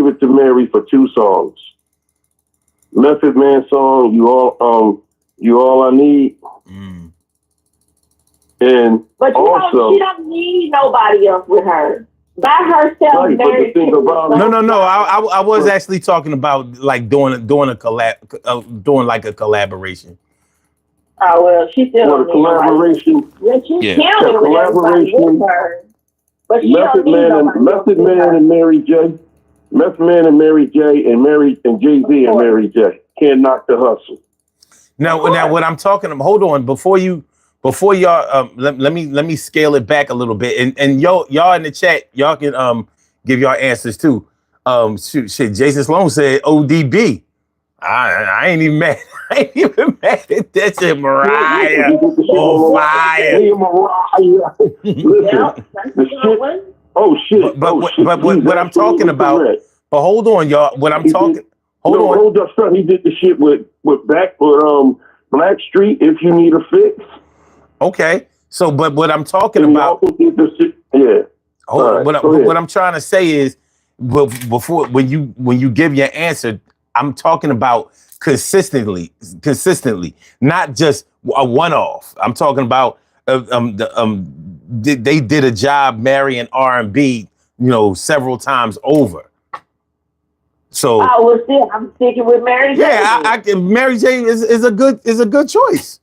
it to Mary for two songs. Method Man song, You All I Need. Mm. But she don't need nobody else with her. By herself, right, Mary. No. I was actually talking about like doing a collab, doing like a collaboration. Oh well, she still a collaboration. Collaboration. But she Method Man and Mary J. Method Man and Mary J. and Jay-Z and Mary J. Can't knock the hustle. Now what I'm talking about, hold on, before y'all let me scale it back a little bit, and y'all in the chat, y'all can give y'all answers too. Shit, Jason Sloan said ODB. I ain't even mad. I ain't even mad at that shit. Mariah on fire. Oh shit. But what I'm talking about. Correct. But hold on, y'all. What I'm talking. Hold up, son. He did the shit with Blackstreet. If you need a fix. Okay. So, but what I'm talking about. What I'm trying to say is, before when you give your answer, I'm talking about consistently, not just a one-off. I'm talking about they did a job marrying R&B, several times over. So I'm sticking with Mary J. Yeah, Mary J is a good choice.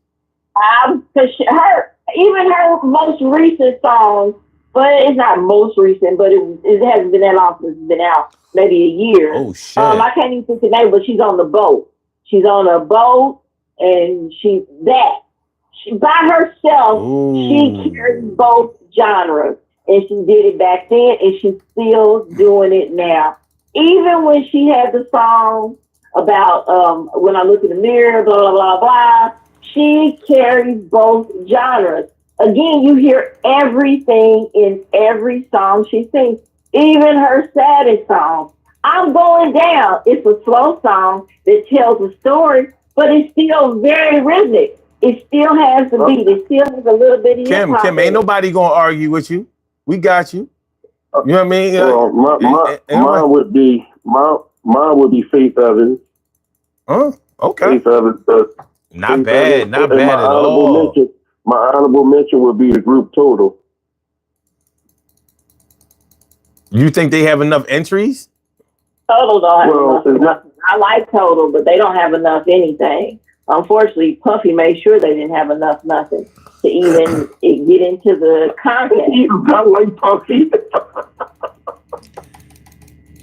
Even her most recent song, but it's not most recent, but it hasn't been that long since it's been out. Maybe a year. Oh shit! I can't even think the name, but she's on the boat. She's on a boat, and by herself. Ooh. She carries both genres. and she did it back then, and she's still doing it now. Even when she had the song about when I look in the mirror, blah blah blah blah, she carries both genres. Again, you hear everything in every song she sings, even her saddest song. I'm Going Down. It's a slow song that tells a story, but it's still very rhythmic. It still has the beat. It still has a little bit of Kim, ain't nobody gonna argue with you. We got you. You know what I mean? Well, mine would be Faith Evans. Oh, okay. Faith Evans. Not bad at all. My honorable mention would be the group Total. You think they have enough entries? Total don't have enough. I like Total, but they don't have enough anything. Unfortunately, Puffy made sure they didn't have enough nothing to even get into the content. I like Puffy.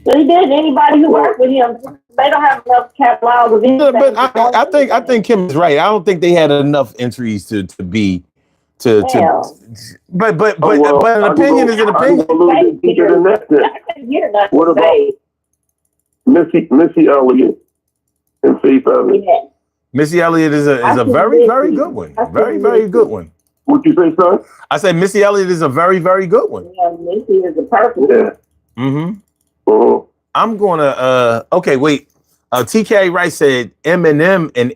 So he did. Anybody who worked with him, they don't have enough catalog of anything. But I think Kim is right. I don't think they had enough entries to be to. But an opinion is an opinion. What about Missy Elliott and Faith Evans? Yeah. Missy Elliott is a very, very good one. Very, very good one. What you say, son? I said Missy Elliott is a very, very good one. Yeah, Missy is a perfect one. Yeah. Mm-hmm. Uh-huh. I'm gonna okay, wait. TK Wright said Eminem and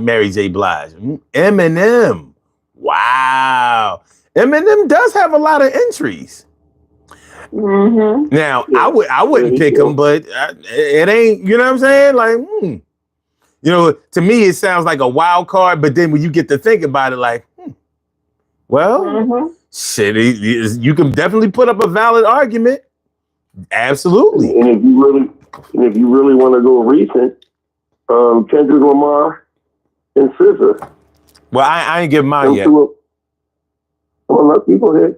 Mary J. Blige. Eminem. Wow. Eminem does have a lot of entries. Mm-hmm. Now, yeah. I wouldn't pick him, but it ain't, you know what I'm saying? Like, you know, to me, it sounds like a wild card, but then when you get to think about it, like, well, shit, you can definitely put up a valid argument. Absolutely. And if you really want to go recent, Kendrick Lamar and SZA. Well, I ain't give mine yet. Well, let me go ahead.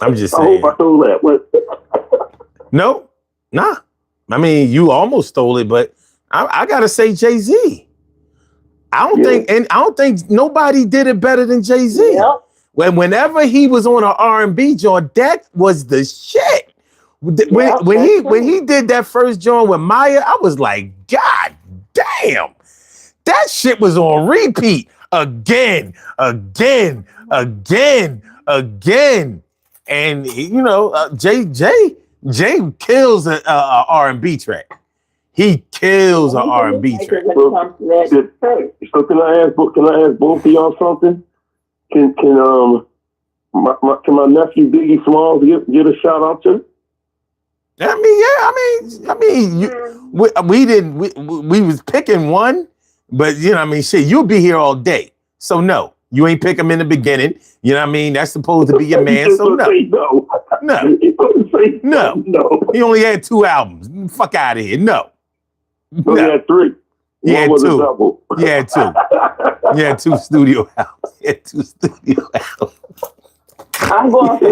I'm just saying. I hope I stole that. What? No, nah. I mean, you almost stole it, but I gotta say Jay-Z. I don't think nobody did it better than Jay-Z. Yep. Whenever he was on an R&B joint, that was the shit. When he did that first joint with Maya, I was like, God damn, that shit was on repeat again. And you know, Jay kills a R&B track. He kills an R&B track. So can I ask both of y'all something? Can my nephew Biggie Smalls get a shout out to? We was picking one, but you know, I mean, shit, you'll be here all day. So no, you ain't pick him in the beginning. You know what I mean? That's supposed to be your man. So no. He only had 2 albums. Fuck out of here. No. He had 3. He had 2. He had 2. He had 2 studio albums. I'm going for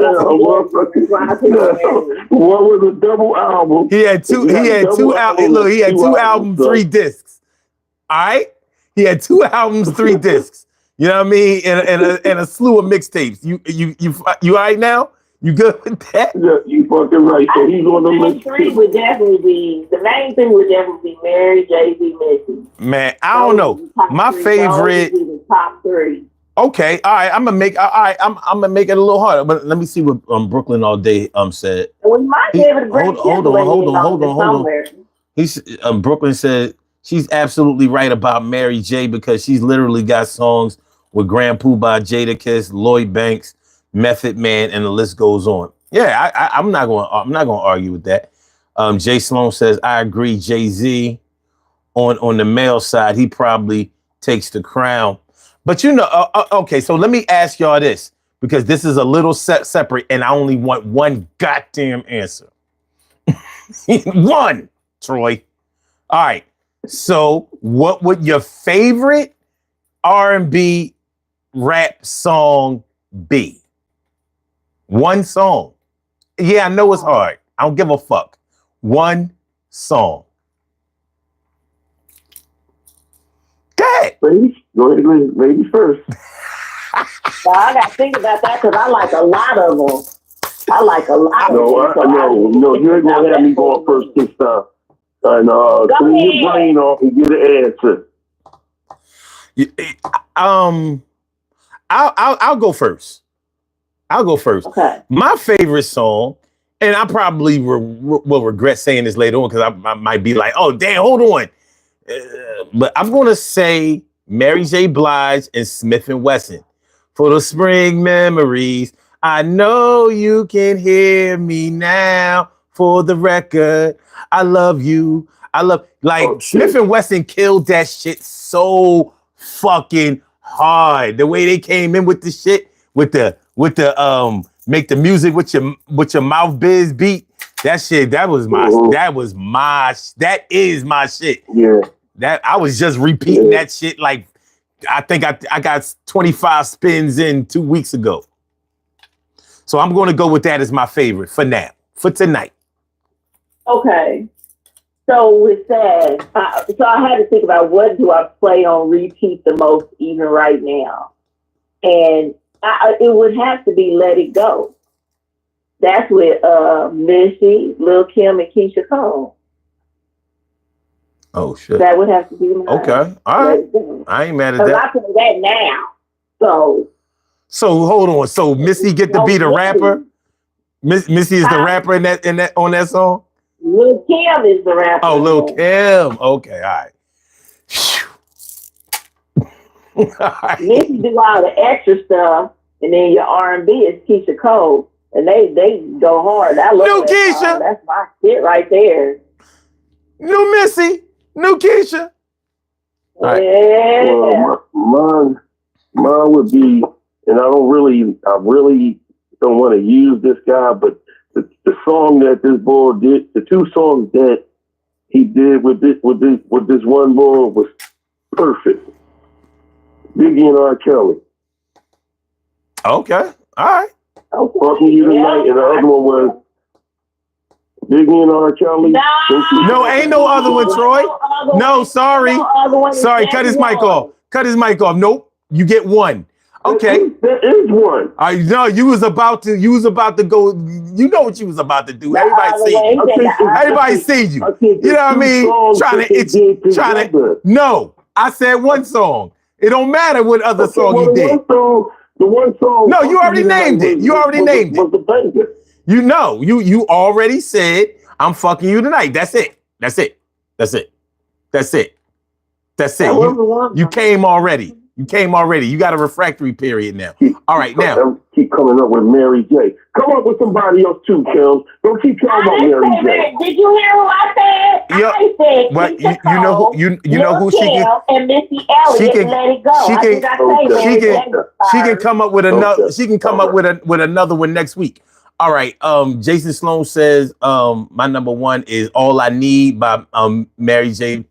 one was a double album. He had 2 albums. Look, he had 2 albums, 3 discs. All right? He had 2 albums, 3 discs. You know what I mean? And a slew of mixtapes. You all right now? You good with that? Yeah, you fucking right. So he's on the list. The main thing would definitely be Mary, Jay-Z, Missy. Man, I don't know. My favorite. The top 3. Okay, all right. I'm gonna make it a little harder. But let me see what Brooklyn All Day said. We might be able to bring hold on. He's Brooklyn said she's absolutely right about Mary J because she's literally got songs with Grand Poobah, Jadakiss, Lloyd Banks, Method Man, and the list goes on. Yeah, I'm not going to argue with that. Jay Sloan says I agree. Jay-Z on the male side, he probably takes the crown. But you know, okay. So let me ask y'all this because this is a little separate, and I only want one goddamn answer. One, Troy. All right. So, what would your favorite R&B rap song be? One song. Yeah, I know it's hard. I don't give a fuck. One song. Go ahead. Ladies first. So I got to think about that because I like a lot of them. I like a lot of them. No, you ain't gonna have me going first this time. And clean your brain off and get an answer. I'll go first. I'll go first. Okay. My favorite song, and I probably will regret saying this later on because I might be like, oh, damn, hold on. But I'm going to say Mary J. Blige and Smith & Wesson. For the spring memories, I know you can hear me now. For the record, I love you. Smith & Wesson killed that shit so fucking hard. The way they came in with the shit, with the make the music with your mouth biz beat. That shit, that is my shit. Yeah. That I was just repeating that shit like I think I got 25 spins in 2 weeks ago. So I'm going to go with that as my favorite for now, for tonight. Okay. So with that, so I had to think about what do I play on repeat the most even right now. And it would have to be Let It Go. That's with Missy, Lil Kim, and Keisha Cole. Oh, shit. That would have to be mine. Okay. All right. I ain't mad at that. I play that now. So hold on. So Missy get to be the rapper? Missy is the rapper in that on that song? Lil Kim is the rapper. Oh, Lil Kim. Okay, all right. Missy do all the extra stuff, and then your R&B is Keisha Cole, and they go hard. I love New Keisha. That's my shit right there. New Missy. New Keisha. Right. Yeah. Mine would be, and I really don't want to use this guy, but the song that this boy did, the two songs that he did with this one boy was perfect. Biggie and R. Kelly. Okay, all right. Fucking You Tonight, and the other one was Biggie and R. Kelly. No, ain't no other one, Troy. No, sorry. Sorry, cut his mic off. Cut his mic off. Nope, you get one. Okay. There is one. I know you was about to go. You know what you was about to do. Everybody see you. Everybody see you. You know what I mean? Trying to. No, I said one song. It don't matter what other song he did. The one song. No, you already named it. You already named it. You know, you already said I'm fucking you tonight. That's it. That's it. That's it. That's it. That's it. You came already. You came already. You got a refractory period now. All right, now. Keep coming up with Mary J. Come up with somebody else too, Kels. Don't keep talking about Mary J. Did you hear what I said? Yep. I said, but you know who she can, and Missy Elliott, Let It Go. She can come up with another. Okay. She can come up with another one next week. All right. Jason Sloan says my number one is All I Need by Mary J.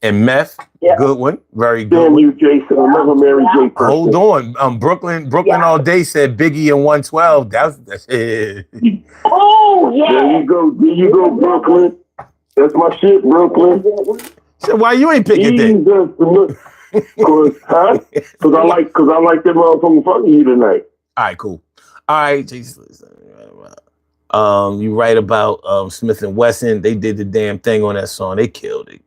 and Meth. Yep. Good one. Very good. Damn you, Jason. Another Mary J. person. Hold on. Brooklyn all day said Biggie and 112. That's it. Oh, yeah. There you go, Brooklyn. That's my shit, Brooklyn. So why you ain't picking that? Because I like that motherfucking fucking you tonight. All right, cool. All right, Jason. You right about Smith & Wesson. They did the damn thing on that song. They killed it.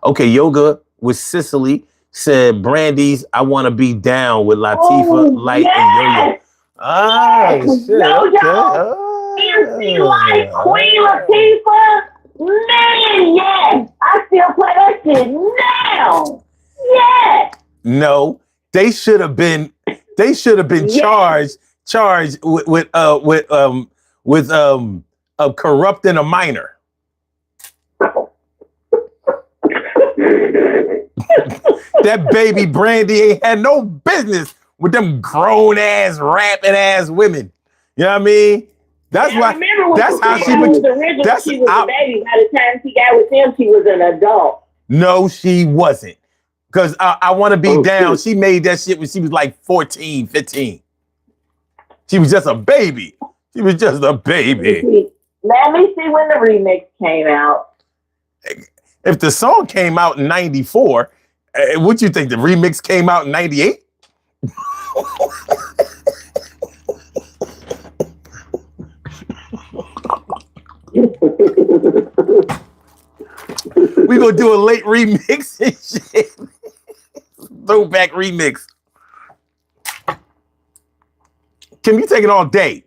Okay, Yoga with Sicily said Brandy's I Want to Be Down with Latifah, Light, and Yo-Yo. Ah, shit. Yo-Yo. Light, Queen Latifah. Man, yes. I still play that shit now. Yes. No, they should have been charged with corrupting a minor. That baby Brandy ain't had no business with them grown ass rapping ass women. You know what I mean? That's why. That's how she was. She was a baby. By the time she got with him, she was an adult. No, she wasn't. Because I Want to Be Down. She made that shit when she was like 14, 15. She was just a baby. Let me see when the remix came out. If the song came out in 94, what you think? The remix came out in 98? We gonna do a late remix and shit. Throwback remix. Kim, you take it all day.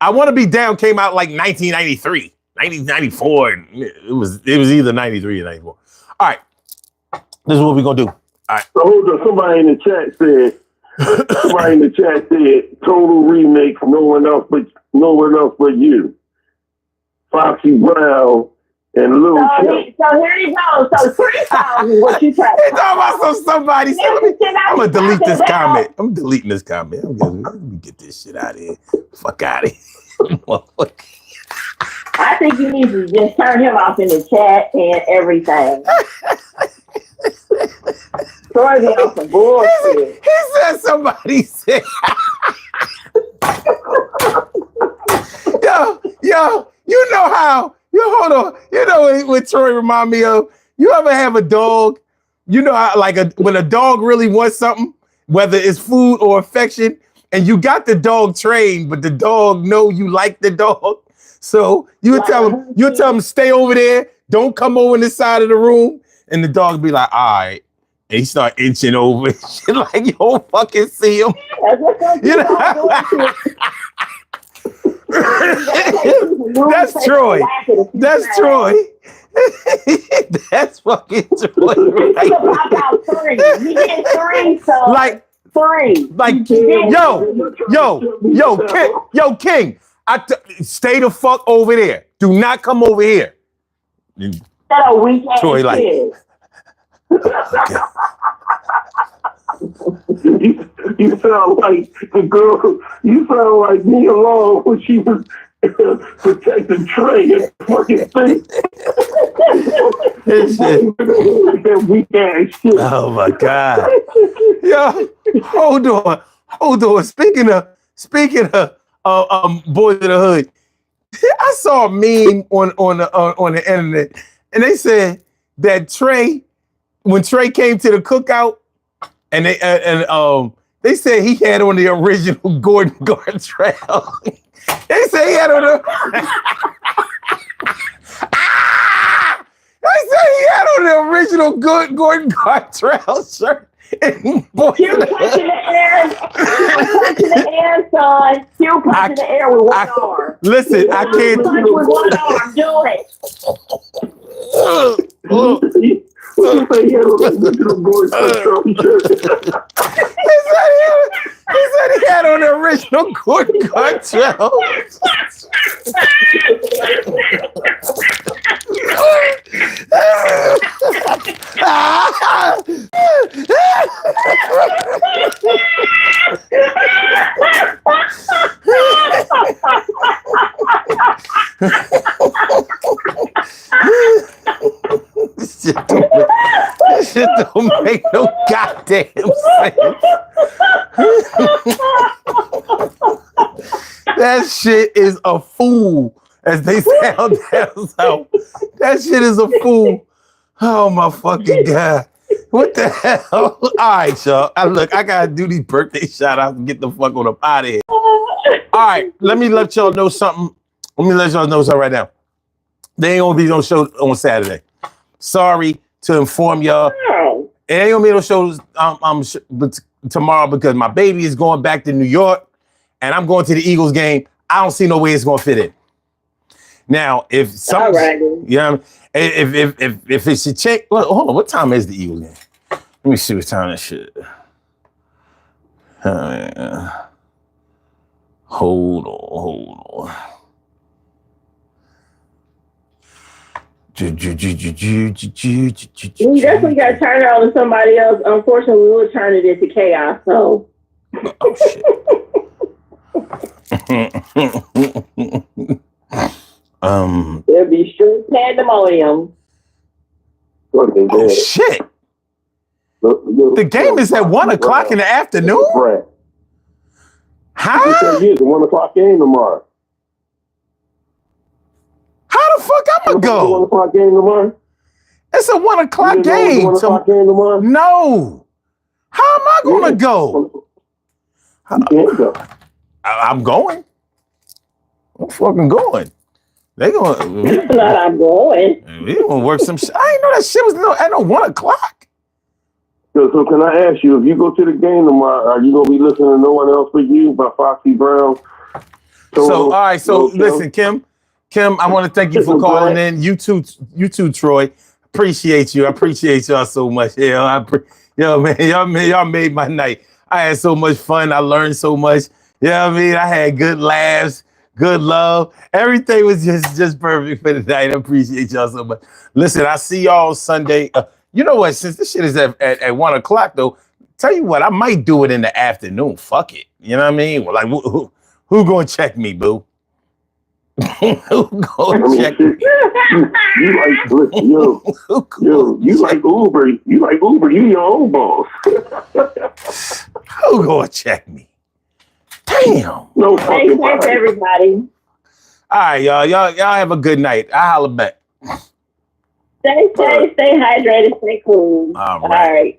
I Want to Be Down came out like 1993, 1994. And it was either 93 or 94. All right. This is what we're gonna do. All right. So hold on, somebody in the chat said total remake, no one else but you. Foxy Brown and Lil Kim. So here you go. So 3,000 what you try. It's talking about somebody said, I'm gonna delete this comment. I'm deleting this comment. Let me get this shit out of here. Fuck out of here. I think you need to just turn him off in the chat and everything. Troy be on some bullshit. He said somebody said yo, you know how, hold on. You know what Troy remind me of? You ever have a dog? You know how, like, when a dog really wants something, whether it's food or affection, and you got the dog trained, but the dog know you like the dog. So you would tell him, stay over there, don't come over in this side of the room, and the dog be like, all right. And he start inching over and shit like you don't fucking see him. You know? That's Troy. That's Troy. That's fucking Troy. Right? He did 3, so like 3. Like yo, King. Stay the fuck over there. Do not come over here. That a weak ass Troy like. kid. You sound like the girl. You sound like me alone when she was protecting Trey and fucking thing. That weak ass shit. Oh my God. Yo, hold on. Speaking of Boys in the Hood, I saw a meme on the internet, and they said that when Trey came to the cookout, and they said he had on the original Gordon Gartrell. They say he had on the they say he had on the original Gordon Gartrell shirt. And boy, he was punching the air. He was punching the air, son. He was punching the air with one arm. Listen, I can't punch with one arm. Do it. What you say he had on the original Gordon Gartrell shirt? He said he had on the original Gordon Gartrell. This shit don't make no goddamn sense. That shit is a fool, as they sound down south. That shit is a fool. Oh my fucking God. What the hell? All right, y'all. Look, I gotta do these birthday shout outs and get the fuck on up out of here. All right, let me let y'all know something. Let me let y'all know something right now. They ain't gonna be no show on Saturday. Sorry to inform y'all. It ain't gonna be no shows tomorrow because my baby is going back to New York and I'm going to the Eagles game. I don't see no way it's gonna fit in. Now, if something, you know, if it should check, well, hold on, what time is the Eagles game? Let me see what time that shit. Hold on. We definitely got to turn it on to somebody else. Unfortunately, we will turn it into chaos. So. Oh shit. There'll be straight pandemonium. Oh shit. The game is at 1 o'clock in the afternoon? Huh? It's a 1 o'clock game tomorrow. How the fuck I'm gonna go? 1 o'clock game tomorrow? It's a 1 o'clock game. 1 o'clock game tomorrow? No. How am I gonna go? You can't go. I'm going. I'm fucking going. They going. Not I'm going. We gonna work some shit. I didn't know that shit was at no 1 o'clock. So can I ask you, if you go to the game tomorrow, are you gonna be listening to No One Else But You by Foxy Brown? So all right. So listen, Kim, I want to thank you for calling in. You too, Troy. Appreciate you. I appreciate y'all so much. Yeah, man, y'all made my night. I had so much fun. I learned so much. I had good laughs, good love. Everything was just perfect for the night. I appreciate y'all so much. Listen, I see y'all Sunday. You know what? Since this shit is at 1 o'clock, though, tell you what, I might do it in the afternoon. Fuck it. You know what I mean? Well, like, who gonna check me, boo? Who gonna check me? You like, listen, you like Uber. You like Uber. You your own boss. Who gonna check me? Damn. No Thanks, everybody. All right, y'all have a good night. I holla back. Stay safe, stay hydrated, stay cool. All right.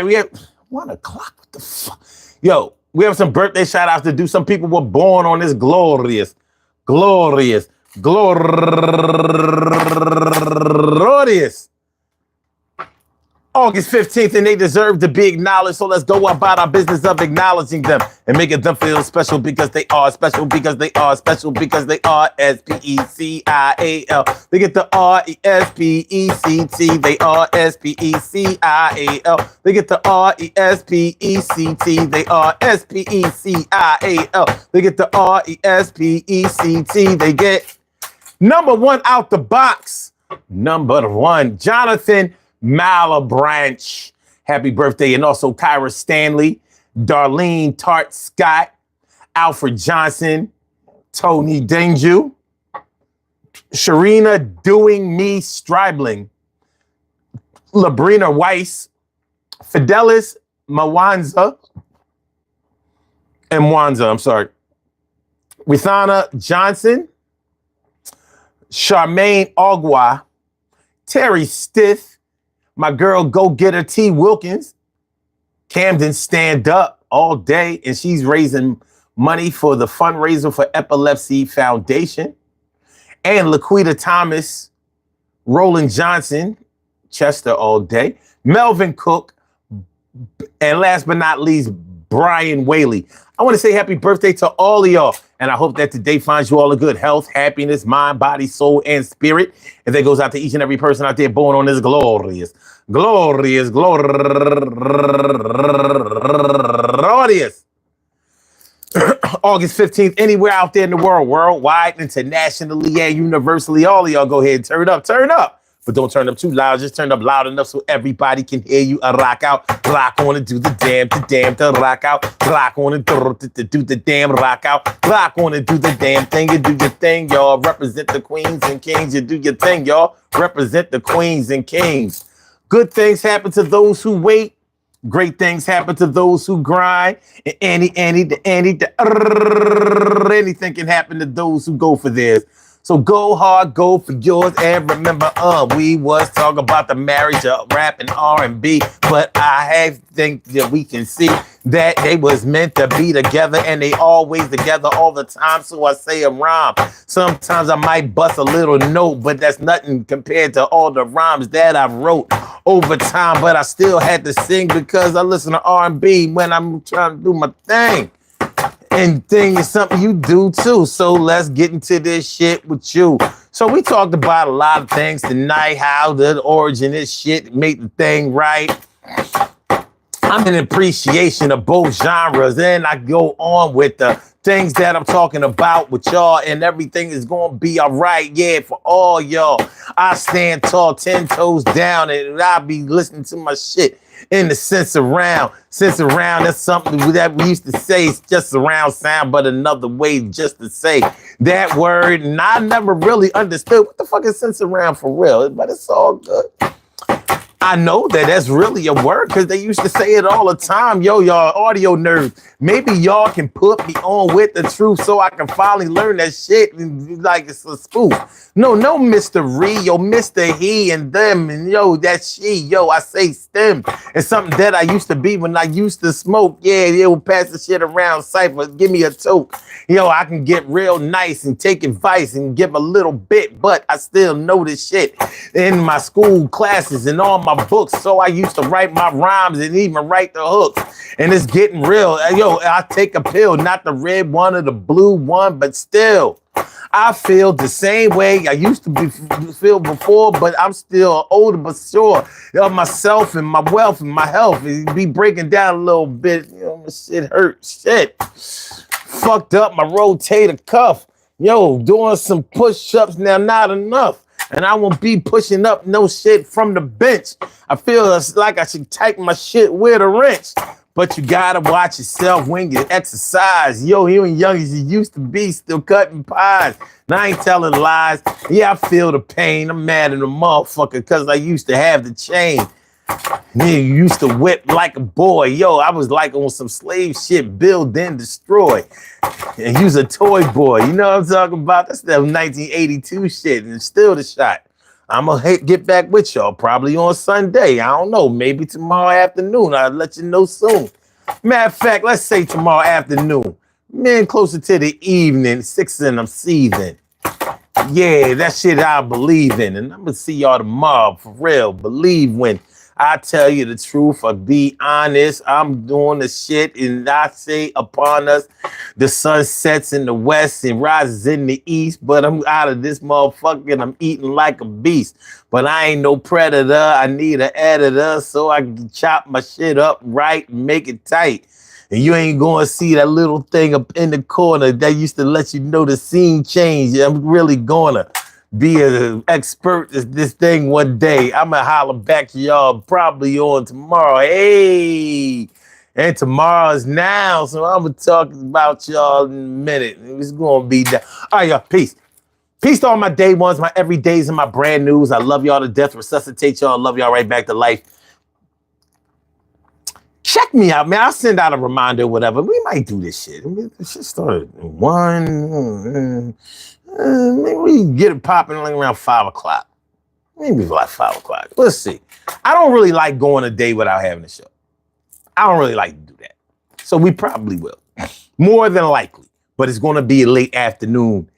We have 1 o'clock. What the fuck? Yo, we have some birthday shout outs to do. Some people were born on this glorious August 15th, and they deserve to be acknowledged. So let's go about our business of acknowledging them and making them feel special because they are special, because they are special, because they are S-P-E-C-I-A-L. They get the R-E-S-P-E-C-T. They are S-P-E-C-I-A-L. They get the R-E-S-P-E-C-T. They are S-P-E-C-I-A-L. They get the R-E-S-P-E-C-T. They get number one out the box. Number one, Jonathan Malabranch. Happy birthday. And also Kyra Stanley, Darlene Tart Scott, Alfred Johnson, Tony Danju, Sharina Doing Me Stribling, Labrina Weiss, Fidelis Mwanza, Withana Johnson, Charmaine Ogwa, Terry Stith, my girl Go Getter T. Wilkins, Camden Stand Up all day, and she's raising money for the fundraiser for Epilepsy Foundation, and Laquita Thomas, Roland Johnson, Chester all day, Melvin Cook, and last but not least, Brian Whaley. I want to say happy birthday to all of y'all, and I hope that today finds you all a good health, happiness, mind, body, soul, and spirit. And that goes out to each and every person out there born on this glorious August 15th, anywhere out there in the world, worldwide, internationally, and universally. All of y'all go ahead and turn up. But don't turn up too loud. Just turn up loud enough so everybody can hear you. Rock out, rock on and do the damn, to rock out, rock on and do the damn, rock out, rock on and do the damn thing. You do your thing, y'all. Represent the queens and kings. You do your thing, y'all. Represent the queens and kings. Good things happen to those who wait. Great things happen to those who grind. And anything can happen to those who go for theirs. So go hard, go for yours, and remember, we was talking about the marriage of rap and R&B, but I think that we can see that they was meant to be together, and they always together all the time. So I say a rhyme. Sometimes I might bust a little note, but that's nothing compared to all the rhymes that I wrote over time. But I still had to sing because I listen to R&B when I'm trying to do my thing. And thing is something you do too. So let's get into this shit with you. So we talked about a lot of things tonight, how the origin of this shit made the thing right. I'm in appreciation of both genres, and I go on with the things that I'm talking about with y'all, and everything is going to be all right. Yeah, for all y'all. I stand tall, 10 toes down, and I'll be listening to my shit in the sense around. Sense around, that's something that we used to say. It's just surround sound, but another way just to say that word. And I never really understood what the fuck is sense around for real, but it's all good. I know that that's really a word because they used to say it all the time. Yo, y'all audio nerds, maybe y'all can put me on with the truth so I can finally learn that shit like it's a spoof. No, Mr. Re, yo, Mr. He and them, and yo, that she, yo, I say STEM. It's something that I used to be when I used to smoke. Yeah, they would pass the shit around, cypher, give me a toke. Yo, I can get real nice and take advice and give a little bit, but I still know this shit in my school classes and all my books. So I used to write my rhymes and even write the hooks. And it's getting real. Yo, I take a pill, not the red one or the blue one, but still, I feel the same way I used to feel before, but I'm still older, but sure of myself and my wealth and my health. It be breaking down a little bit. You know, my shit hurts. Shit. Fucked up my rotator cuff. Yo, doing some push-ups now, not enough. And I won't be pushing up no shit from the bench. I feel like I should tighten my shit with a wrench. But you gotta watch yourself when you exercise. Yo, you ain't young as you used to be, still cutting pies. And I ain't telling lies. Yeah, I feel the pain. I'm mad at the motherfucker because I used to have the chain. Man, you used to whip like a boy. Yo, I was like on some slave shit, build then destroy. And he was a toy boy. You know what I'm talking about? That's that 1982 shit, and it's still the shot. I'm going to get back with y'all probably on Sunday. I don't know, maybe tomorrow afternoon. I'll let you know soon. Matter of fact, let's say tomorrow afternoon. Man, closer to the evening, 6 and I'm seething. Yeah, that shit I believe in. And I'm going to see y'all tomorrow, for real. Believe when I tell you the truth, I be honest. I'm doing the shit, and I say upon us, the sun sets in the west and rises in the east. But I'm out of this motherfucker, and I'm eating like a beast. But I ain't no predator. I need an editor so I can chop my shit up right and make it tight. And you ain't going to see that little thing up in the corner that used to let you know the scene changed. I'm really going to be an expert at this thing one day. I'm going to holler back to y'all probably on tomorrow. Hey, and tomorrow's now, so I'm going to talk about y'all in a minute. It's going to be that. All right, y'all, peace. Peace to all my day ones, my everydays, and my brand news. I love y'all to death, resuscitate y'all, love y'all right back to life. Check me out, man. I'll send out a reminder or whatever. We might do this shit. This shit started at 1. Maybe we get it popping like around 5 o'clock. Maybe like 5 o'clock. Let's see. I don't really like going a day without having a show. I don't really like to do that. So we probably will. More than likely. But it's going to be a late afternoon.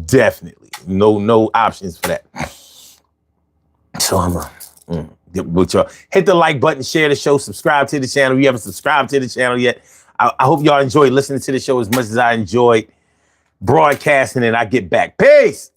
Definitely. No options for that. So I'm get with y'all. Hit the like button, share the show, subscribe to the channel. If you haven't subscribed to the channel yet, I hope y'all enjoyed listening to the show as much as I enjoyed broadcasting, and I get back. Peace.